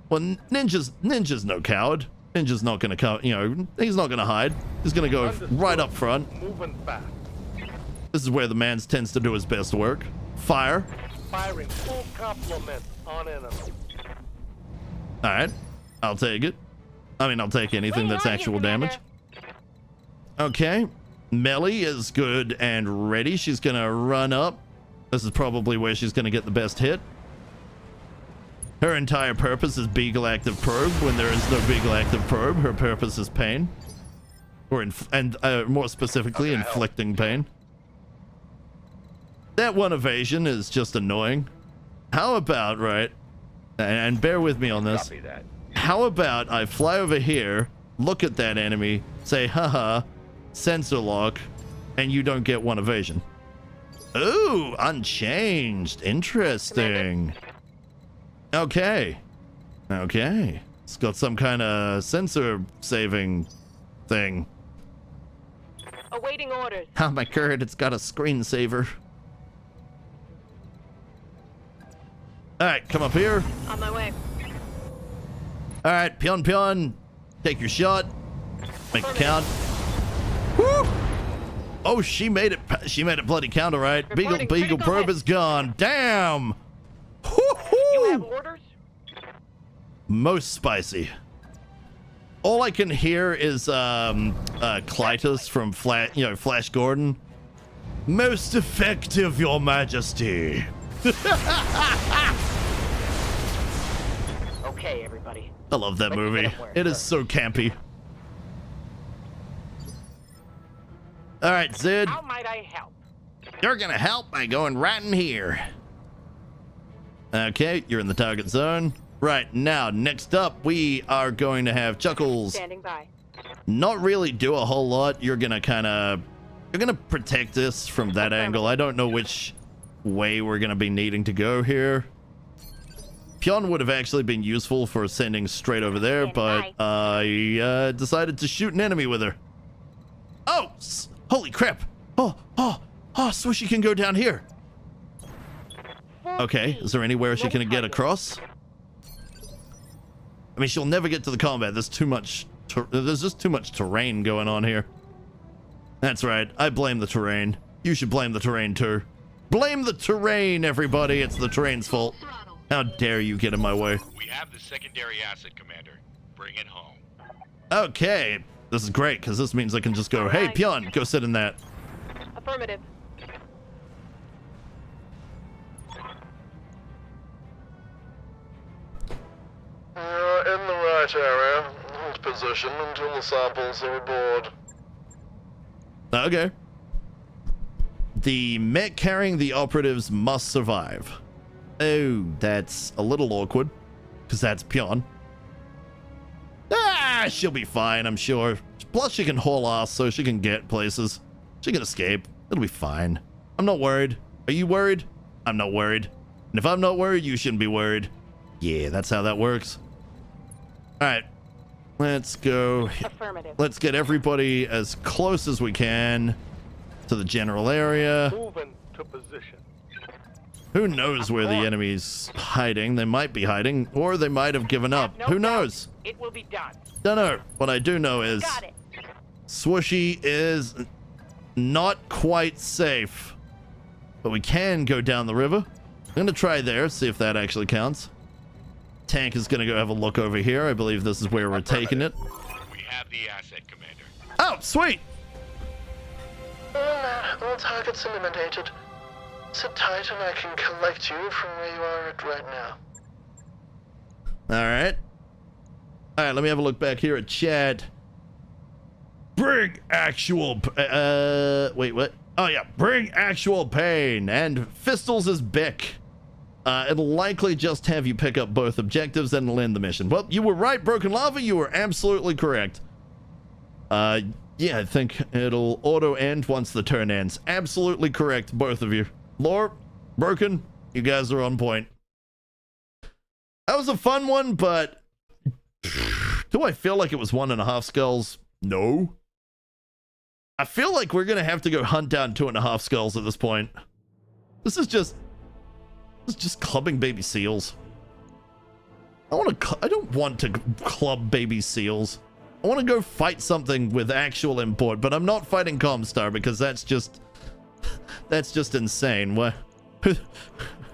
Well, Ninja's no coward. Ninja's not gonna come, you know, he's not gonna hide. He's gonna go right up front. Moving fast. This is where the man tends to do his best work. Fire. Firing full complement on enemy. Alright. I'll take it. I mean, I'll take anything that's actual damage. Okay. Melly is good and ready. She's gonna run up. This is probably where she's gonna get the best hit. Her entire purpose is Beagle Active Probe. When there is no Beagle Active Probe, her purpose is pain. Or more specifically, inflicting pain. That one evasion is just annoying. How about, right, and bear with me on this. How about I fly over here, look at that enemy, say, haha, sensor lock, and you don't get one evasion. Ooh, unchanged. Interesting. Okay. Okay. It's got some kind of sensor saving thing. Awaiting orders. Oh my god, it's got a screensaver. Alright, come up here. On my way. Alright, Pion Pion. Take your shot. Make it count. Woo! Oh, she made it bloody count, alright. Beagle probe is gone. Damn! You have orders? Most spicy. All I can hear is Clytus from Flash Gordon. Most effective, Your Majesty. Okay, everybody. I love that movie. It is so campy. All right, Zed. How might I help? You're gonna help by going right in here. Okay, you're in the target zone. Right, now, next up, we are going to have Chuckles. Standing by. Not really do a whole lot. You're gonna protect us from that angle. I don't know which way we're gonna be needing to go here. Pion would have actually been useful for sending straight over there, but I decided to shoot an enemy with her. Oh, holy crap. Oh, Swishy can go down here. Okay, is there anywhere she can get across? I mean, she'll never get to the combat. There's just too much terrain going on here. That's right. I blame the terrain. You should blame the terrain too. Blame the terrain, everybody. It's the terrain's fault. How dare you get in my way? We have the secondary asset, Commander. Bring it home. Okay. This is great, because this means I can just go, hey, Pion, go sit in that. Affirmative. You're in the right area. Hold position until the samples are aboard. Okay. The mech carrying the operatives must survive. Oh, that's a little awkward, because that's Pion. Ah, she'll be fine, I'm sure. Plus, she can haul ass, so she can get places. She can escape. It'll be fine. I'm not worried. Are you worried? I'm not worried. And if I'm not worried, you shouldn't be worried. Yeah, that's how that works. All right, let's go. Affirmative. Let's get everybody as close as we can to the general area. Moving to position. Who knows where the enemy's hiding? They might be hiding, or they might have given up. Who knows? It will be done. Don't know. What I do know is Swooshy is not quite safe, but we can go down the river. I'm gonna try there, see if that actually counts. Tank is gonna go have a look over here. I believe this is where we're taking it. We have the asset, Commander. Oh, sweet! All targets eliminated. Sit tight and I can collect you from where you are at right now. Alright. Alright, let me have a look back here at chat. Bring actual... wait, what? Oh, yeah. Bring actual pain. And Fistles is Bick. It'll likely just have you pick up both objectives and end the mission. Well, you were right, Broken Lava. You were absolutely correct. Yeah, I think it'll auto end once the turn ends. Absolutely correct, both of you. Lore, Broken, you guys are on point. That was a fun one, but do I feel like it was 1.5 skulls? No. I feel like we're gonna have to go hunt down 2.5 skulls at this point. This is just clubbing baby seals. I don't want to club baby seals. I want to go fight something with actual import, but I'm not fighting Comstar because that's just insane. Who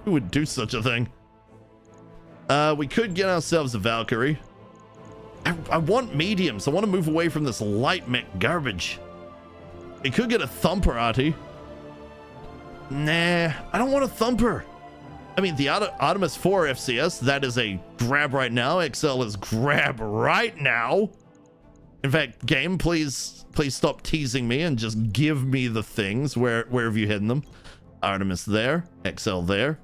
would do such a thing? We could get ourselves a Valkyrie. I want mediums. I want to move away from this light mech garbage. We could get a Thumper, Artie. Nah, I don't want a Thumper. I mean, the Artemis 4 FCS, that is a grab right now. XL is grab right now. In fact, game, please stop teasing me and just give me the things. Where have you hidden them? Artemis there, XL there.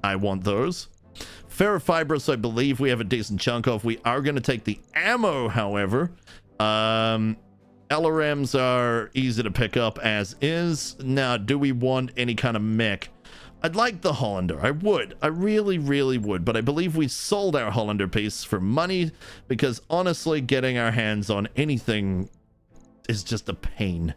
I want those. Ferrofibrous, I believe we have a decent chunk of. We are going to take the ammo, however. LRMs are easy to pick up as is. Now, do we want any kind of mech? I'd like the Hollander. I would. I really, really would. But I believe we sold our Hollander piece for money because honestly, getting our hands on anything is just a pain.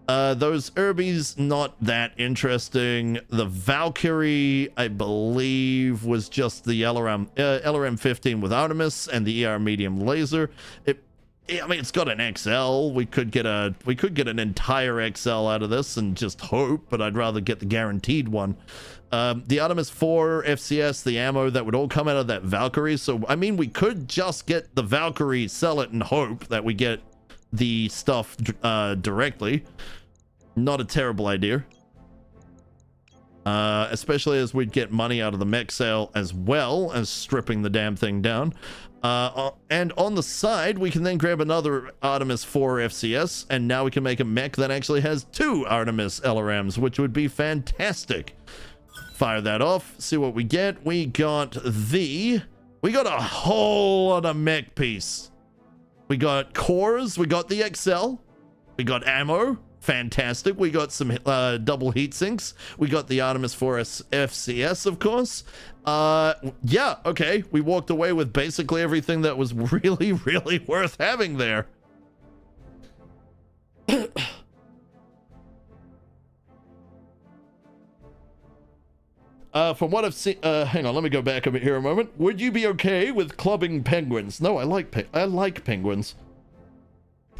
Those Urbies, not that interesting. The Valkyrie, I believe, was just the LRM 15 with Artemis and the ER medium laser. I mean, it's got an XL. We could get an entire XL out of this and just hope, but I'd rather get the guaranteed one. The Artemis 4 FCS, the ammo, that would all come out of that Valkyrie. So, I mean, we could just get the Valkyrie, sell it, and hope that we get the stuff directly. Not a terrible idea. Especially as we'd get money out of the mech sale as well as stripping the damn thing down. And on the side, we can then grab another Artemis 4 FCS, and now we can make a mech that actually has 2 Artemis LRMs, which would be fantastic. Fire that off, see what we get. We got a whole lot of mech piece. We got cores, we got the XL, we got ammo. Fantastic. We got some double heat sinks. We got the Artemis 4 FCS, of course. Yeah, okay. We walked away with basically everything that was really, really worth having there. From what I've seen, hang on, let me go back a bit here a moment. Would you be okay with clubbing penguins? No, I like penguins.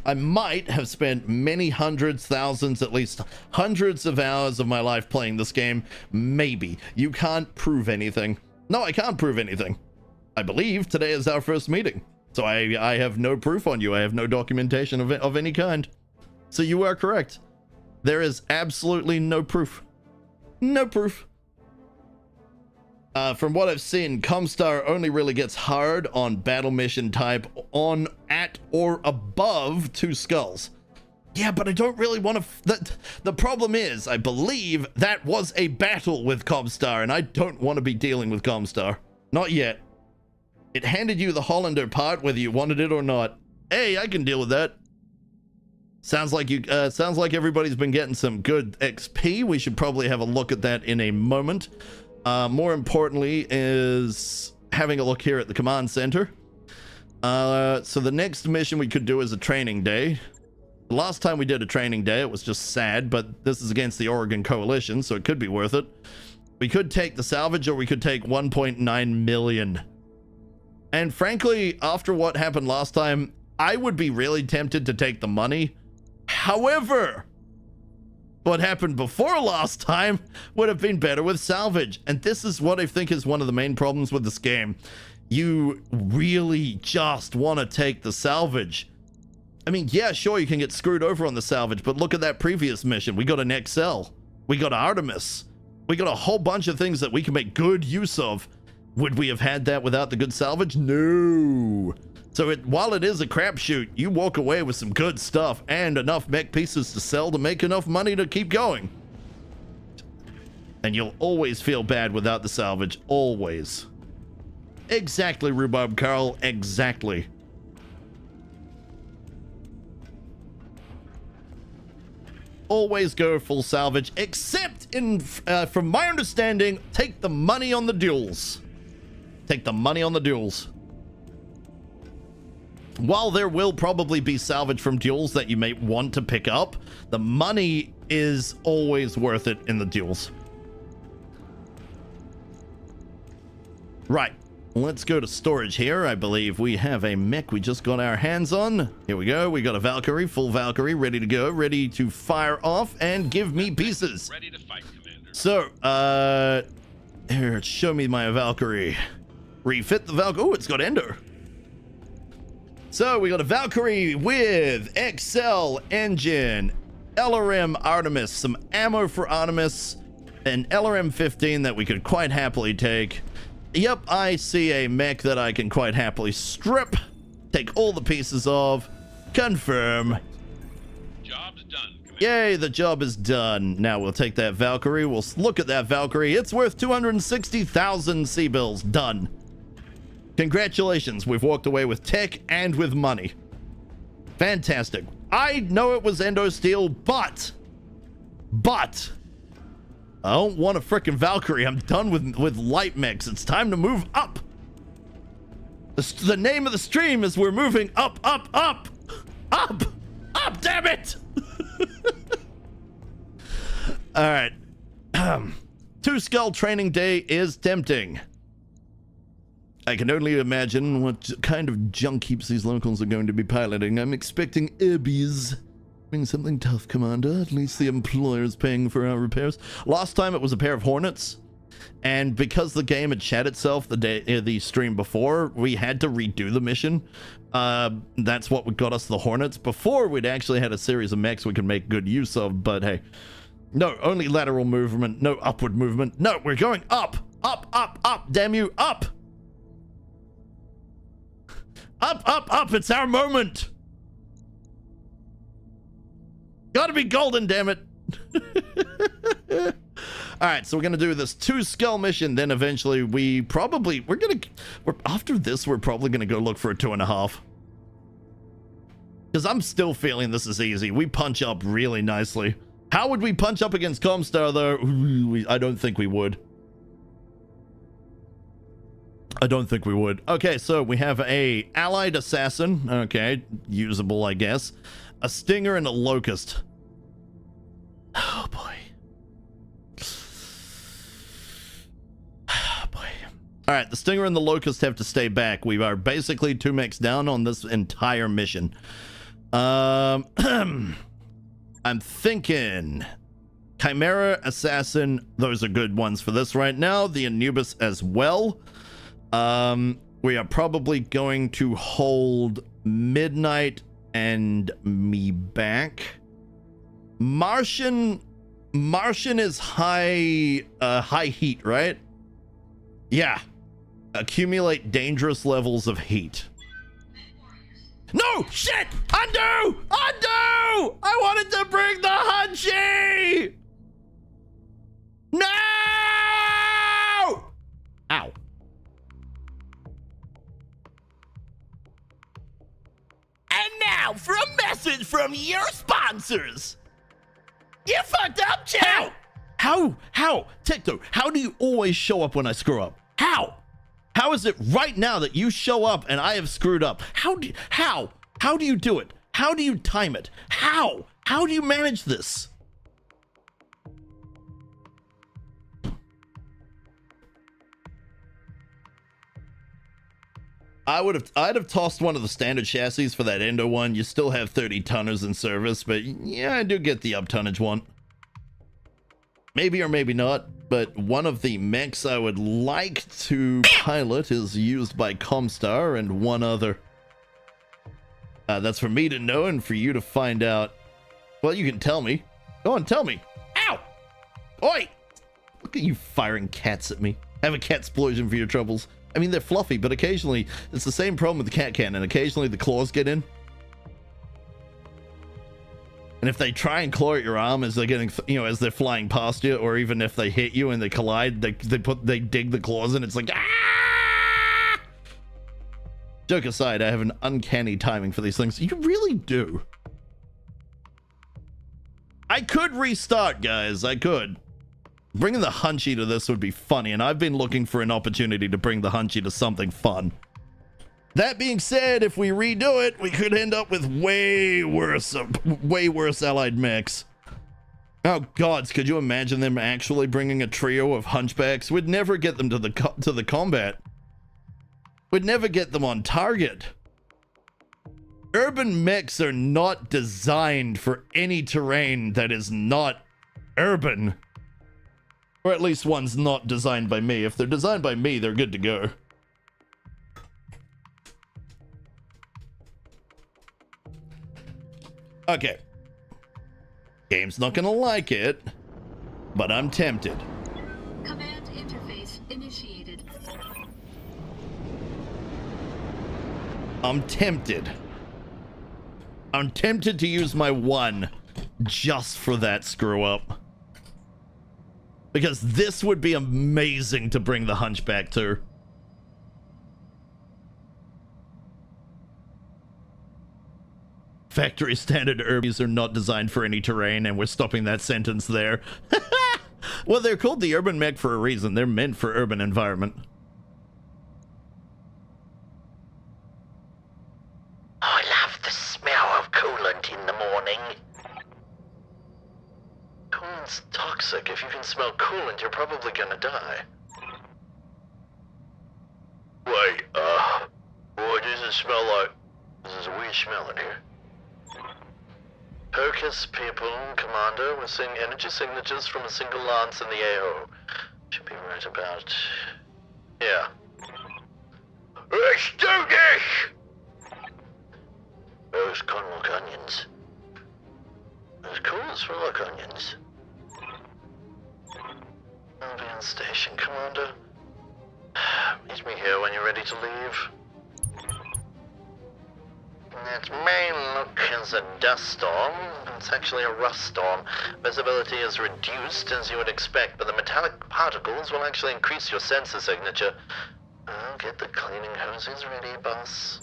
I might have spent many hundreds, thousands, at least hundreds of hours of my life playing this game. Maybe. You can't prove anything. No, I can't prove anything. I believe today is our first meeting. So I have no proof on you. I have no documentation of any kind. So you are correct. There is absolutely no proof. No proof. From what I've seen, Comstar only really gets hard on battle mission type on, at, or above 2 skulls. Yeah, but I don't really want to... The problem is, I believe that was a battle with Comstar, and I don't want to be dealing with Comstar. Not yet. It handed you the Hollander part, whether you wanted it or not. Hey, I can deal with that. Sounds like everybody's been getting some good XP. We should probably have a look at that in a moment. More importantly is having a look here at the command center. So the next mission we could do is a training day. The last time we did a training day, it was just sad, but this is against the Oregon Coalition, so it could be worth it. We could take the salvage, or we could take 1.9 million. And frankly, after what happened last time, I would be really tempted to take the money. However, what happened before last time would have been better with salvage. And this is what I think is one of the main problems with this game. You really just want to take the salvage. I mean, yeah, sure, you can get screwed over on the salvage, but look at that previous mission. We got an XL. We got Artemis. We got a whole bunch of things that we can make good use of. Would we have had that without the good salvage? No. So while it is a crapshoot, you walk away with some good stuff and enough mech pieces to sell to make enough money to keep going. And you'll always feel bad without the salvage. Always. Exactly, Rhubarb Carl. Exactly. Always go full salvage, except from my understanding, take the money on the duels. Take the money on the duels. While there will probably be salvage from duels that you may want to pick up, the money is always worth it in the duels. Right, let's go to storage here. I believe we have a mech we just got our hands on. Here we go. We got a Valkyrie, full Valkyrie, ready to go, ready to fire off and give me pieces. Ready to fight, Commander. So, here, show me my Valkyrie. Refit the Valkyrie. Oh, it's got Ender. So we got a Valkyrie with XL engine, LRM Artemis, some ammo for Artemis, an LRM-15 that we could quite happily take. Yep, I see a mech that I can quite happily strip, take all the pieces of, confirm. Job's done, Commander. Yay, the job is done. Now we'll take that Valkyrie. We'll look at that Valkyrie. It's worth 260,000 C-bills. Done. Congratulations. We've walked away with tech and with money. Fantastic. I know it was Endo Steel, but I don't want a frickin' Valkyrie. I'm done with light mechs. It's time to move up. The name of the stream is we're moving up, damn it. All right. Two Skull training day is tempting. I can only imagine what kind of junk heaps these locals are going to be piloting. I'm expecting airbees. Doing something tough, Commander. At least the employer's paying for our repairs. Last time it was a pair of Hornets, and because the game had shat itself the stream before, we had to redo the mission. That's what got us the Hornets. Before, we'd actually had a series of mechs we could make good use of, but hey. No, only lateral movement, no upward movement. No, we're going up, damn you, up! Up, it's our moment! Gotta be golden, damn it! Alright, so we're gonna do this 2 skull mission, then eventually after this, we're probably gonna go look for a 2.5. Because I'm still feeling this is easy. We punch up really nicely. How would we punch up against Comstar, though? I don't think we would. Okay, so we have a allied assassin. Okay, usable, I guess. A stinger and a locust. Oh, boy. Oh, boy. All right, the stinger and the locust have to stay back. We are basically 2 mechs down on this entire mission. I'm thinking Chimera, Assassin, those are good ones for this right now. The Anubis as well. We are probably going to hold Midnight and me back. Martian is high heat, right? Yeah. Accumulate dangerous levels of heat. No! Shit! Undo! I wanted to bring the Henchie! No! Ow. And now for a message from your sponsors. You fucked up, Chow! How? Tecto, how do you always show up when I screw up? How? How is it right now that you show up and I have screwed up? How do you do it? How do you time it? How do you manage this? I'd have tossed one of the standard chassis for that Endo one. You still have 30 tonners in service, but yeah, I do get the up tonnage one. Maybe or maybe not, but one of the mechs I would like to pilot is used by Comstar and one other. That's for me to know and for you to find out. Well, you can tell me. Go on, tell me. Ow! Oi! Look at you firing cats at me. Have a cat explosion for your troubles. I mean, they're fluffy, but occasionally it's the same problem with the cat cannon. Occasionally the claws get in. And if they try and claw at your arm as they're getting, as they're flying past you, or even if they hit you and they collide, they dig the claws in. It's like, ah! Joke aside, I have an uncanny timing for these things. You really do. I could restart, guys. I could. Bringing the Henchie to this would be funny, and I've been looking for an opportunity to bring the Henchie to something fun. That being said, if we redo it, we could end up with way worse allied mechs. Oh gods, could you imagine them actually bringing a trio of hunchbacks? We'd never get them to the combat. We'd never get them on target. Urban mechs are not designed for any terrain that is not urban. Or at least one's not designed by me. If they're designed by me, they're good to go. Okay. Game's not gonna like it, but I'm tempted. Command interface initiated. I'm tempted. I'm tempted to use my 1 just for that screw up. Because this would be amazing to bring the Hunchback to. Factory standard Urbies are not designed for any terrain, and we're stopping that sentence there. Well, they're called the Urban Mech for a reason. They're meant for urban environment. I love the smell of coolant in the morning. Coolant's toxic. If you can smell coolant, you're probably gonna die. Wait, what does it smell like? There's a weird smell in here. Focus, people, Commander. We're seeing energy signatures from a single lance in the AO. Should be right about... yeah. Let's do this! Those corn look onions. Those coolers for look onions. I'll be on station, Commander. Meet me here when you're ready to leave. It may look as a dust storm. It's actually a rust storm. Visibility is reduced, as you would expect, but the metallic particles will actually increase your sensor signature. I'll get the cleaning hoses ready, boss.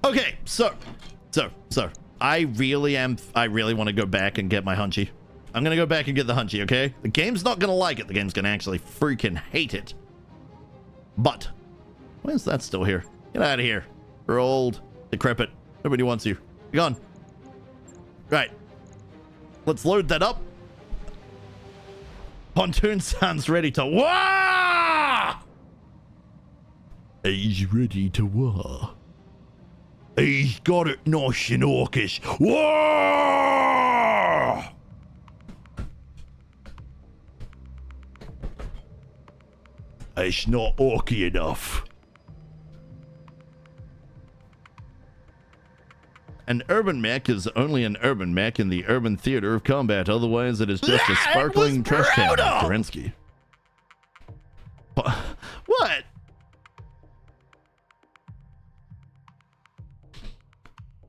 Okay, so, I really want to go back and get my Hunchy. I'm gonna go back and get the Hunchy, okay? The game's not gonna like it. The game's gonna actually freaking hate it. But, why is that still here? Get out of here. You're old, decrepit. Nobody wants you. Be gone. Right. Let's load that up. Pontoon sounds ready to wah! He's ready to wah. He's got it nice and orcish. Whoa! It's not orky enough. An urban mech is only an urban mech in the urban theater of combat. Otherwise, it is just a sparkling trash can. Kerensky. What?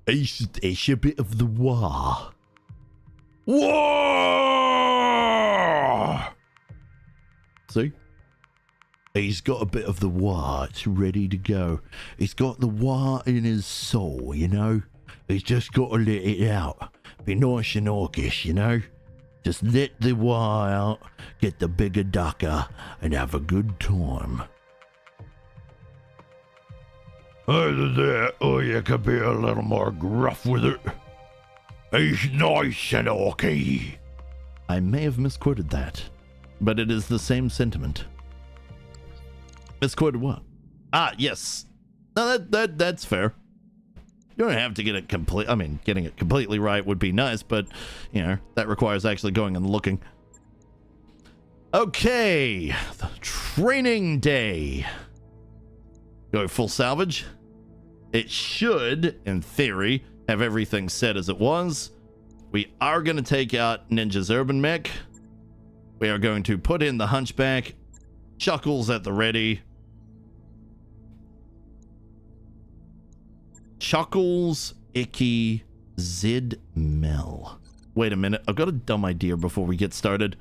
It's a bit of the wah. Whoa! See? He's got a bit of the wah. It's ready to go. He's got the wah in his soul, you know? He's just got to let it out. Be nice and orcish, you know? Just let the wah out, get the bigger ducker, and have a good time. Either that, or you could be a little more gruff with it. He's nice and orky. I may have misquoted that, but it is the same sentiment. Misquoted what? Ah, yes. No, that's fair. You don't have to get it complete. I mean, getting it completely right would be nice, but, you know, that requires actually going and looking. Okay. The training day. Go full salvage. It should, in theory, have everything set as it was. We are going to take out Ninja's Urban Mech. We are going to put in the Hunchback. Chuckles at the ready. Chuckles, Icky, Zid, Mel. Wait a minute. I've got a dumb idea before we get started.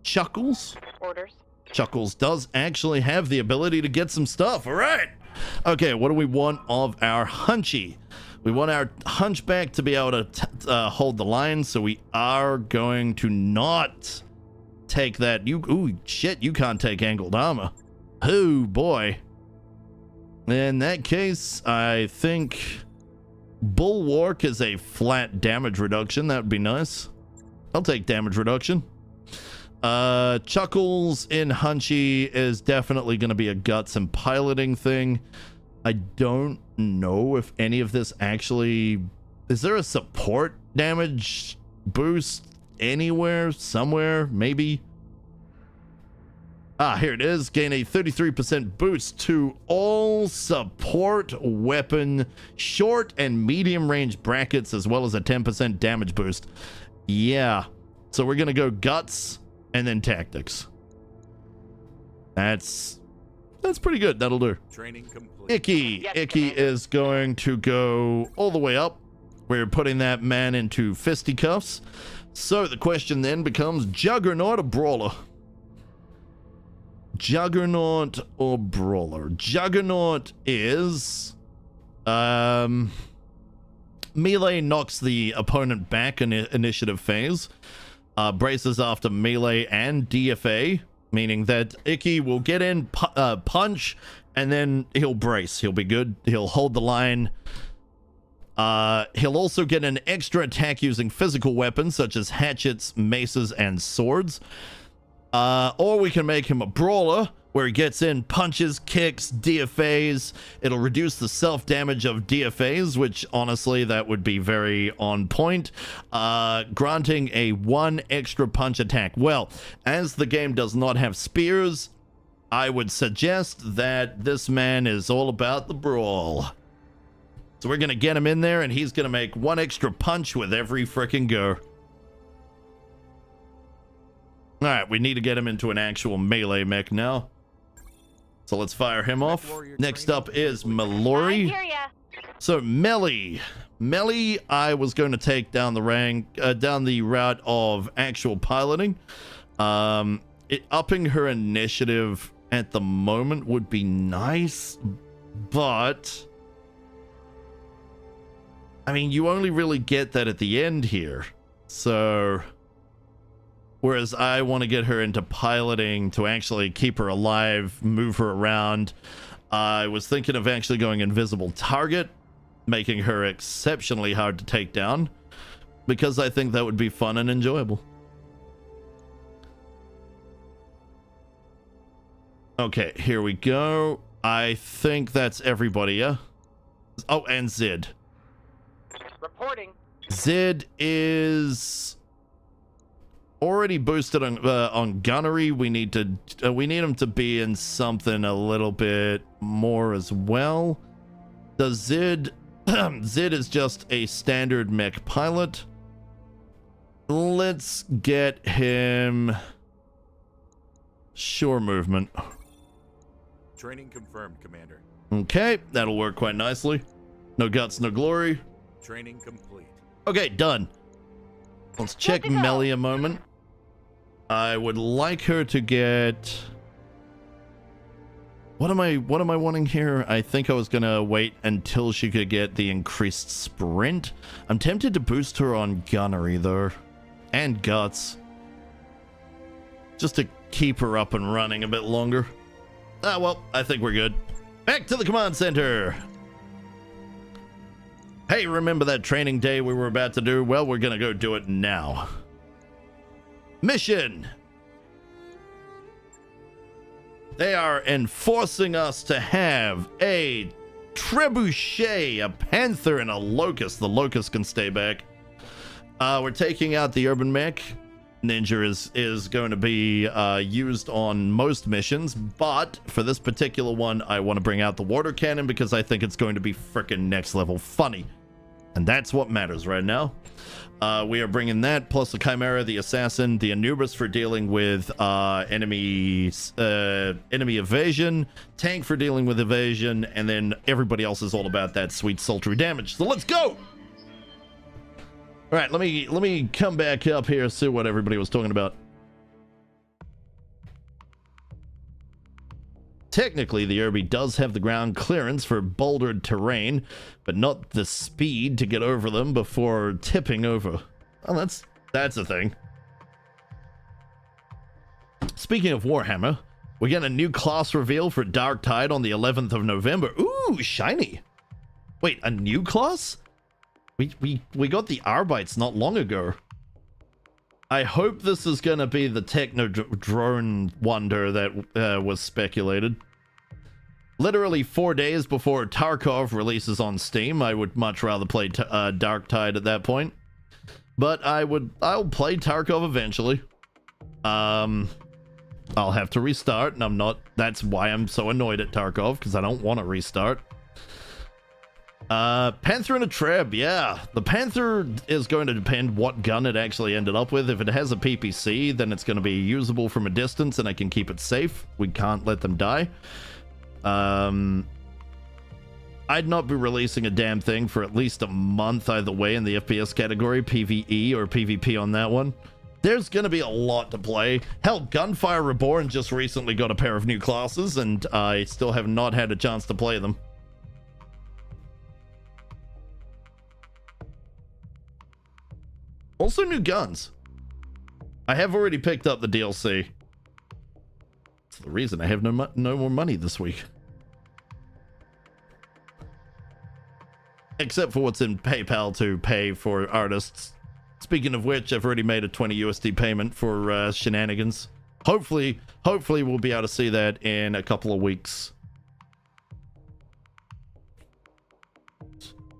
Chuckles? Orders. Chuckles does actually have the ability to get some stuff. All right. Okay, what do we want of our Hunchy? We want our Hunchback to be able to hold the line, so we are going to not take that. Ooh, shit, you can't take angled armor. Oh, boy. In that case, I think Bulwark is a flat damage reduction. That would be nice. I'll take damage reduction. Chuckles in Hunchy is definitely going to be a guts and piloting thing. I don't know if any of this actually... Is there a support damage boost anywhere, somewhere, maybe? Here it is. Gain a 33% boost to all support weapon short and medium range brackets, as well as a 10% damage boost. Yeah. So we're going to go guts and then tactics. That's pretty good. That'll do. Training complete. Icky. Yes, Icky Commander. is going to go all the way up. We're putting that man into fisticuffs. So the question then becomes Juggernaut or Brawler? Juggernaut or Brawler? Juggernaut is... melee knocks the opponent back in initiative phase. Braces after melee and DFA, meaning that Icky will get in, punch, and then he'll brace. He'll be good. He'll hold the line. He'll also get an extra attack using physical weapons such as hatchets, maces, and swords. Or we can make him a brawler where he gets in, punches, kicks, DFAs. It'll reduce the self-damage of DFAs, which honestly, that would be very on point. Granting a 1 extra punch attack. Well, as the game does not have spears, I would suggest that this man is all about the brawl. So we're going to get him in there, and he's going to make 1 extra punch with every frickin' go. Alright, we need to get him into an actual melee mech now. So let's fire him off. Next up is Mallory. I hear ya. So Melly. Melly, I was going to take down the route of actual piloting. Upping her initiative at the moment would be nice, but... I mean, you only really get that at the end here. So, whereas I want to get her into piloting to actually keep her alive, move her around. I was thinking of actually going invisible target, making her exceptionally hard to take down, because I think that would be fun and enjoyable. Okay, here we go. I think that's everybody, yeah? Oh, and Zid. Reporting. Zid is already boosted on gunnery. We need him to be in something a little bit more as well. Does Zid Zid is just a standard mech pilot. Let's get him sure movement. Training confirmed, Commander. Okay, that'll work quite nicely. No guts, no glory. Training complete. Okay, done. Let's check Melly a moment. I would like her to get... What am I wanting here? I think I was gonna wait until she could get the increased sprint. I'm tempted to boost her on gunnery though. And guts. Just to keep her up and running a bit longer. Ah, well, I think we're good. Back to the command center. Hey, remember that training day we were about to do? Well, we're gonna go do it now. Mission. They are enforcing us to have a trebuchet, a panther, and a locust. The locust can stay back. We're taking out the urban mech. Ninja is going to be used on most missions, but for this particular one, I want to bring out the water cannon because I think it's going to be freaking next level funny. And that's what matters right now. We are bringing that, plus the Chimera, the Assassin, the Anubis for dealing with enemy evasion, Tank for dealing with evasion, and then everybody else is all about that sweet sultry damage. So let's go! All right, let me come back up here and see what everybody was talking about. Technically, the Irby does have the ground clearance for bouldered terrain, but not the speed to get over them before tipping over. Well, that's a thing. Speaking of Warhammer, we get a new class reveal for Dark Tide on the 11th of November. Ooh, shiny. Wait, a new class? We got the Arbites not long ago. I hope this is going to be the techno drone wonder that was speculated. Literally 4 days before Tarkov releases on Steam, I would much rather play Dark Tide at that point. But I'll play Tarkov eventually. I'll have to restart, and I'm not. That's why I'm so annoyed at Tarkov, because I don't want to restart. Panther and a Treb, yeah. The Panther is going to depend what gun it actually ended up with. If it has a PPC, then it's going to be usable from a distance, and I can keep it safe. We can't let them die. I'd not be releasing a damn thing for at least a month either way in the FPS category, PvE or PvP on that one. There's going to be a lot to play. Hell, Gunfire Reborn just recently got a pair of new classes, and I still have not had a chance to play them. Also new guns. I have already picked up the DLC. That's the reason I have no more money this week. Except for what's in PayPal to pay for artists. Speaking of which, I've already made a 20 USD payment for Shenanigans. Hopefully we'll be able to see that in a couple of weeks.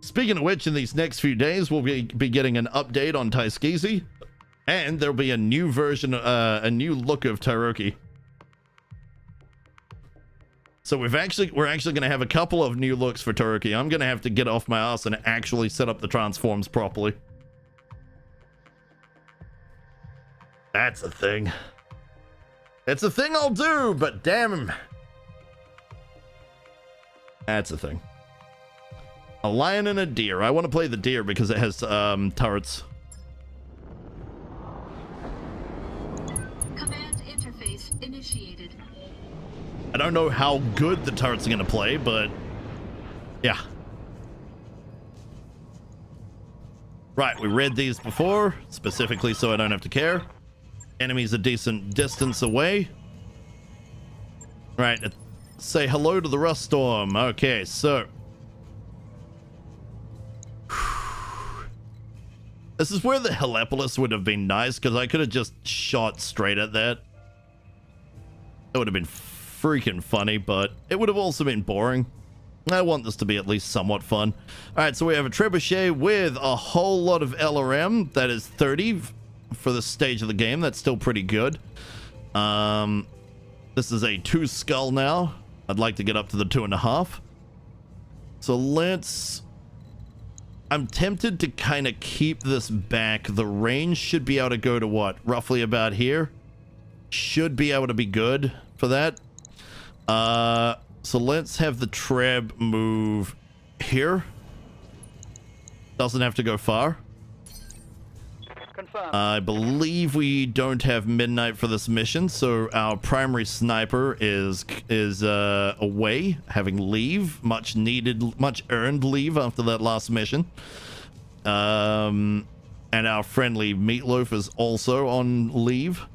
Speaking of which, in these next few days, we'll be getting an update on Tyroki, and there'll be a new version, a new look of Tyroki. So we're actually going to have a couple of new looks for Tyroki. I'm going to have to get off my ass and actually set up the transforms properly. That's a thing. It's a thing I'll do, but damn. That's a thing. A lion and a deer. I want to play the deer because it has turrets. Command interface initiated. I don't know how good the turrets are going to play, but yeah. Right, we read these before, specifically so I don't have to care. Enemies a decent distance away. Right, say hello to the Rust Storm. Okay, so this is where the Helepolis would have been nice, because I could have just shot straight at that. It would have been freaking funny, but it would have also been boring. I want this to be at least somewhat fun. All right, so we have a trebuchet with a whole lot of LRM. That is 30 for the stage of the game. That's still pretty good. This is a 2 skull now. I'd like to get up to the 2.5. So let's... I'm tempted to kind of keep this back. The range should be able to go to what? Roughly about here. Should be able to be good for that. So let's have the Treb move here. Doesn't have to go far. Confirmed. I believe we don't have midnight for this mission, so our primary sniper is away, having leave, much needed, much earned leave after that last mission. And our friendly Meatloaf is also on leave.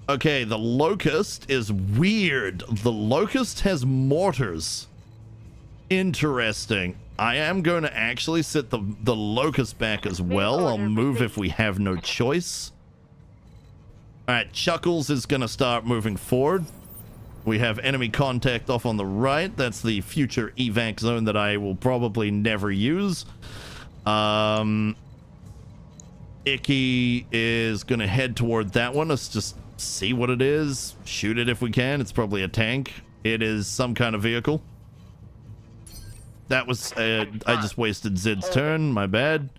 Okay, the Locust is weird. The Locust has mortars. Interesting. I am going to actually set the Locust back as well. I'll move if we have no choice. Alright, Chuckles is going to start moving forward. We have enemy contact off on the right. That's the future evac zone that I will probably never use. Icky is going to head toward that one. Let's just see what it is. Shoot it if we can. It's probably a tank. It is some kind of vehicle. That was I just wasted Zid's turn, my bad.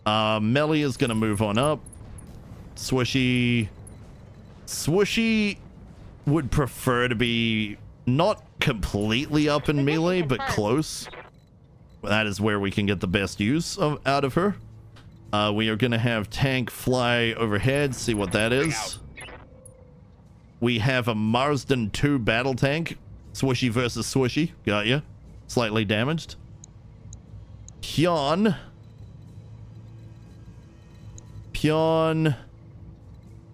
Melly is gonna move on up. Swishy would prefer to be not completely up in melee, but close. That is where we can get the best use out of her. We are gonna have tank fly overhead, see what that is. We have a Marsden 2 battle tank. Swishy versus Swishy. Got ya. Slightly damaged. Pion.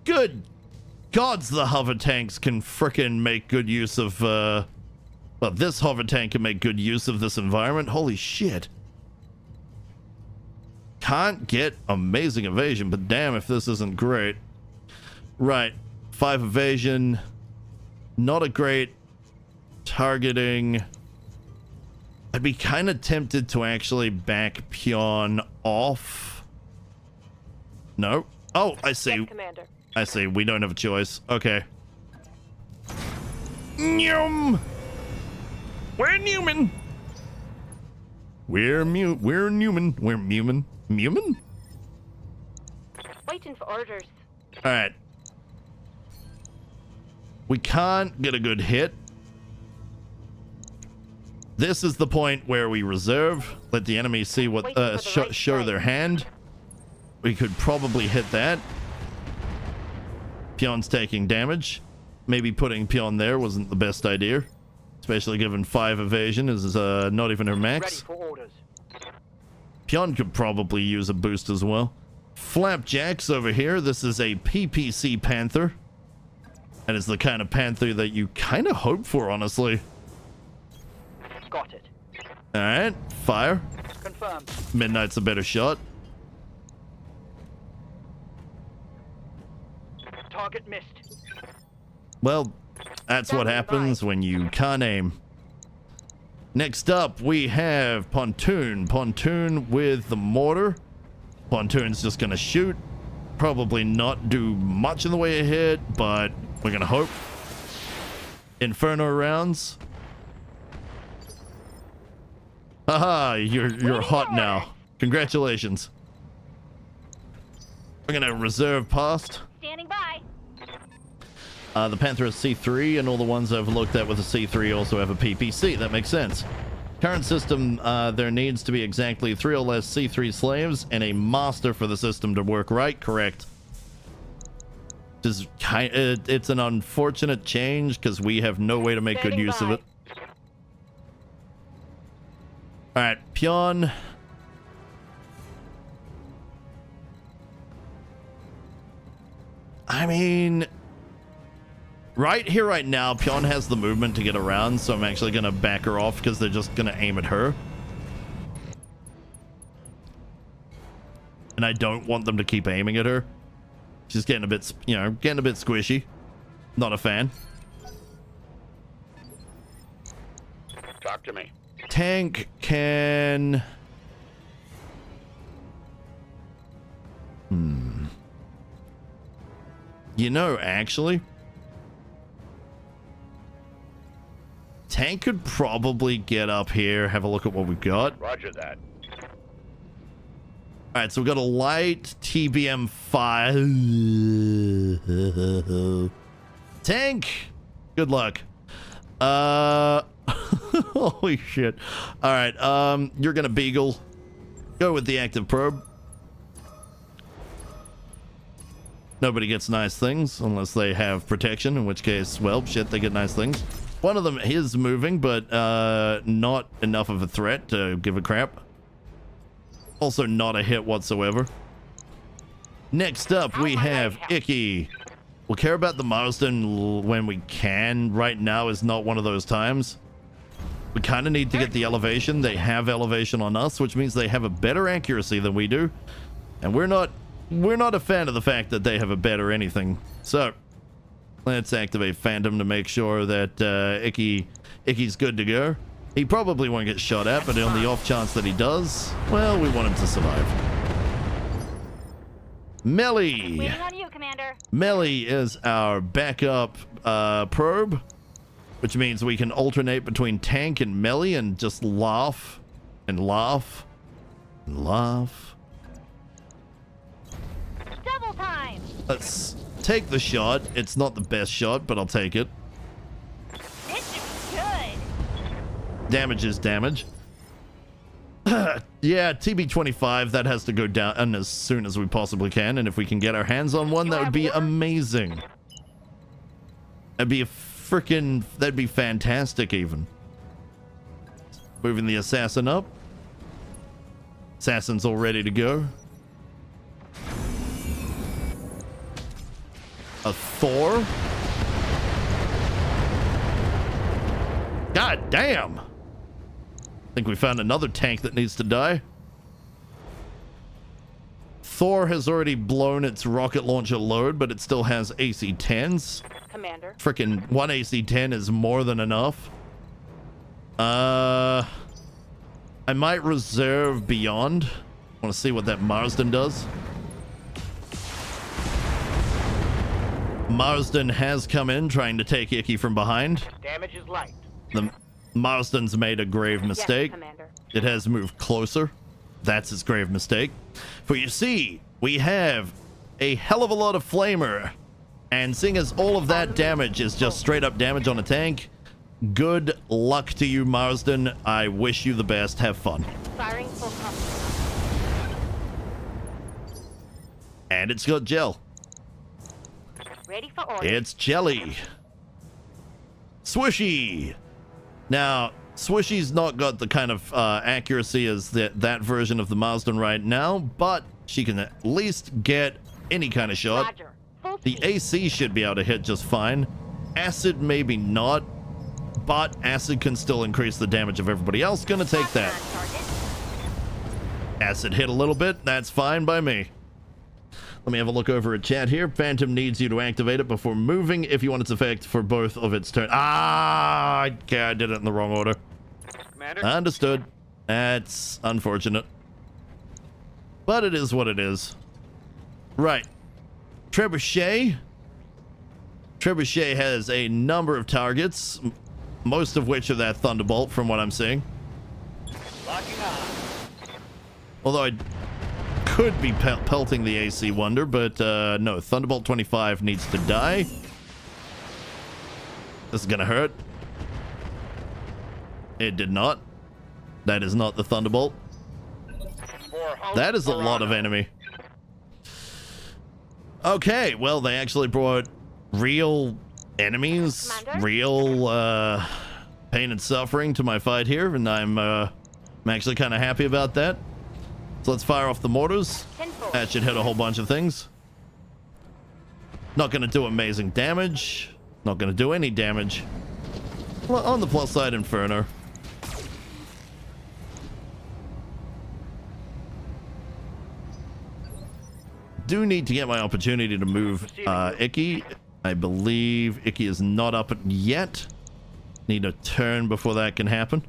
Good gods, the hover tanks can frickin' make good use of, well, this hover tank can make good use of this environment. Holy shit. Can't get amazing evasion, but damn if this isn't great. Right. 5 evasion. Not a great targeting. I'd be kind of tempted to actually back Pion off. No. Oh, I see. Yes, Commander. I see. We don't have a choice. Okay. Nyum. We're Newman. We're Newman. We're Newman. Newman? Waiting for orders. All right. We can't get a good hit. This is the point where we reserve. Let the enemy see what show their hand. We could probably hit that. Pion's taking damage. Maybe putting Pion there wasn't the best idea, especially given 5 evasion is not even her max. Ready for orders. Pion could probably use a boost as well. Flapjack's over here. This is a PPC Panther. And it's the kind of Panther that you kind of hope for, honestly. Got it. Alright, fire. Confirmed. Midnight's a better shot. Target missed. Well, that's what happens when you can't aim. Next up, we have Pontoon. Pontoon with the mortar. Pontoon's just gonna shoot. Probably not do much in the way of hit, but we're gonna hope. Inferno rounds. Haha, you're hot now. Congratulations. We're gonna reserve past. Standing by. The Panther is C3, and all the ones I've looked at with a C3 also have a PPC. That makes sense. Current system, there needs to be exactly 3 or less C3 slaves and a master for the system to work right. Correct. It's an unfortunate change because we have no way to make good use of it. All right, Pion. I mean, right here, right now, Pion has the movement to get around, so I'm actually going to back her off because they're just going to aim at her. And I don't want them to keep aiming at her. She's getting a bit, getting a bit squishy. Not a fan. Talk to me. Tank can... actually... Tank could probably get up here, have a look at what we've got. Roger that. Alright, so we've got a light TBM 5. Tank! Good luck. Holy shit. Alright, you're gonna beagle. Go with the active probe. Nobody gets nice things unless they have protection, in which case, well, shit, they get nice things. One of them is moving, but not enough of a threat to give a crap. Also not a hit whatsoever. Next up, we have Icky. We'll care about the milestone when we can. Right now is not one of those times. We kind of need to get the elevation. They have elevation on us, which means they have a better accuracy than we do. And we're not a fan of the fact that they have a better anything. So let's activate Phantom to make sure that Icky's good to go. He probably won't get shot at, but on the off chance that he does, well, we want him to survive. Melly. Waiting on you, Commander. Melly is our backup probe, which means we can alternate between tank and melee and just laugh and laugh and laugh. Double time. Let's take the shot. It's not the best shot, but I'll take it. This is good. Damage is damage. Yeah, TB-25, that has to go down as soon as we possibly can, and if we can get our hands on one, that would be amazing. That'd be that'd be fantastic even. Moving the assassin up. Assassin's all ready to go. A Thor? God damn! I think we found another tank that needs to die. Thor has already blown its rocket launcher load, but it still has AC-10s. Commander. Frickin' one AC-10 is more than enough. I might reserve Beyond. Want to see what that Marsden does. Marsden has come in trying to take Icky from behind. Damage is light. The Marsden's made a grave mistake. It has moved closer. That's its grave mistake. For you see, we have a hell of a lot of flamer. And seeing as all of that damage is just straight up damage on a tank, good luck to you, Marsden. I wish you the best. Have fun. Firing full cover. And it's got gel. Ready for order. It's jelly. Swishy. Now, Swishy's not got the kind of accuracy as that version of the Marsden right now, but she can at least get any kind of shot. Roger. Full The speed. AC should be able to hit just fine. Acid maybe not, but acid can still increase the damage of everybody else. Gonna take that. On target. Acid hit a little bit. That's fine by me. Let me have a look over at chat here. Phantom needs you to activate it before moving if you want its effect for both of its turns. Okay, I did it in the wrong order. Commander? Understood. That's unfortunate. But it is what it is. Right. Trebuchet. Trebuchet has a number of targets, most of which are that Thunderbolt from what I'm seeing. Locking on. Although I could be pelting the AC Wonder, but no, Thunderbolt 25 needs to die. This is gonna hurt. It did not. That is not the Thunderbolt. That is a lot of enemy. Okay, well, they actually brought real enemies, Commander? real pain and suffering to my fight here, and I'm actually kind of happy about that. So let's fire off the mortars. That should hit a whole bunch of things. Not going to do amazing damage. Not going to do any damage. Well, on the plus side, Inferno. Do need to get my opportunity to move Icky. I believe Icky is not up yet. Need a turn before that can happen.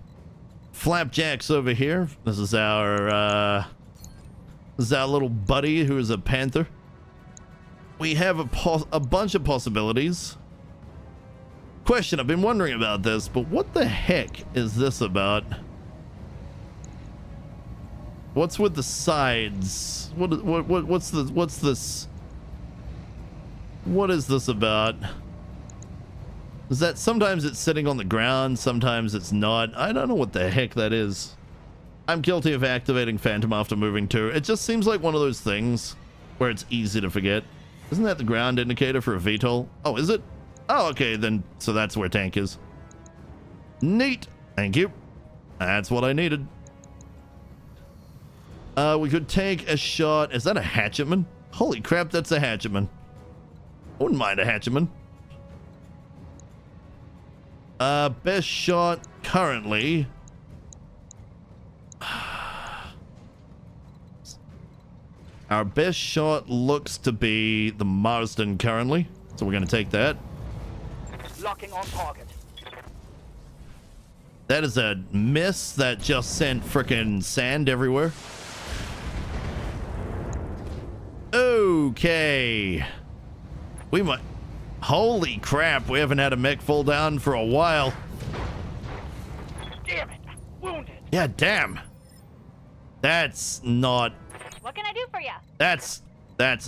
Flapjack's over here. This is our little buddy who is a panther. We have a bunch of possibilities. Question, I've been wondering about this, but what the heck is this about? What's with the sides? What's this? What is this about? Is that sometimes it's sitting on the ground, sometimes it's not? I don't know what the heck that is. I'm guilty of activating Phantom after moving too. It just seems like one of those things where it's easy to forget. Isn't that the ground indicator for a VTOL? Oh, is it? Oh, okay, then, so that's where tank is. Neat. Thank you. That's what I needed. We could take a shot. Is that a hatchetman? Holy crap, that's a hatchetman. I wouldn't mind a hatchetman. Best shot currently. Our best shot looks to be the Marsden currently. So we're going to take that. Locking on target. That is a miss that just sent frickin' sand everywhere. Okay. We might... Holy crap, we haven't had a mech fall down for a while. Damn it. Wounded. Yeah, damn. That's not... What can I do for you? That's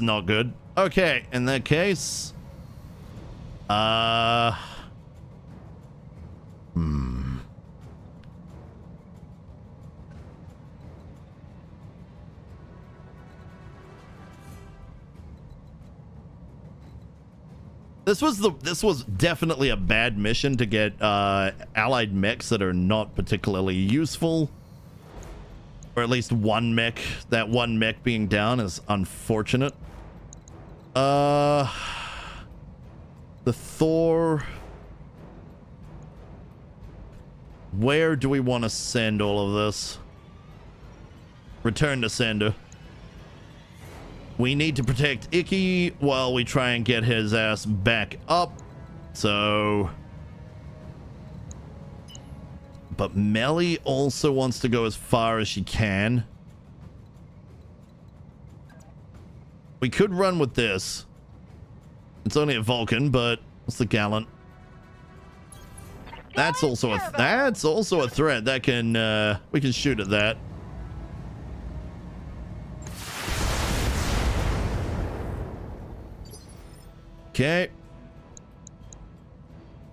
not good. Okay, in that case... This was definitely a bad mission to get allied mechs that are not particularly useful. Or at least one mech. That one mech being down is unfortunate. The Thor. Where do we want to send all of this? Return to sender. We need to protect Icky while we try and get his ass back up. So... But Melly also wants to go as far as she can. We could run with this. It's only a Vulcan, but what's the Gallant? That's also a threat. That can we can shoot at that. Okay.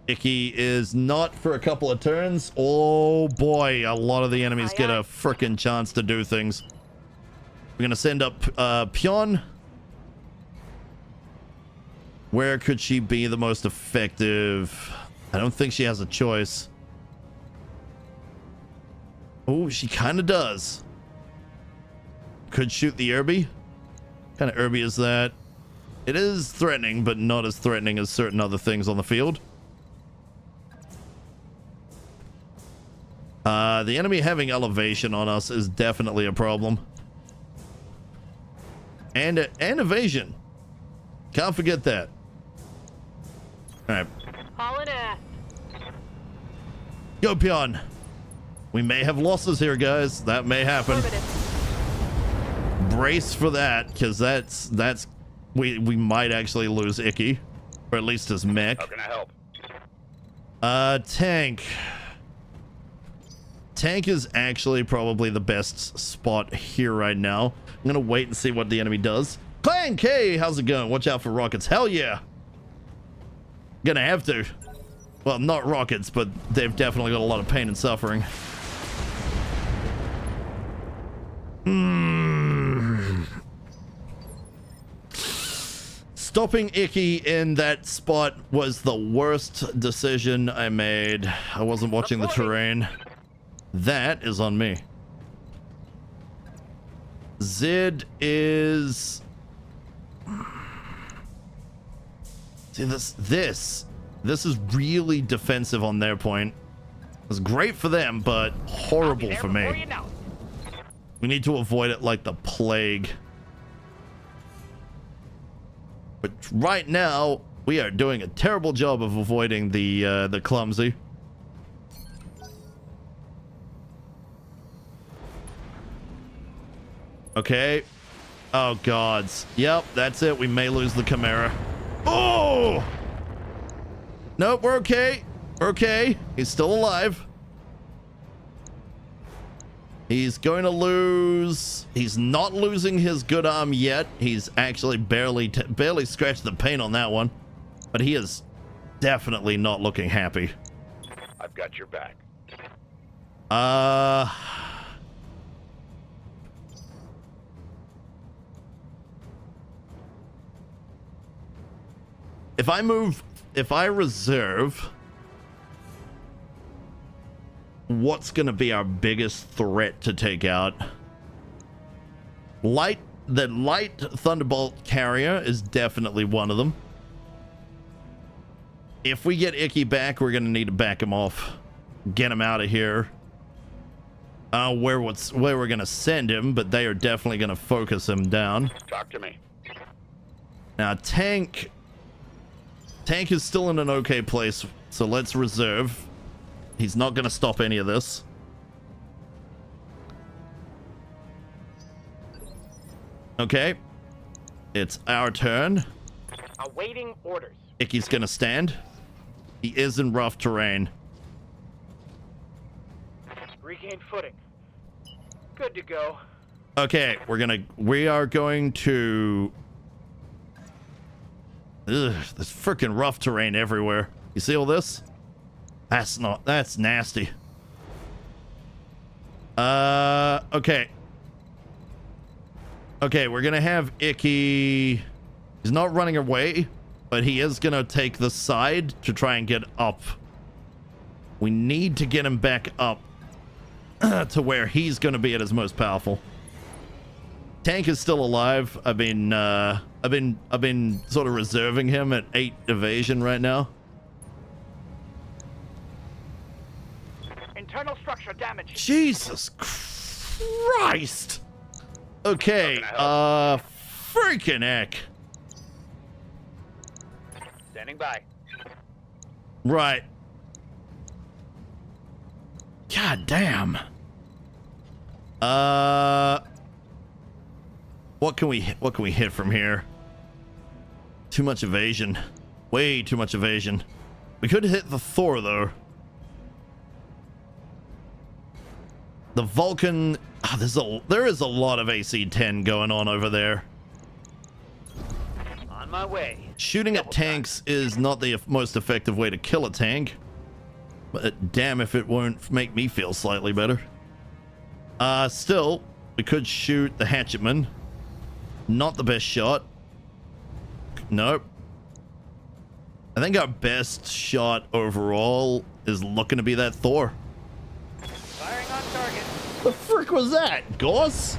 Icky is not for a couple of turns. Oh boy, a lot of the enemies get a frickin' chance to do things. We're gonna send up Pion. Where could she be the most effective? I don't think she has a choice. Oh, she kind of does. Could shoot the Irby. What kind of Irby is that? It is threatening, but not as threatening as certain other things on the field. The enemy having elevation on us is definitely a problem. And evasion. Can't forget that. All right. Hauling ass. Go, Pion. We may have losses here, guys. That may happen. Brace for that, because that's we might actually lose Icky, or at least his mech. How can I help? Tank. Tank is actually probably the best spot here right now. I'm gonna wait and see what the enemy does. Clan K, how's it going? Watch out for rockets. Hell yeah. Gonna have to. Well, not rockets, but they've definitely got a lot of pain and suffering. Stopping Icky in that spot was the worst decision I made. I wasn't watching the terrain. That is on me. Zid is... See, this is really defensive on their point. It's great for them, but horrible for me. We need to avoid it like the plague. But right now, we are doing a terrible job of avoiding the clumsy. Okay. Oh, gods. Yep, that's it. We may lose the Chimera. Oh! Nope, we're okay. We're okay. He's still alive. He's going to lose. He's not losing his good arm yet. He's actually barely scratched the paint on that one. But he is definitely not looking happy. I've got your back. If I reserve, what's going to be our biggest threat to take out? The light Thunderbolt carrier is definitely one of them. If we get Icky back, we're going to need to back him off. Get him out of here. Where we're going to send him, but they are definitely going to focus him down. Talk to me. Now, Tank is still in an okay place, so let's reserve. He's not going to stop any of this. Okay. It's our turn. Awaiting orders. Icky's going to stand. He is in rough terrain. Regain footing. Good to go. Okay, we are going to... Ugh, there's freaking rough terrain everywhere. You see all this? That's nasty. Okay. Okay, we're gonna have Icky. He's not running away, but he is gonna take the side to try and get up. We need to get him back up to where he's gonna be at his most powerful. Tank is still alive. I've been sort of reserving him at 8 evasion right now. Internal structure damage. Jesus Christ. Okay, freaking heck. Standing by. Right. God damn. What can we hit from here? too much evasion. Way too much evasion. We could hit the Thor, though. The Vulcan... there is a lot of AC-10 going on over there. On my way. Shooting at tanks is not the most effective way to kill a tank. But damn if it won't make me feel slightly better. Still, we could shoot the Hatchetman. Not the best shot. Nope. I think our best shot overall is looking to be that Thor. Firing on target. The frick was that? Gauss?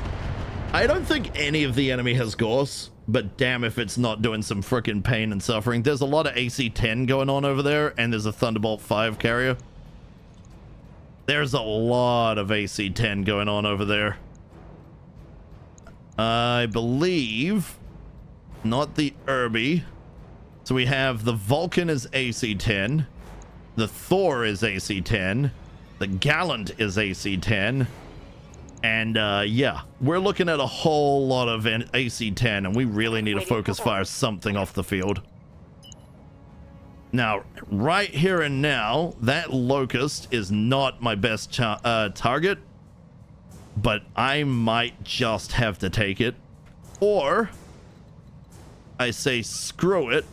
I don't think any of the enemy has Gauss, but damn if it's not doing some frickin' pain and suffering. There's a lot of AC-10 going on over there, and there's a Thunderbolt 5 carrier. There's a lot of AC-10 going on over there. I believe not the Irby. So we have the Vulcan is AC-10, the Thor is AC-10, the Gallant is AC-10, and yeah, we're looking at a whole lot of AC-10, and we really need to focus fire something off the field. Now, right here and now, that Locust is not my best target, but I might just have to take it, or I say screw it.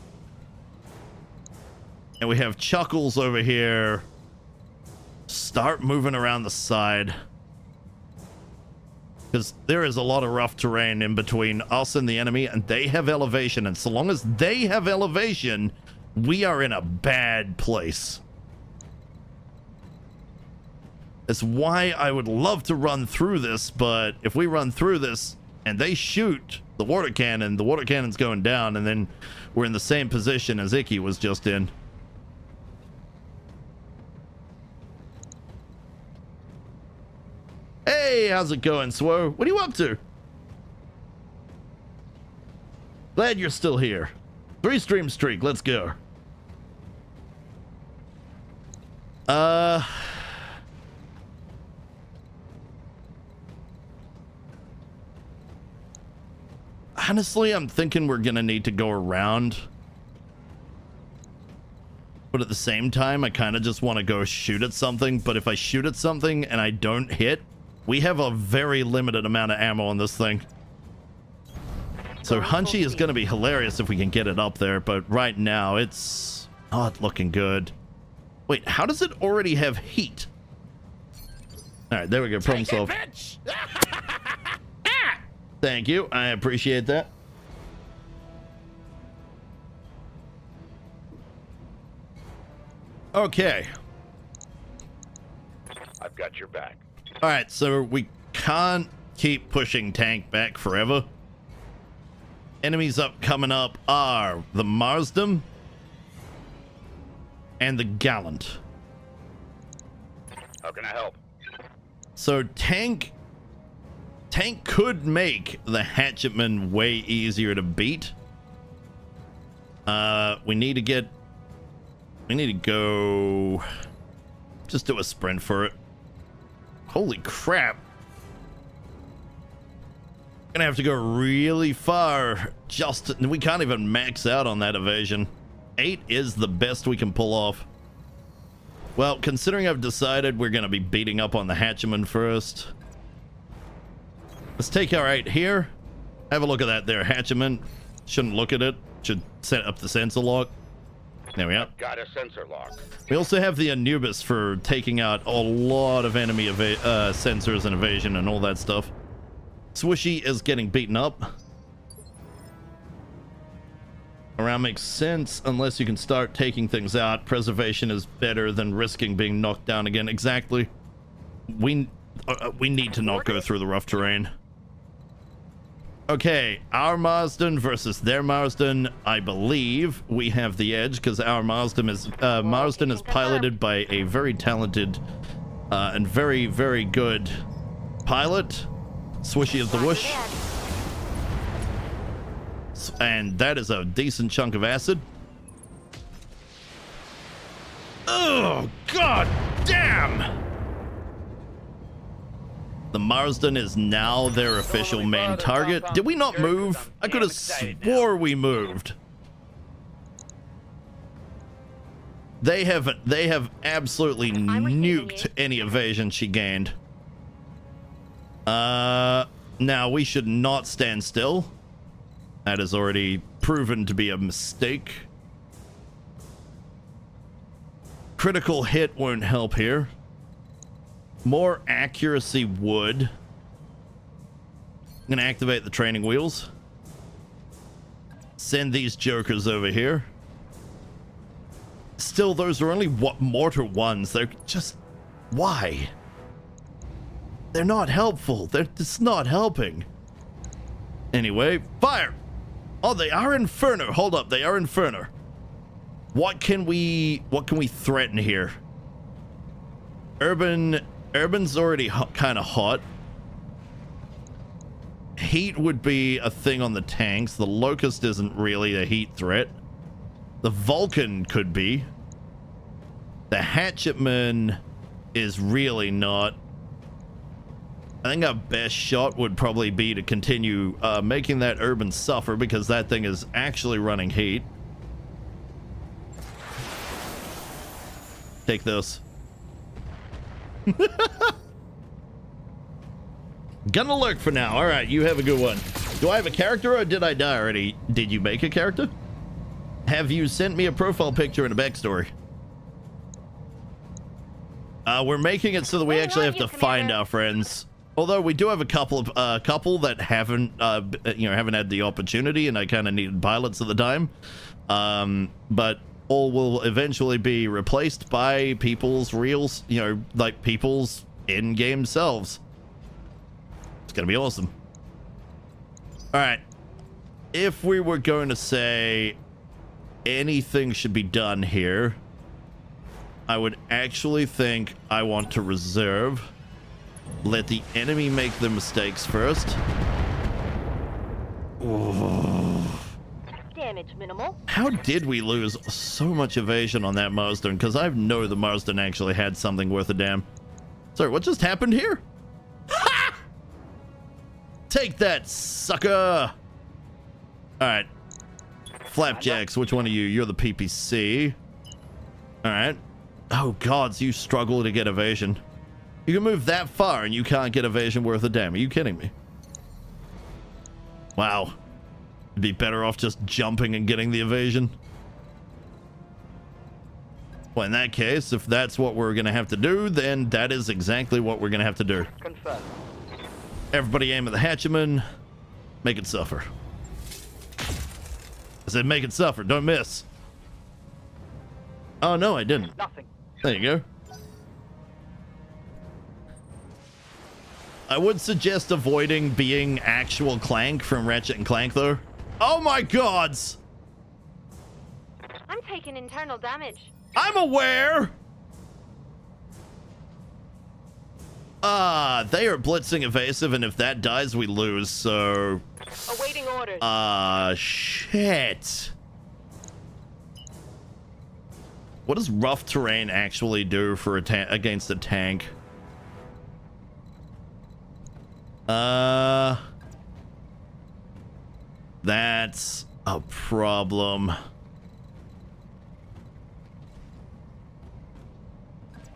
And we have Chuckles over here. Start moving around the side. Because there is a lot of rough terrain in between us and the enemy, and they have elevation. And so long as they have elevation, we are in a bad place. That's why I would love to run through this, but if we run through this and they shoot the water cannon's going down, and then we're in the same position as Icky was just in. Hey, how's it going, Swo? What are you up to? Glad you're still here. 3-stream streak, let's go. Honestly, I'm thinking we're gonna need to go around. But at the same time, I kind of just want to go shoot at something. But if I shoot at something and I don't hit, we have a very limited amount of ammo on this thing. So Hunchy is going to be hilarious if we can get it up there. But right now, it's not looking good. Wait, how does it already have heat? All right, there we go. Problem solved. Thank you. I appreciate that. Okay. I've got your back. All right, so we can't keep pushing tank back forever. Enemies coming up are the Marsden and the Gallant. How can I help? So tank could make the Hatchetman way easier to beat. We need to go just do a sprint for it. Holy crap. Gonna have to go really far. We can't even max out on that evasion. 8 is the best we can pull off. Well, considering I've decided we're gonna be beating up on the Hatchetman first, let's take our 8 here. Have a look at that there, Hatchetman. Shouldn't look at it. Should set up the sensor lock. There we are. Got a sensor lock. We also have the Anubis for taking out a lot of enemy sensors and evasion and all that stuff. Swishy is getting beaten up. Around makes sense unless you can start taking things out. Preservation is better than risking being knocked down again. Exactly. We need to not go through the rough terrain. Okay, our Marsden versus their Marsden. I believe we have the edge because our Marsden is piloted by a very talented and very, very good pilot. Swishy is the whoosh. And that is a decent chunk of acid. Oh, god damn! The Marsden is now their official main target. Did we not move? I could have swore we moved. They have absolutely nuked any evasion she gained. Now we should not stand still. That has already proven to be a mistake. Critical hit won't help here. More accuracy would. I'm gonna activate the training wheels. Send these jokers over here. Still, those are only mortar ones. They're just... Why? They're not helpful. They're just not helping. Anyway, fire! Oh, they are Inferno. Hold up, they are Inferno. What can we threaten here? Urban's already kind of hot. Heat would be a thing on the tanks. The Locust isn't really a heat threat. The Vulcan could be. The Hatchetman is really not. I think our best shot would probably be to continue making that Urban suffer, because that thing is actually running heat. Take this. Gonna lurk for now. All right, you have a good one. Do I have a character, or did I die already? Did you make a character? Have you sent me a profile picture and a backstory? We're making it so that we actually have to find our friends. Although we do have a couple that haven't, haven't had the opportunity, and I kind of needed pilots at the time. But all will eventually be replaced by people's reals, like people's in-game selves. It's gonna be awesome. All right. If we were going to say anything should be done here, I would actually think I want to reserve. Let the enemy make the mistakes first. Oh. Damage minimal. How did we lose so much evasion on that Marsden? Because I know the Marsden actually had something worth a damn. Sorry, what just happened here? Ha! Take that, sucker! Alright. Flapjacks, which one of you? You're the PPC. Alright. Oh god, so you struggle to get evasion. You can move that far and you can't get evasion worth a damn. Are you kidding me? Wow. You'd be better off just jumping and getting the evasion. Well, in that case, if that's what we're going to have to do, then that is exactly what we're going to have to do. Confirm. Everybody aim at the Hatchetman. Make it suffer. I said make it suffer. Don't miss. Oh, no, I didn't. Nothing. There you go. I would suggest avoiding being actual Clank from Ratchet and Clank, though. Oh my gods! I'm taking internal damage. I'm aware! They are blitzing evasive, and if that dies, we lose, so... Awaiting orders. Shit. What does rough terrain actually do for against a tank? That's a problem.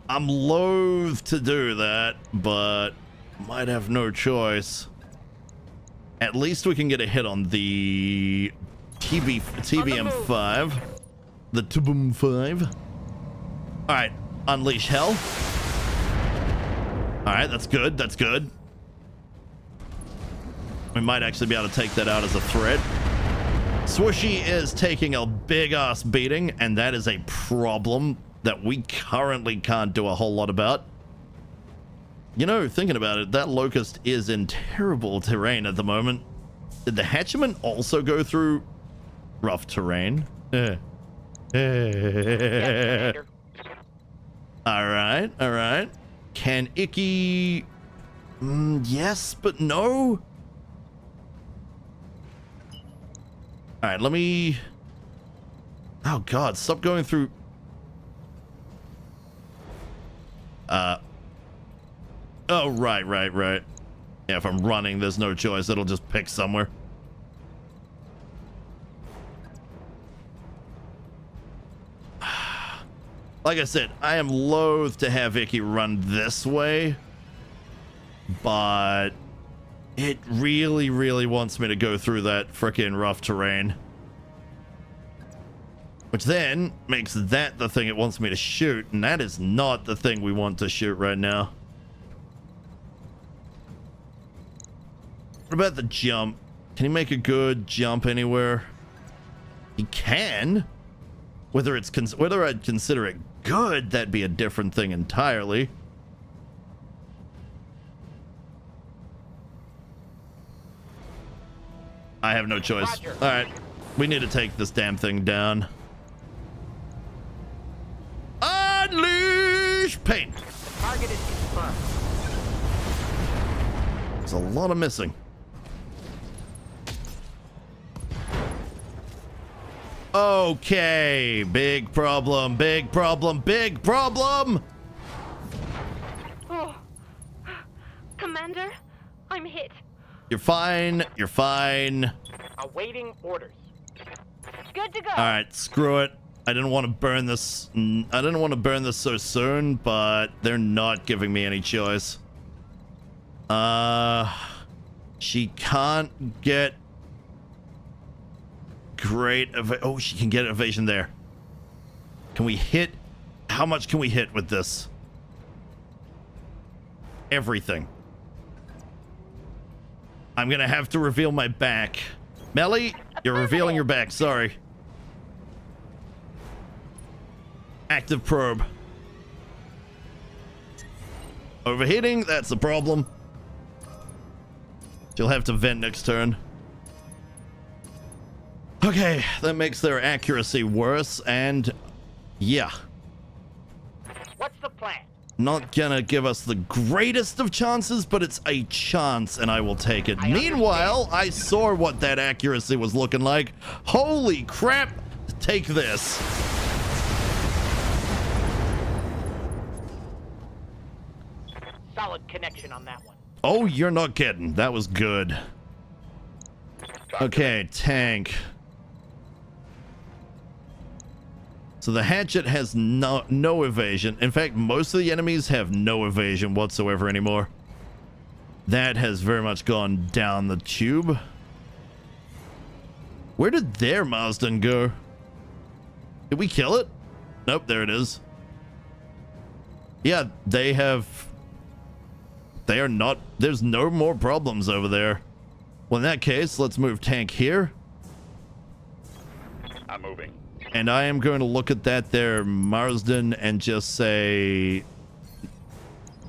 I'm loath to do that, but might have no choice. At least we can get a hit on the TBM5. The TBM5. All right, unleash hell. All right, that's good. That's good. We might actually be able to take that out as a threat. Swooshy is taking a big-ass beating, and that is a problem that we currently can't do a whole lot about. You know, thinking about it, that Locust is in terrible terrain at the moment. Did the Hatchman also go through rough terrain? All right, all right. Can Icky... yes, but no. All right, let me... Oh, God, stop going through... Oh, right. Yeah, if I'm running, there's no choice. It'll just pick somewhere. Like I said, I am loath to have Icky run this way, but it really, really wants me to go through that frickin' rough terrain. Which then makes that the thing it wants me to shoot, and that is not the thing we want to shoot right now. What about the jump? Can he make a good jump anywhere? He can. Whether I'd consider it good, that'd be a different thing entirely. I have no choice. Roger. All right, we need to take this damn thing down. Unleash pain. Target is confirmed. There's a lot of missing. Okay, big problem, big problem, big problem. Oh. Commander, I'm hit. You're fine, you're fine. Awaiting orders. Good to go. All right, screw it. I didn't want to burn this. I didn't want to burn this so soon, but they're not giving me any choice. She can't get great. Oh, she can get evasion there. Can we hit? How much can we hit with this? Everything. I'm gonna have to reveal my back. Melly, you're revealing your back. Sorry. Active probe. Overheating, that's the problem. She'll have to vent next turn. Okay, that makes their accuracy worse, and yeah. What's the plan? Not gonna give us the greatest of chances, but it's a chance, and I will take it. Meanwhile, I saw what that accuracy was looking like. Holy crap! Take this. Solid connection on that one. Oh, you're not kidding. That was good. Okay, tank. So the hatchet has no evasion. In fact, most of the enemies have no evasion whatsoever anymore. That has very much gone down the tube. Where did their Marsden go? Did we kill it? Nope, there it is. Yeah, they have... They are not... There's no more problems over there. Well, in that case, let's move tank here. I'm moving. And I am going to look at that there Marsden and just say...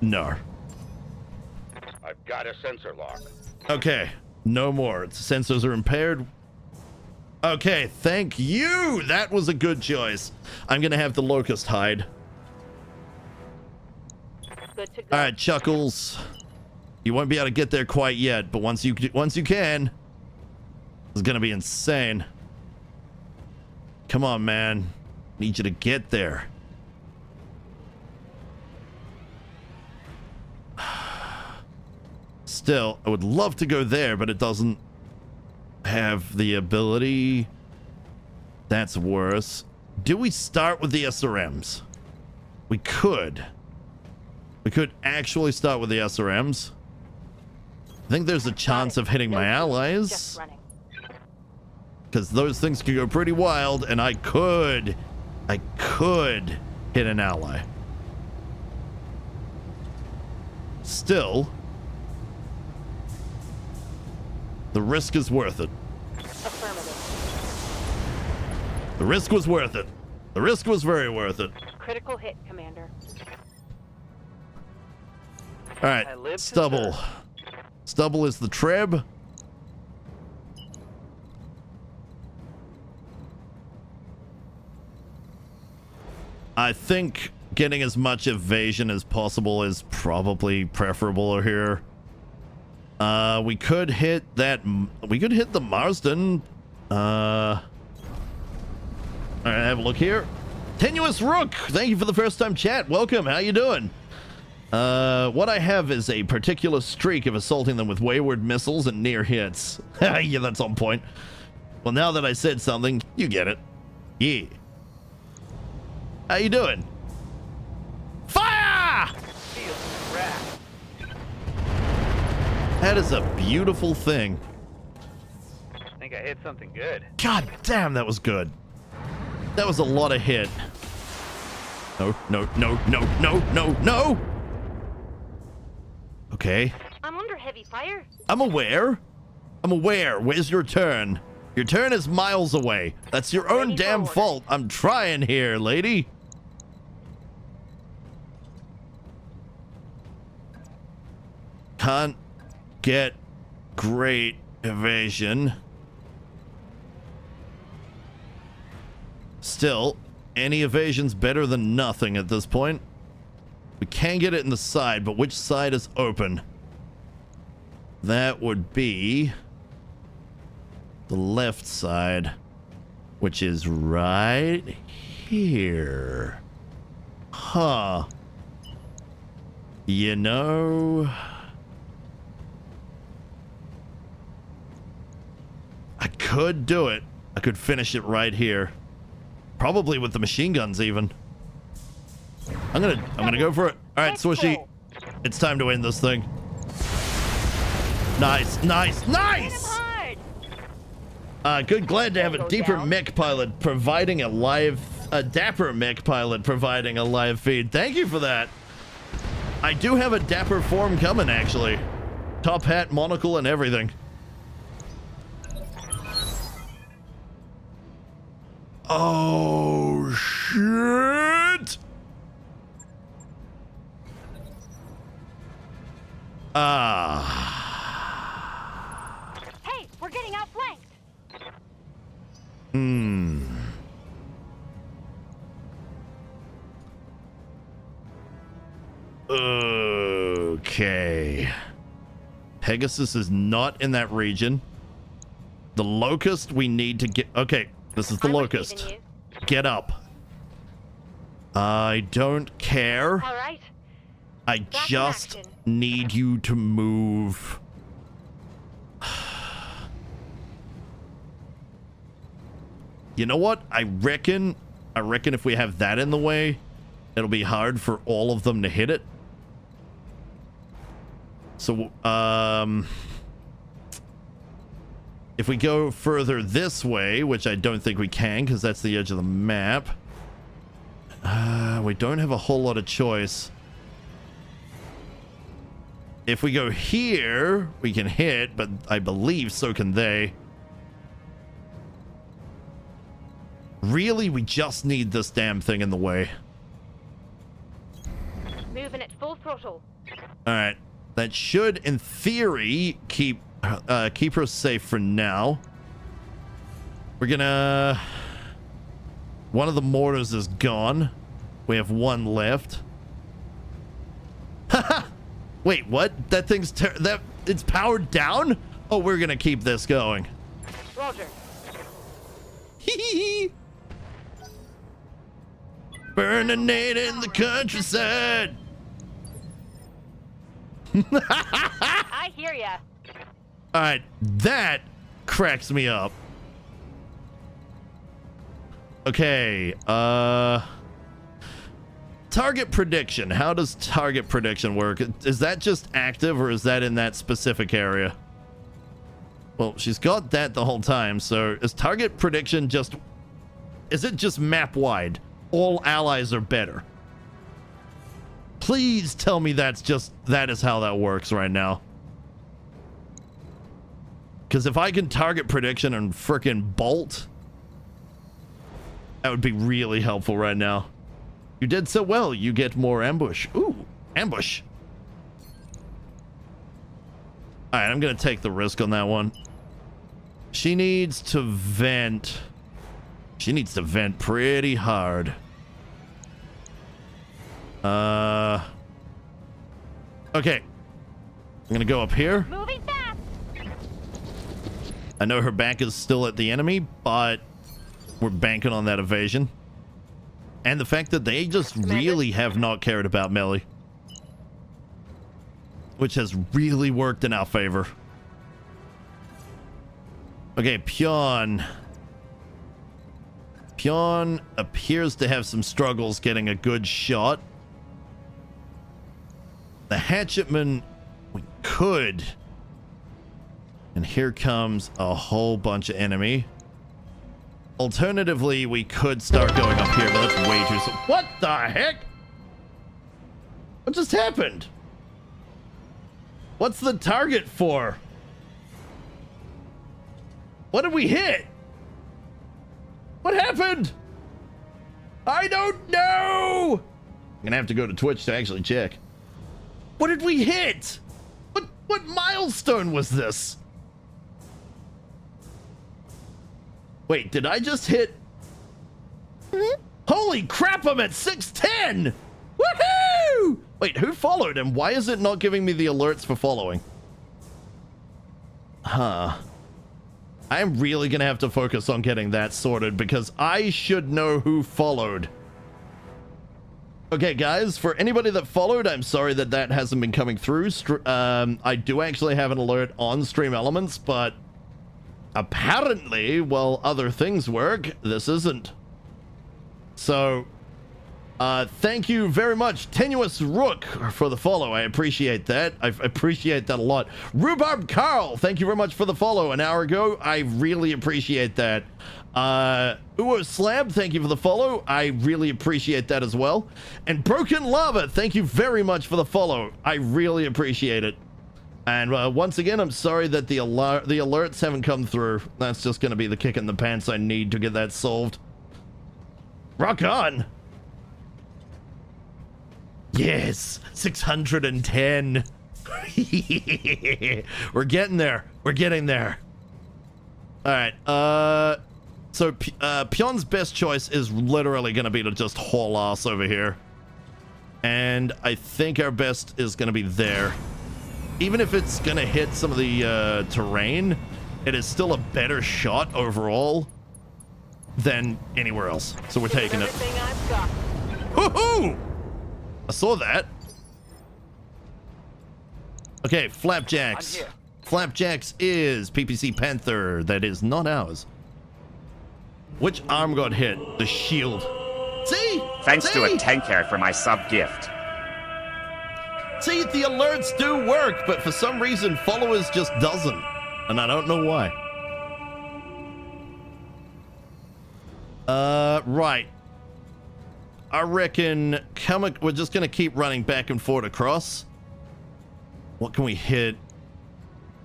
No. I've got a sensor lock. Okay, no more. Its sensors are impaired. Okay, thank you. That was a good choice. I'm going to have the Locust hide. Good to go. All right, Chuckles. You won't be able to get there quite yet, but once you can, it's going to be insane. Come on, man. Need you to get there. Still, I would love to go there, but it doesn't have the ability. That's worse. Do we start with the SRMs? We could. We could actually start with the SRMs. I think there's a chance of hitting my allies. Because those things could go pretty wild, and I could hit an ally. Still, the risk is worth it. Affirmative. The risk was worth it. The risk was very worth it. Critical hit, Commander. All right, Stubble. Stubble is the Treb. I think getting as much evasion as possible is probably preferable here. We could hit that. We could hit the Marsden. All right, have a look here. Tenuous Rook, thank you for the first time chat. Welcome. How you doing? What I have is a particular streak of assaulting them with wayward missiles and near hits. Yeah, that's on point. Well, now that I said something, you get it. Yeah. How you doing? That is a beautiful thing. I think I hit something good. God damn, that was good. That was a lot of hit. No, no, no, no, no, no, no! Okay. I'm under heavy fire. I'm aware. I'm aware. Where's your turn? Your turn is miles away. That's your own damn fault. I'm trying here, lady. Can't get great evasion. Still, any evasion's better than nothing at this point. We can get it in the side, but which side is open? That would be the left side, which is right here. Huh. You know, I could do it. I could finish it right here. Probably with the machine guns even. I'm gonna go for it. All right, Swishy. It's time to end this thing. Nice, nice, nice! Good, glad to have a deeper mech pilot providing a live, a dapper mech pilot providing a live feed. Thank you for that. I do have a dapper form coming, actually. Top hat, monocle, and everything. Oh, shit! Hey, we're getting outflanked. Okay. Pegasus is not in that region. The Locust we need to get... Okay, this is the Locust. Get up. I don't care. All right. I just need you to move. You know what? I reckon if we have that in the way, it'll be hard for all of them to hit it. So, if we go further this way, which I don't think we can because that's the edge of the map, we don't have a whole lot of choice. If we go here, we can hit, but I believe so can they. Really, we just need this damn thing in the way. Moving at full throttle. All right, that should, in theory, keep her safe for now. We're gonna... One of the mortars is gone. We have one left. Haha! Wait, what? That thing's it's powered down? Oh, we're gonna keep this going. Roger. Hee. Burning it in the countryside. I hear ya. All right, that cracks me up. Okay, target prediction. How does target prediction work? Is that just active or is that in that specific area? Well, she's got that the whole time, so is target prediction just... Is it just map wide? All allies are better. Please tell me that is how that works right now. Because if I can target prediction and frickin' bolt, that would be really helpful right now. You did so well, you get more ambush. Ooh, ambush. All right, I'm gonna take the risk on that one. She needs to vent. She needs to vent pretty hard. Okay. I'm gonna go up here. Moving fast. I know her back is still at the enemy, but we're banking on that evasion. And the fact that they just really have not cared about melee. Which has really worked in our favor. Okay, Pion. Pion appears to have some struggles getting a good shot. The hatchetman, we could And here comes a whole bunch of enemy. Alternatively, we could start going up here, but that's way too... What the heck? What just happened? What's the target for? What did we hit? What happened? I don't know! I'm gonna have to go to Twitch to actually check. What did we hit? What milestone was this? Wait, did I just hit? Holy crap, I'm at 610! Woohoo! Wait, who followed him? Why is it not giving me the alerts for following? Huh. I'm really gonna have to focus on getting that sorted because I should know who followed. Okay, guys, for anybody that followed, I'm sorry that that hasn't been coming through. I do actually have an alert on Stream Elements, but apparently, while other things work, this isn't. So, thank you very much, Tenuous Rook, for the follow. I appreciate that. I appreciate that a lot. Rhubarb Carl, thank you very much for the follow an hour ago. I really appreciate that. Uo Slab, thank you for the follow. I really appreciate that as well. And Broken Lava, thank you very much for the follow. I really appreciate it. And once again, I'm sorry that the alerts haven't come through. That's just going to be the kick in the pants I need to get that solved. Rock on! Yes, 610. We're getting there. We're getting there. All right. So Pion's best choice is literally going to be to just haul ass over here. And I think our best is going to be there. Even if it's going to hit some of the terrain, it is still a better shot overall than anywhere else. So we're taking it. Woohoo! I saw that. Okay, Flapjacks. Flapjacks is PPC Panther. That is not ours. Which arm got hit? The shield. See? Thanks to a tank care for my sub gift. See, the alerts do work, but for some reason, followers just doesn't. And I don't know why. Right. I reckon we're just going to keep running back and forth across. What can we hit?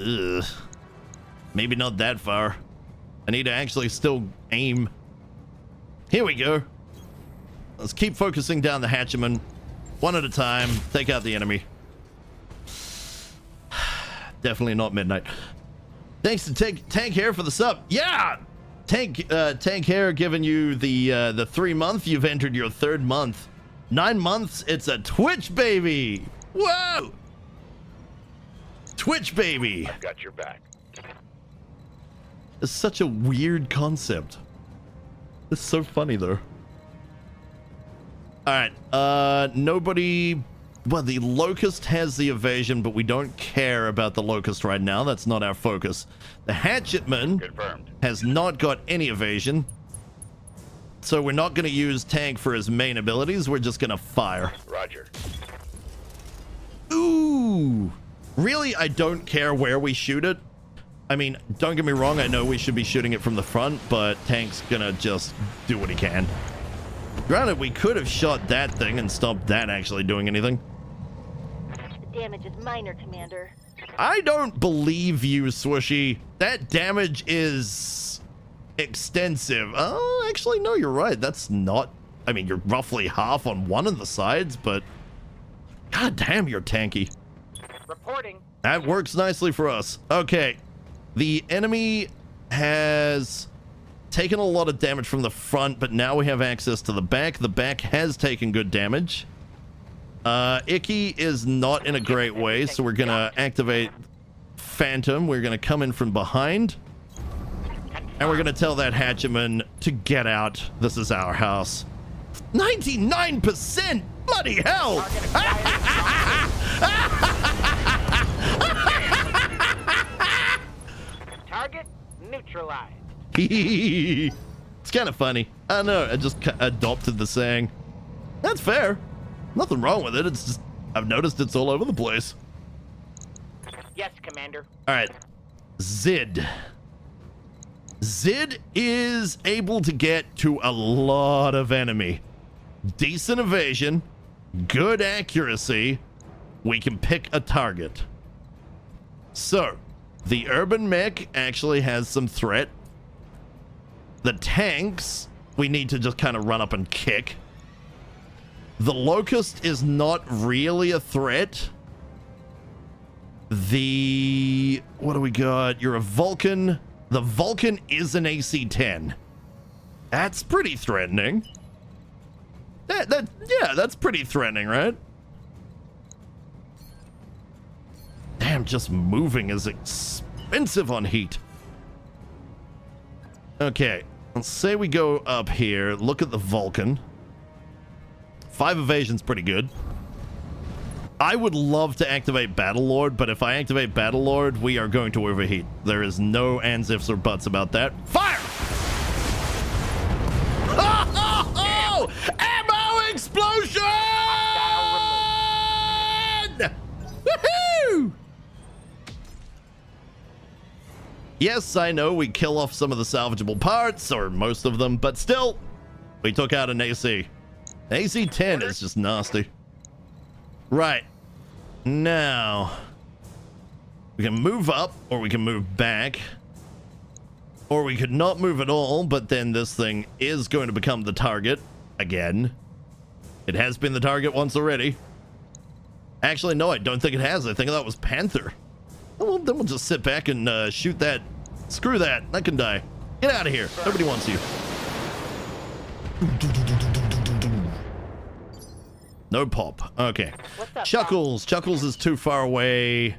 Ugh. Maybe not that far. I need to actually still aim. Here we go. Let's keep focusing down the hatchman. One at a time. Take out the enemy. Definitely not midnight. Thanks to Tank Hair for the sub. Yeah! Tank Hair giving you the 3 month. You've entered your 3rd month. 9 months. It's a Twitch baby. Whoa! Twitch baby. I've got your back. It's such a weird concept. It's so funny though. All right. Nobody. Well, the Locust has the evasion, but we don't care about the Locust right now. That's not our focus. The Hatchetman has not got any evasion. So we're not going to use Tank for his main abilities. We're just going to fire. Roger. Ooh. Really, I don't care where we shoot it. I mean, don't get me wrong. I know we should be shooting it from the front, but Tank's going to just do what he can. Granted, we could have shot that thing and stopped that actually doing anything. The damage is minor, Commander. I don't believe you, Swooshy. That damage is extensive. Oh, actually, no, you're right. That's not... I mean, you're roughly half on one of the sides, but... God damn, you're tanky. Reporting. That works nicely for us. Okay. The enemy has taken a lot of damage from the front, but now we have access to the back. The back has taken good damage. Icky is not in a great way, so we're going to activate Phantom. We're going to come in from behind. And we're going to tell that Hatcheman to get out. This is our house. 99%! Bloody hell! Target neutralized. It's kind of funny. I know, I just adopted the saying. That's fair. Nothing wrong with it. It's just, I've noticed it's all over the place. Yes, Commander. All right. Zid. Zid is able to get to a lot of enemy. Decent evasion, good accuracy. We can pick a target. So, the urban mech actually has some threat. The tanks, we need to just kind of run up and kick. The Locust is not really a threat. What do we got? You're a Vulcan. The Vulcan is an AC-10. That's pretty threatening. Yeah, that's pretty threatening, right? Damn, just moving is expensive on heat. Okay, let's say we go up here, look at the Vulcan. 5 evasion's pretty good. I would love to activate Battlelord, but if I activate Battlelord, we are going to overheat. There is no ands, ifs, or buts about that. Fire! Oh! Ammo explosion! Woohoo! Yes, I know we kill off some of the salvageable parts, or most of them, but still, we took out an AC. AC-10 is just nasty. Right. Now, we can move up, or we can move back. Or we could not move at all, but then this thing is going to become the target again. It has been the target once already. Actually, no, I don't think it has. I think that was Panther. Well, then we'll just sit back and shoot that. Screw that. That can die. Get out of here. Nobody wants you. No pop. Okay. Chuckles. Chuckles is too far away.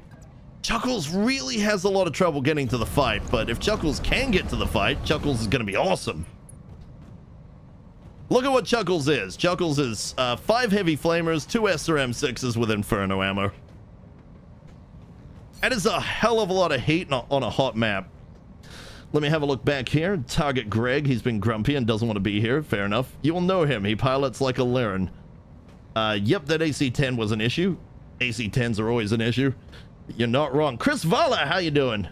Chuckles really has a lot of trouble getting to the fight, but if Chuckles can get to the fight, Chuckles is going to be awesome. Look at what Chuckles is. Chuckles is 5 heavy flamers, 2 SRM6s with Inferno ammo. That is a hell of a lot of heat on a hot map. Let me have a look back here. Target Greg. He's been grumpy and doesn't want to be here. Fair enough. You will know him. He pilots like a Lyran. Yep, that AC-10 was an issue. AC-10s are always an issue. You're not wrong. Chris Vala, how you doing?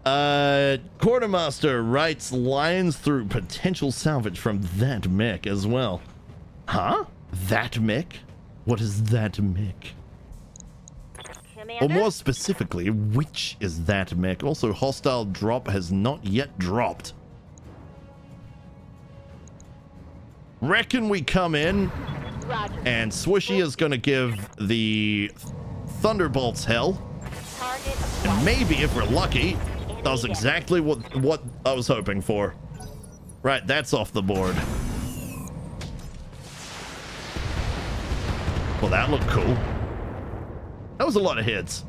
Quartermaster writes lines through potential salvage from that mech as well. Huh? That mech? What is that mech? Commander? Or more specifically, which is that mech? Also, hostile drop has not yet dropped. Reckon we come in, Roger. and Swishy is going to give the Thunderbolts hell. And maybe, if we're lucky, does exactly what I was hoping for. Right, that's off the board. Well, that looked cool. That was a lot of hits.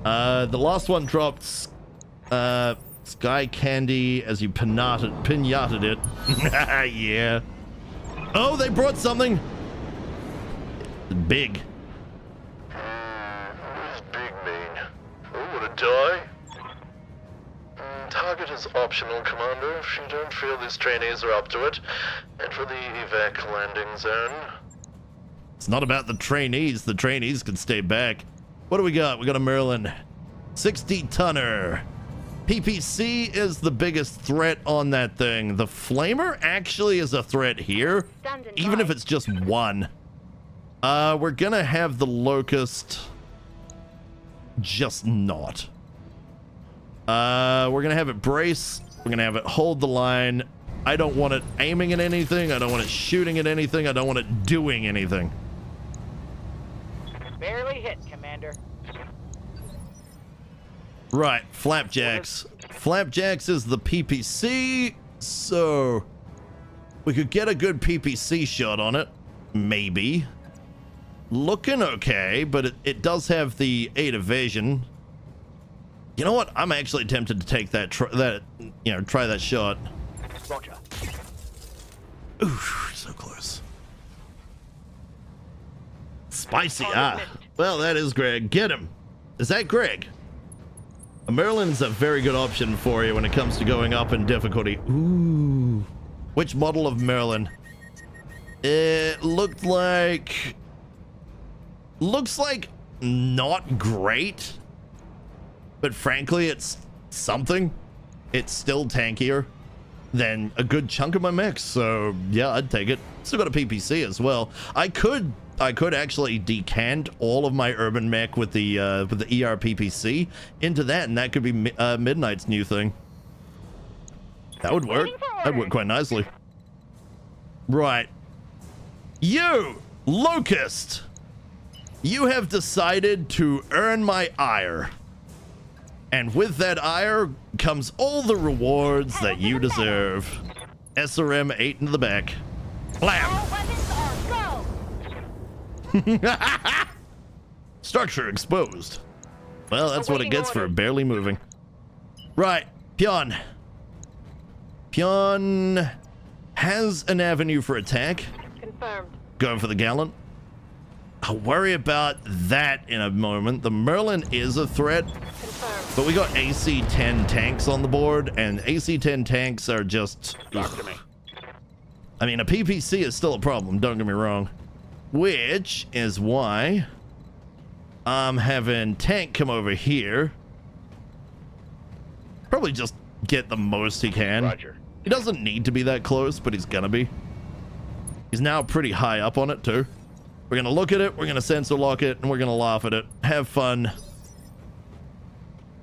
The last one dropped Sky Candy as you pinated it. Yeah. Oh, they brought something big. What does big mean? Oh, would it die? Target is optional, Commander, if you don't feel these trainees are up to it. Enter the evac landing zone. It's not about the trainees. The trainees can stay back. What do we got? We got a Merlin. 60-tonner. PPC is the biggest threat on that thing. The Flamer actually is a threat here, even if it's just one. We're gonna have the Locust just not. We're gonna have it brace. We're gonna have it hold the line. I don't want it aiming at anything. I don't want it shooting at anything. I don't want it doing anything. Barely hit, Commander. Right, Flapjacks. Flapjacks is the PPC, so we could get a good PPC shot on it. Maybe. Looking okay, but it does have the 8 evasion. You know what? I'm actually tempted to take that, try that shot. Roger. Ooh, so close. Spicy. Ah, well, that is Greg. Get him. Is that Greg? A Merlin's a very good option for you when it comes to going up in difficulty. Ooh. Which model of Merlin? It looked like... Looks like not great. but frankly, it's something. It's still tankier than a good chunk of my mechs, so yeah, I'd take it. Still got a PPC as well. I could actually decant all of my urban mech with the ER PPC into that, and that could be Midnight's new thing. That would work. That'd work quite nicely. Right. You, Locust, you have decided to earn my ire. And with that ire comes all the rewards that you deserve. SRM 8 into the back. Blam! Structure exposed. Well, that's what it gets for barely moving. Right, Pion. Pion has an avenue for attack. Confirmed. Going for the Gallant. I'll worry about that in a moment. The Merlin is a threat, but we got AC-10 tanks on the board, and AC-10 tanks are just... I mean, a PPC is still a problem, don't get me wrong. Which is why I'm having Tank come over here. Probably just get the most he can. Roger. He doesn't need to be that close, but he's gonna be. He's now pretty high up on it, too. We're gonna look at it, we're gonna sensor lock it, and we're gonna laugh at it. Have fun.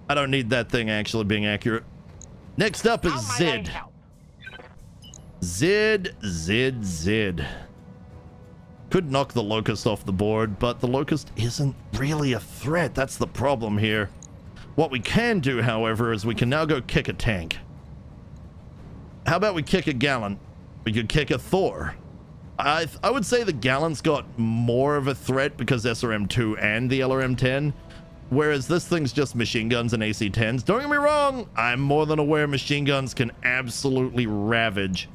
I don't need that thing actually being accurate. Next up is Zid. Zid. Could knock the Locust off the board, but the Locust isn't really a threat. That's the problem here. What we can do, however, is we can now go kick a tank. How about we kick a Gallant? We could kick a Thor. I would say the Gallant's got more of a threat because SRM2 and the LRM10, whereas this thing's just machine guns and AC-10s. Don't get me wrong, I'm more than aware machine guns can absolutely ravage.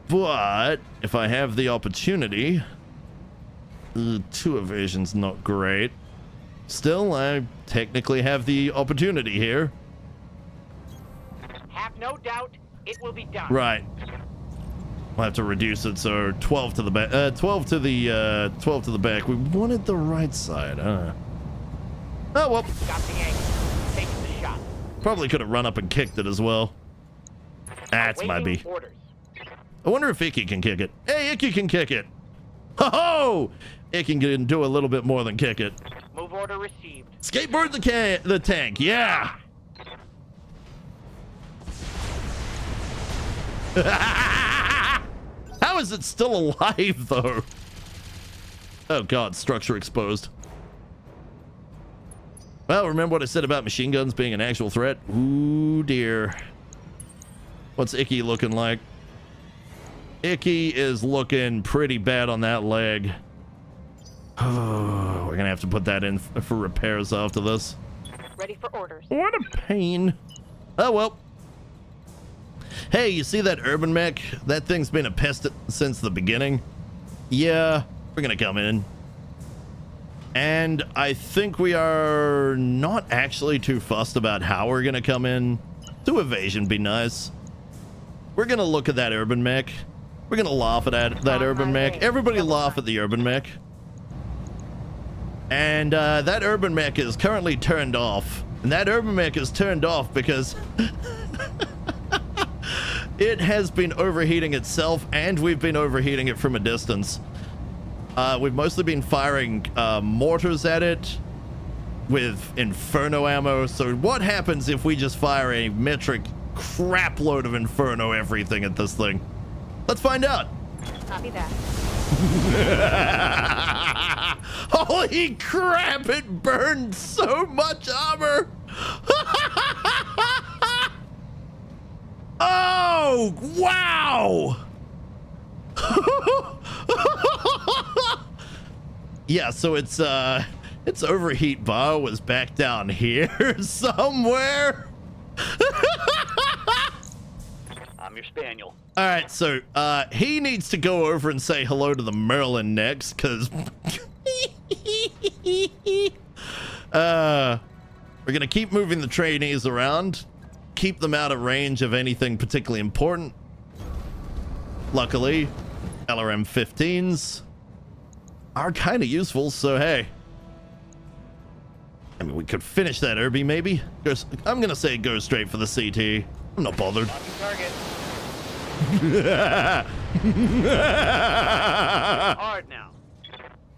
But if I have the opportunity, 2 evasion's not great. Still, I technically have the opportunity here. Have no doubt, it will be done. Right. We'll have to reduce it, so 12 to the back. 12 to the back. We wanted the right side, huh? Oh well. Got the angle. Take the shot. Probably could have run up and kicked it as well. That's my B. Orders. I wonder if Icky can kick it. Hey, Icky can kick it. Ho ho! Icky can do a little bit more than kick it. Move order received. Skateboard the tank, yeah. How is it still alive, though? Oh, God, structure exposed. Well, remember what I said about machine guns being an actual threat? Ooh, dear. What's Icky looking like? Icky is looking pretty bad on that leg. Oh, we're going to have to put that in for repairs after this. Ready for orders. What a pain. Oh, well. Hey, you see that urban mech? That thing's been a pest since the beginning. Yeah, we're gonna come in. And I think we are not actually too fussed about how we're gonna come in. 2 evasion be nice. We're gonna look at that urban mech. We're gonna laugh at that urban mech. Everybody laugh at the urban mech. And that urban mech is currently turned off. And that urban mech is turned off because... it has been overheating itself, and we've been overheating it from a distance. We've mostly been firing mortars at it with Inferno ammo. So what happens if we just fire a metric crap load of Inferno everything at this thing? Let's find out. Copy that. Holy crap, it burned so much armor. Oh, wow. Yeah, so its overheat bar was back down here somewhere. I'm your spaniel. All right, so he needs to go over and say hello to the Merlin next, because we're gonna keep moving the trainees around. Keep them out of range of anything particularly important. Luckily, LRM-15s are kind of useful, so hey. I mean, we could finish that Irby, maybe. I'm gonna say go straight for the CT. I'm not bothered. Target. Hard now.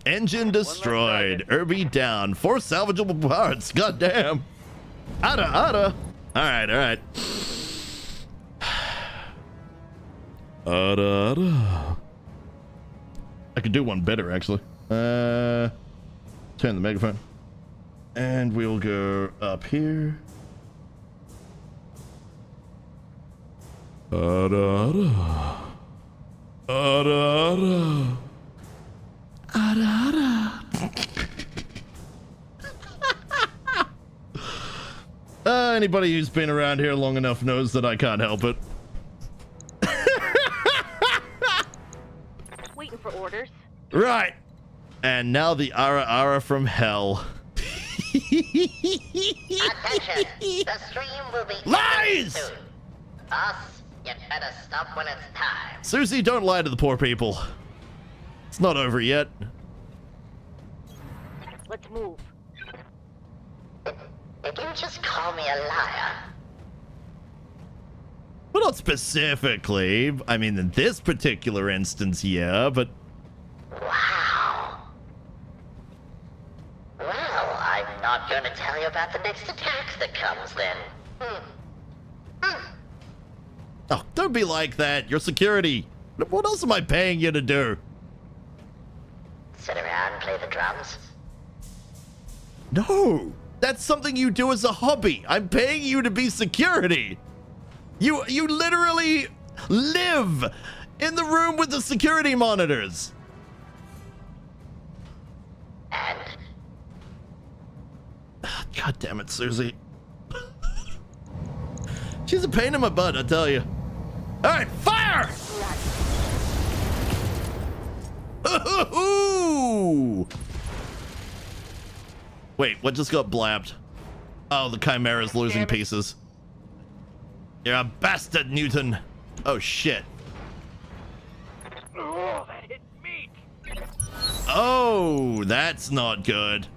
Engine destroyed. Irby down. 4 salvageable parts. Goddamn. Ada. Alright. Ada. I could do one better, actually. Turn the megaphone. And we'll go up here. Ada. Anybody who's been around here long enough knows that I can't help it. Waiting for orders. Right. And now the Ara from hell. Attention! The stream will be Lies! soon. Boss, you'd better stop when it's time. Susie, don't lie to the poor people. It's not over yet. Let's move. Did you just call me a liar? Well, not specifically. I mean, in this particular instance, yeah, but... Wow. Well, I'm not going to tell you about the next attack that comes then. Oh, don't be like that. You're security. What else am I paying you to do? Sit around and play the drums? No, that's something you do as a hobby. I'm paying you to be security. You literally live in the room with the security monitors. And? God damn it, Susie. She's a pain in my butt, I tell you. All right, fire! Ooh. Wait, what just got blapped? Oh, the Chimera's losing pieces. You're a bastard, Newton. Oh, shit. Oh, that hit me. Oh, that's not good.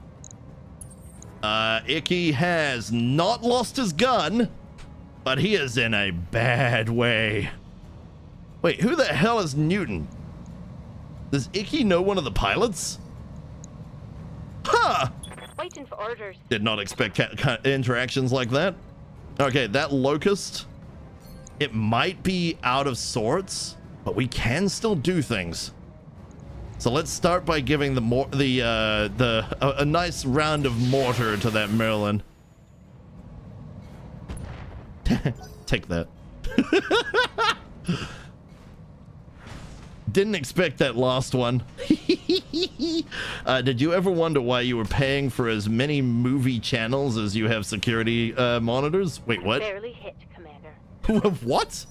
Icky has not lost his gun, but he is in a bad way. Wait, who the hell is Newton? Does Icky know one of the pilots? Huh! Waiting for orders. Did not expect interactions like that. Okay, that Locust, it might be out of sorts, but we can still do things. So let's start by giving a nice round of mortar to that Merlin. Take that. Didn't expect that last one. Did you ever wonder why you were paying for as many movie channels as you have security monitors? Wait, what? Barely hit, Commander. What?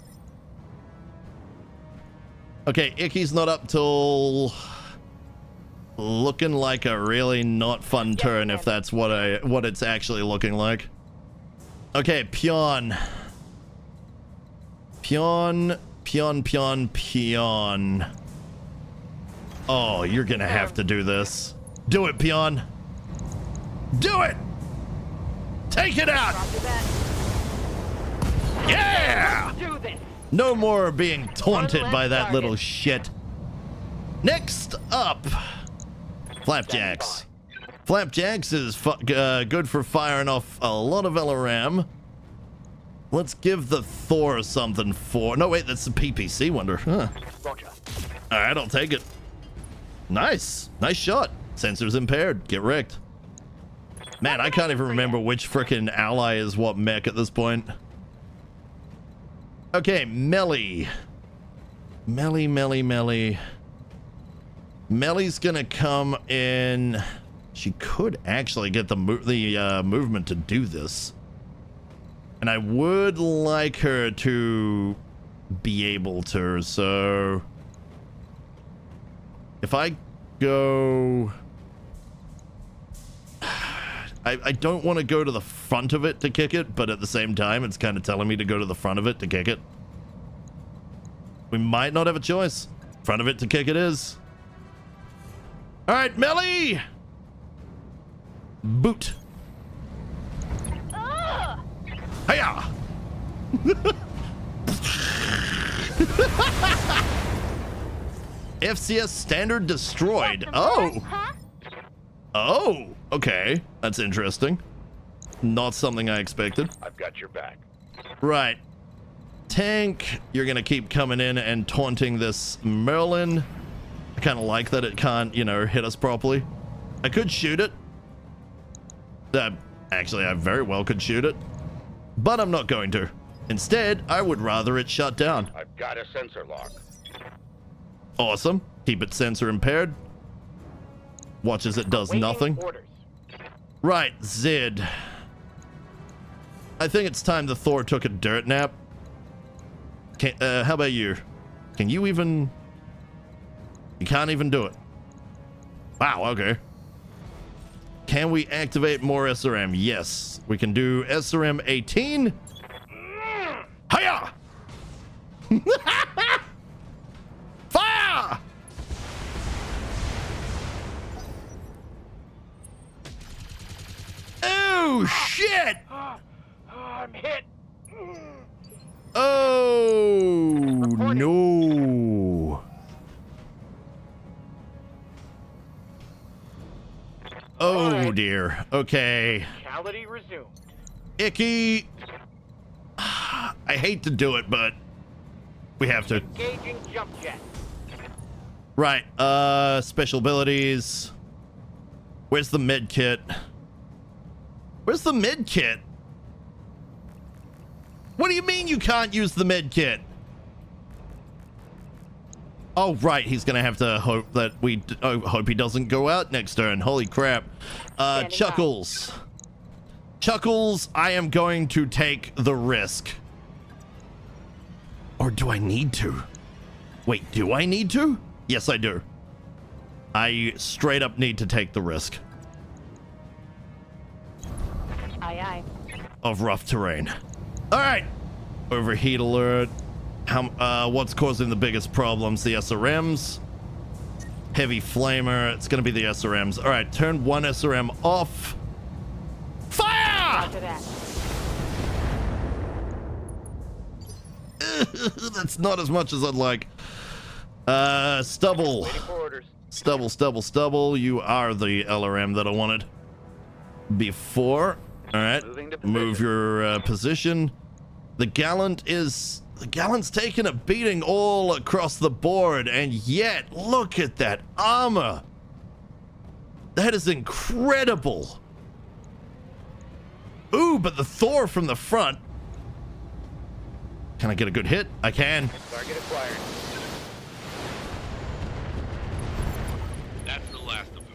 Okay, Icky's not up till looking like a really not fun turn, if that's what it's actually looking like. Okay, Pion. Pion. Oh, you're gonna have to do this. Do it, Pion. Do it! Take it out! Yeah! Do this. No more being taunted by that little shit. Next up, Flapjacks. Flapjacks is good for firing off a lot of LRM. Let's give the Thor something for... No, wait, that's the PPC wonder. Huh. Roger. All right, I'll take it. Nice. Nice shot. Sensors impaired. Get wrecked. Man, I can't even remember which frickin' ally is what mech at this point. Okay, Melly. Melly's gonna come in. She could actually get the movement to do this. And I would like her to be able to, so... If I go... I don't want to go to the front of it to kick it, but at the same time, it's kind of telling me to go to the front of it to kick it. We might not have a choice. Front of it to kick it is. All right, Melly! Boot. Hiya! FCS standard destroyed. Oh. Oh, okay. That's interesting. Not something I expected. I've got your back. Right. Tank, you're going to keep coming in and taunting this Merlin. I kind of like that it can't, you know, hit us properly. I could shoot it. Actually, I very well could shoot it. But I'm not going to. Instead, I would rather it shut down. I've got a sensor lock. Awesome. Keep it sensor impaired. Watch as it does nothing. Right, Zid. I think it's time the Thor took a dirt nap. How about you? Can you even... You can't even do it. Wow, okay. Can we activate more SRM? Yes. We can do SRM 18. Hiya! Fire! Oh, shit! I'm hit. Oh, no. Oh, dear. Okay. Brutality resumed. Icky. I hate to do it, but we have to. Engaging jump jet. Right. Special abilities. Where's the med kit? Where's the med kit? What do you mean you can't use the med kit? Oh, right. He's going to have to hope that hope he doesn't go out next turn. Holy crap. Chuckles. Chuckles, I am going to take the risk. Or do I need to? Wait, do I need to? Yes, I do. I straight up need to take the risk. Aye, aye. Of rough terrain. All right. Overheat alert. What's causing the biggest problems? The SRMs. Heavy flamer. It's going to be the SRMs. All right. Turn one SRM off. Fire! Roger that. That's not as much as I'd like. Stubble. Waiting for orders. Stubble. You are the LRM that I wanted before. All right. Move your position. The Gallant's taken a beating all across the board, and yet look at that armor. That is incredible. Ooh, but the Thor from the front. Can I get a good hit? I can. Target acquired. That's the last of them.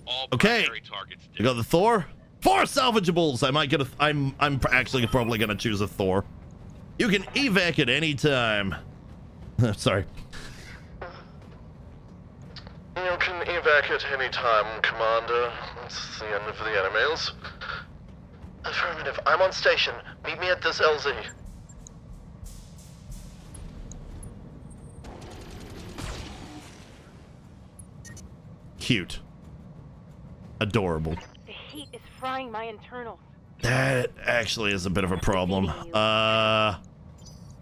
All Okay. primary targets You got the Thor. 4 salvageables. I might get a. I'm actually probably gonna choose a Thor. You can evac at any time. Sorry. You can evac at any time, Commander. It's the end of the animals. Affirmative. I'm on station. Meet me at this LZ. Cute. Adorable. The heat is frying my internals. That actually is a bit of a problem.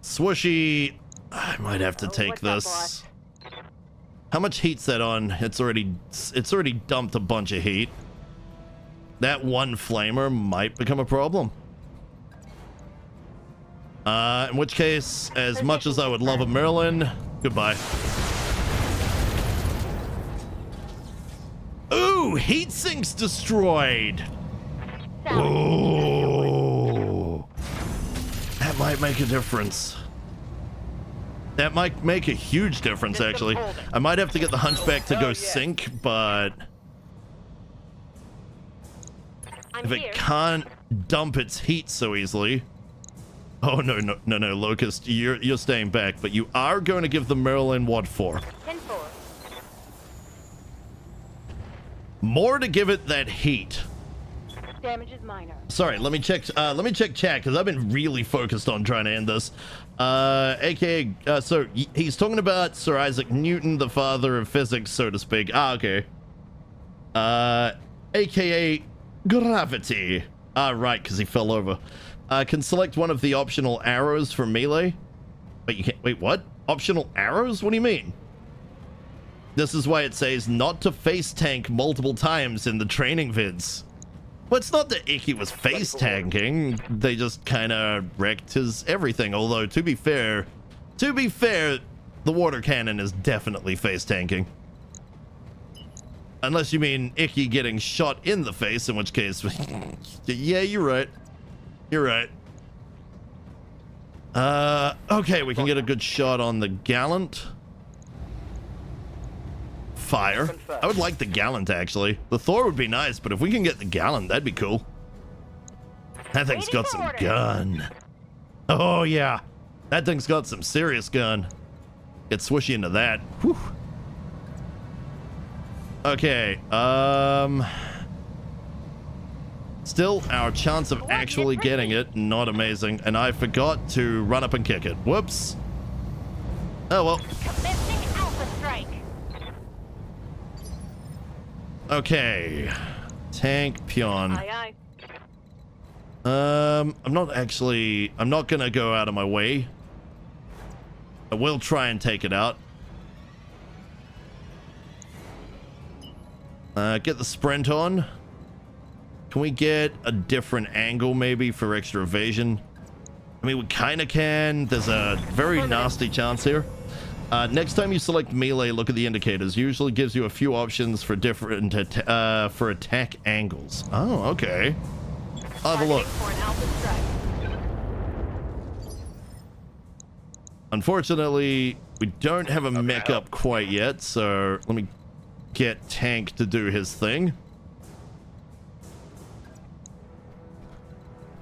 Swooshy, I might have to take what's up, this. boss? How much heat's that on? It's already dumped a bunch of heat. That one flamer might become a problem. In which case, as much as I would love a Merlin, goodbye. Ooh, heat sinks destroyed. Oh, that might make a difference. That might make a huge difference, actually. I might have to get the Hunchback to go sink, but if it can't dump its heat so easily. Oh no, Locust, you're staying back, but you are going to give the Merlin what for? 10-4. More to give it that heat. Damage is minor. Sorry, let me check chat because I've been really focused on trying to end this. AKA, so he's talking about Sir Isaac Newton, the father of physics, so to speak. Okay. AKA gravity. Right, because he fell over. Can select one of the optional arrows for melee. Wait, you can't. Wait, what? Optional arrows? What do you mean? This is why it says not to face tank multiple times in the training vids. Well, it's not that Icky was face tanking. They just kind of wrecked his everything. Although, to be fair, the water cannon is definitely face tanking. Unless you mean Icky getting shot in the face, in which case, yeah, you're right. You're right. Okay, we can get a good shot on the Gallant. Fire. I would like the Gallant, actually. The Thor would be nice, but if we can get the Gallant, that'd be cool. That thing's got some gun. Oh, yeah. That thing's got some serious gun. Get swishy into that. Whew. Okay, still, our chance of actually getting it, not amazing. And I forgot to run up and kick it. Whoops. Oh, well. Okay. Tank, peon. Aye, I'm not gonna go out of my way. I will try and take it out. Get the sprint on. Can we get a different angle maybe for extra evasion? I mean, we kind of can. There's a very nasty chance here. Next time you select melee, look at the indicators. Usually gives you a few options for different for attack angles. Oh, okay. I'll have a look. Unfortunately, we don't have a mech up quite yet, so let me get Tank to do his thing.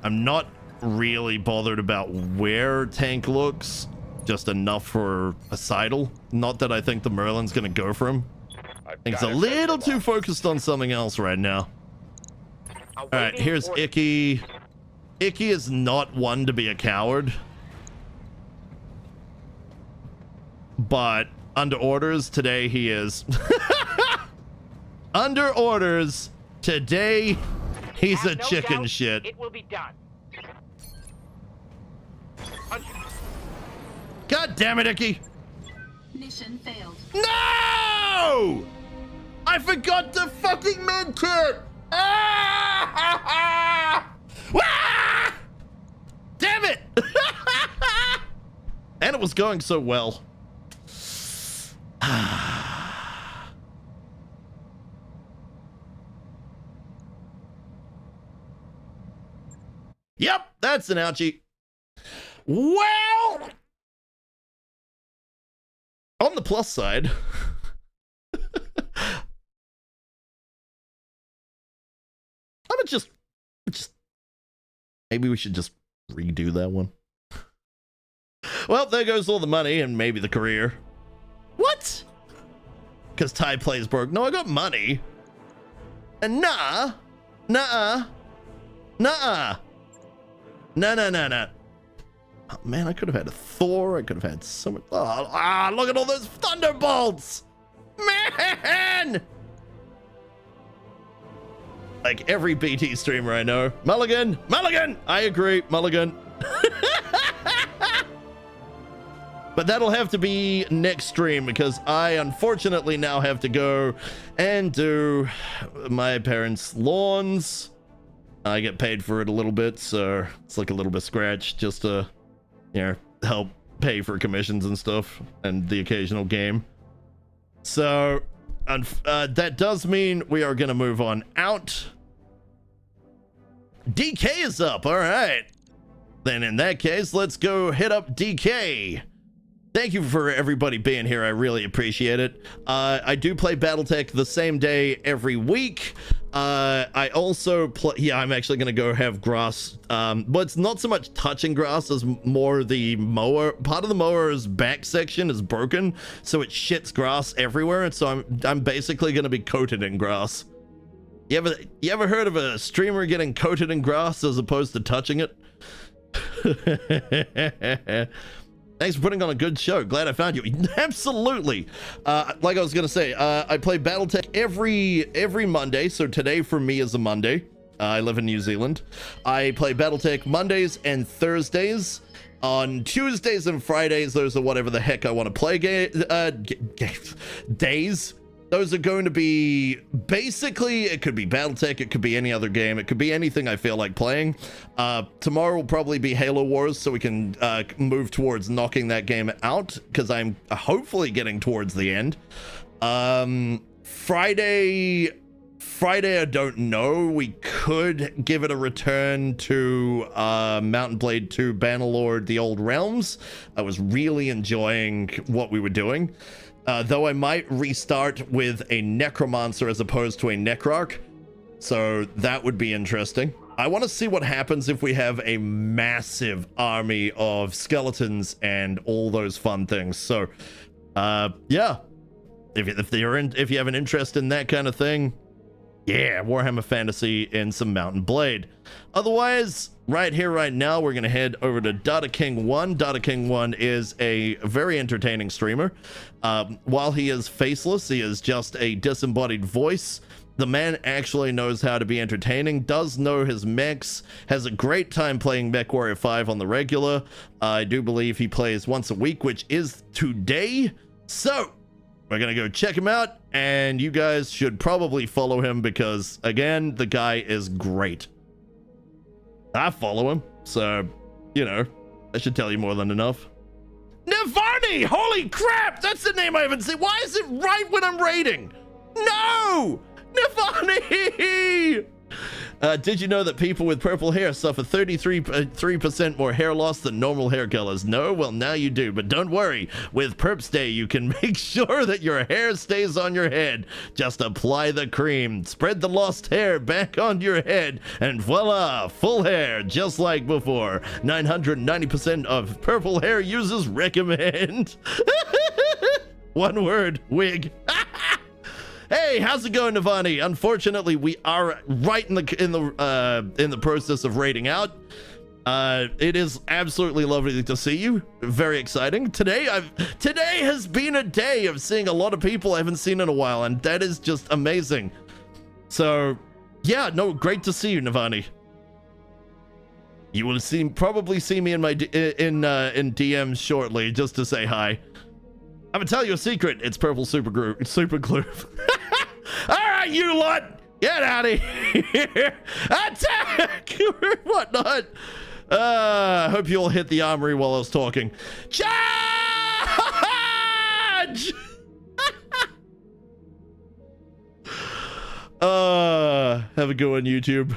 I'm not really bothered about where Tank looks, just enough for a sidle. Not that I think the Merlin's gonna go for him. I think he's a little too focused on something else right now. All right, here's Icky. Icky is not one to be a coward, but under orders today he is. Under orders today, he's a chicken shit. It will be done. God damn it, Icky! Mission failed. No! I forgot the fucking med kit! Ah! Ah! Damn it! And it was going so well. Yep, that's an ouchie. Well, on the plus side, I'm just maybe we should just redo that one. Well, there goes all the money and maybe the career. What? Because Ty plays broke. No, I got money. And nah. Oh, man, I could have had a Thor. I could have had so much. Oh, look at all those thunderbolts. Man. Like every BT streamer I know. Mulligan. I agree. Mulligan. But that'll have to be next stream because I unfortunately now have to go and do my parents' lawns. I get paid for it a little bit, so it's like a little bit scratch just to, you know, help pay for commissions and stuff and the occasional game. So that does mean we are going to move on out. DK is up. All right. Then in that case, let's go hit up DK. Thank you for everybody being here. I really appreciate it. I do play BattleTech the same day every week. I also play, yeah, I'm actually going to go have grass. But it's not so much touching grass as more the mower. Part of the mower's back section is broken, so it shits grass everywhere. And so I'm basically going to be coated in grass. You ever heard of a streamer getting coated in grass as opposed to touching it? Thanks for putting on a good show. Glad I found you. Absolutely. Like I was gonna say, I play BattleTech every Monday. So today for me is a Monday. I live in New Zealand. I play BattleTech Mondays and Thursdays. On Tuesdays and Fridays, those are whatever the heck I want to play days. Those are going to be basically, it could be BattleTech, it could be any other game, it could be anything I feel like playing. Tomorrow will probably be Halo Wars, so we can move towards knocking that game out, because I'm hopefully getting towards the end. Friday, I don't know. We could give it a return to Mountain Blade 2 Bannerlord The Old Realms. I was really enjoying what we were doing. Though I might restart with a Necromancer as opposed to a Necrarch. So that would be interesting. I want to see what happens if we have a massive army of skeletons and all those fun things. So, yeah. If you have an interest in that kind of thing, yeah, Warhammer Fantasy and some Mountain Blade. Otherwise, right here, right now, we're going to head over to Data King 1. Data King 1 is a very entertaining streamer. While he is faceless, he is just a disembodied voice. The man actually knows how to be entertaining, does know his mechs, has a great time playing MechWarrior 5 on the regular. I do believe he plays once a week, which is today. So we're going to go check him out, and you guys should probably follow him because, again, the guy is great. I follow him, so, you know, I should tell you more than enough. Navani! Holy crap! That's the name I haven't seen. Why is it right when I'm raiding? No! Navani! Did you know that people with purple hair suffer 33% more hair loss than normal hair colors? No? Well, now you do. But don't worry. With Perps Day, you can make sure that your hair stays on your head. Just apply the cream, spread the lost hair back on your head, and voila, full hair, just like before. 990% of purple hair users recommend. One word, wig. Hey, how's it going, Navani? Unfortunately, we are right in the process of raiding out. It is absolutely lovely to see you. Very exciting. Today has been a day of seeing a lot of people I haven't seen in a while, and that is just amazing. So, yeah, no, great to see you, Navani. You will probably see me in my in DMs shortly, just to say hi. I'm gonna tell you a secret. It's purple super glue. All right, you lot, get out of here. Attack or whatnot. Hope you all hit the armory while I was talking. Charge! Have a good one, YouTube.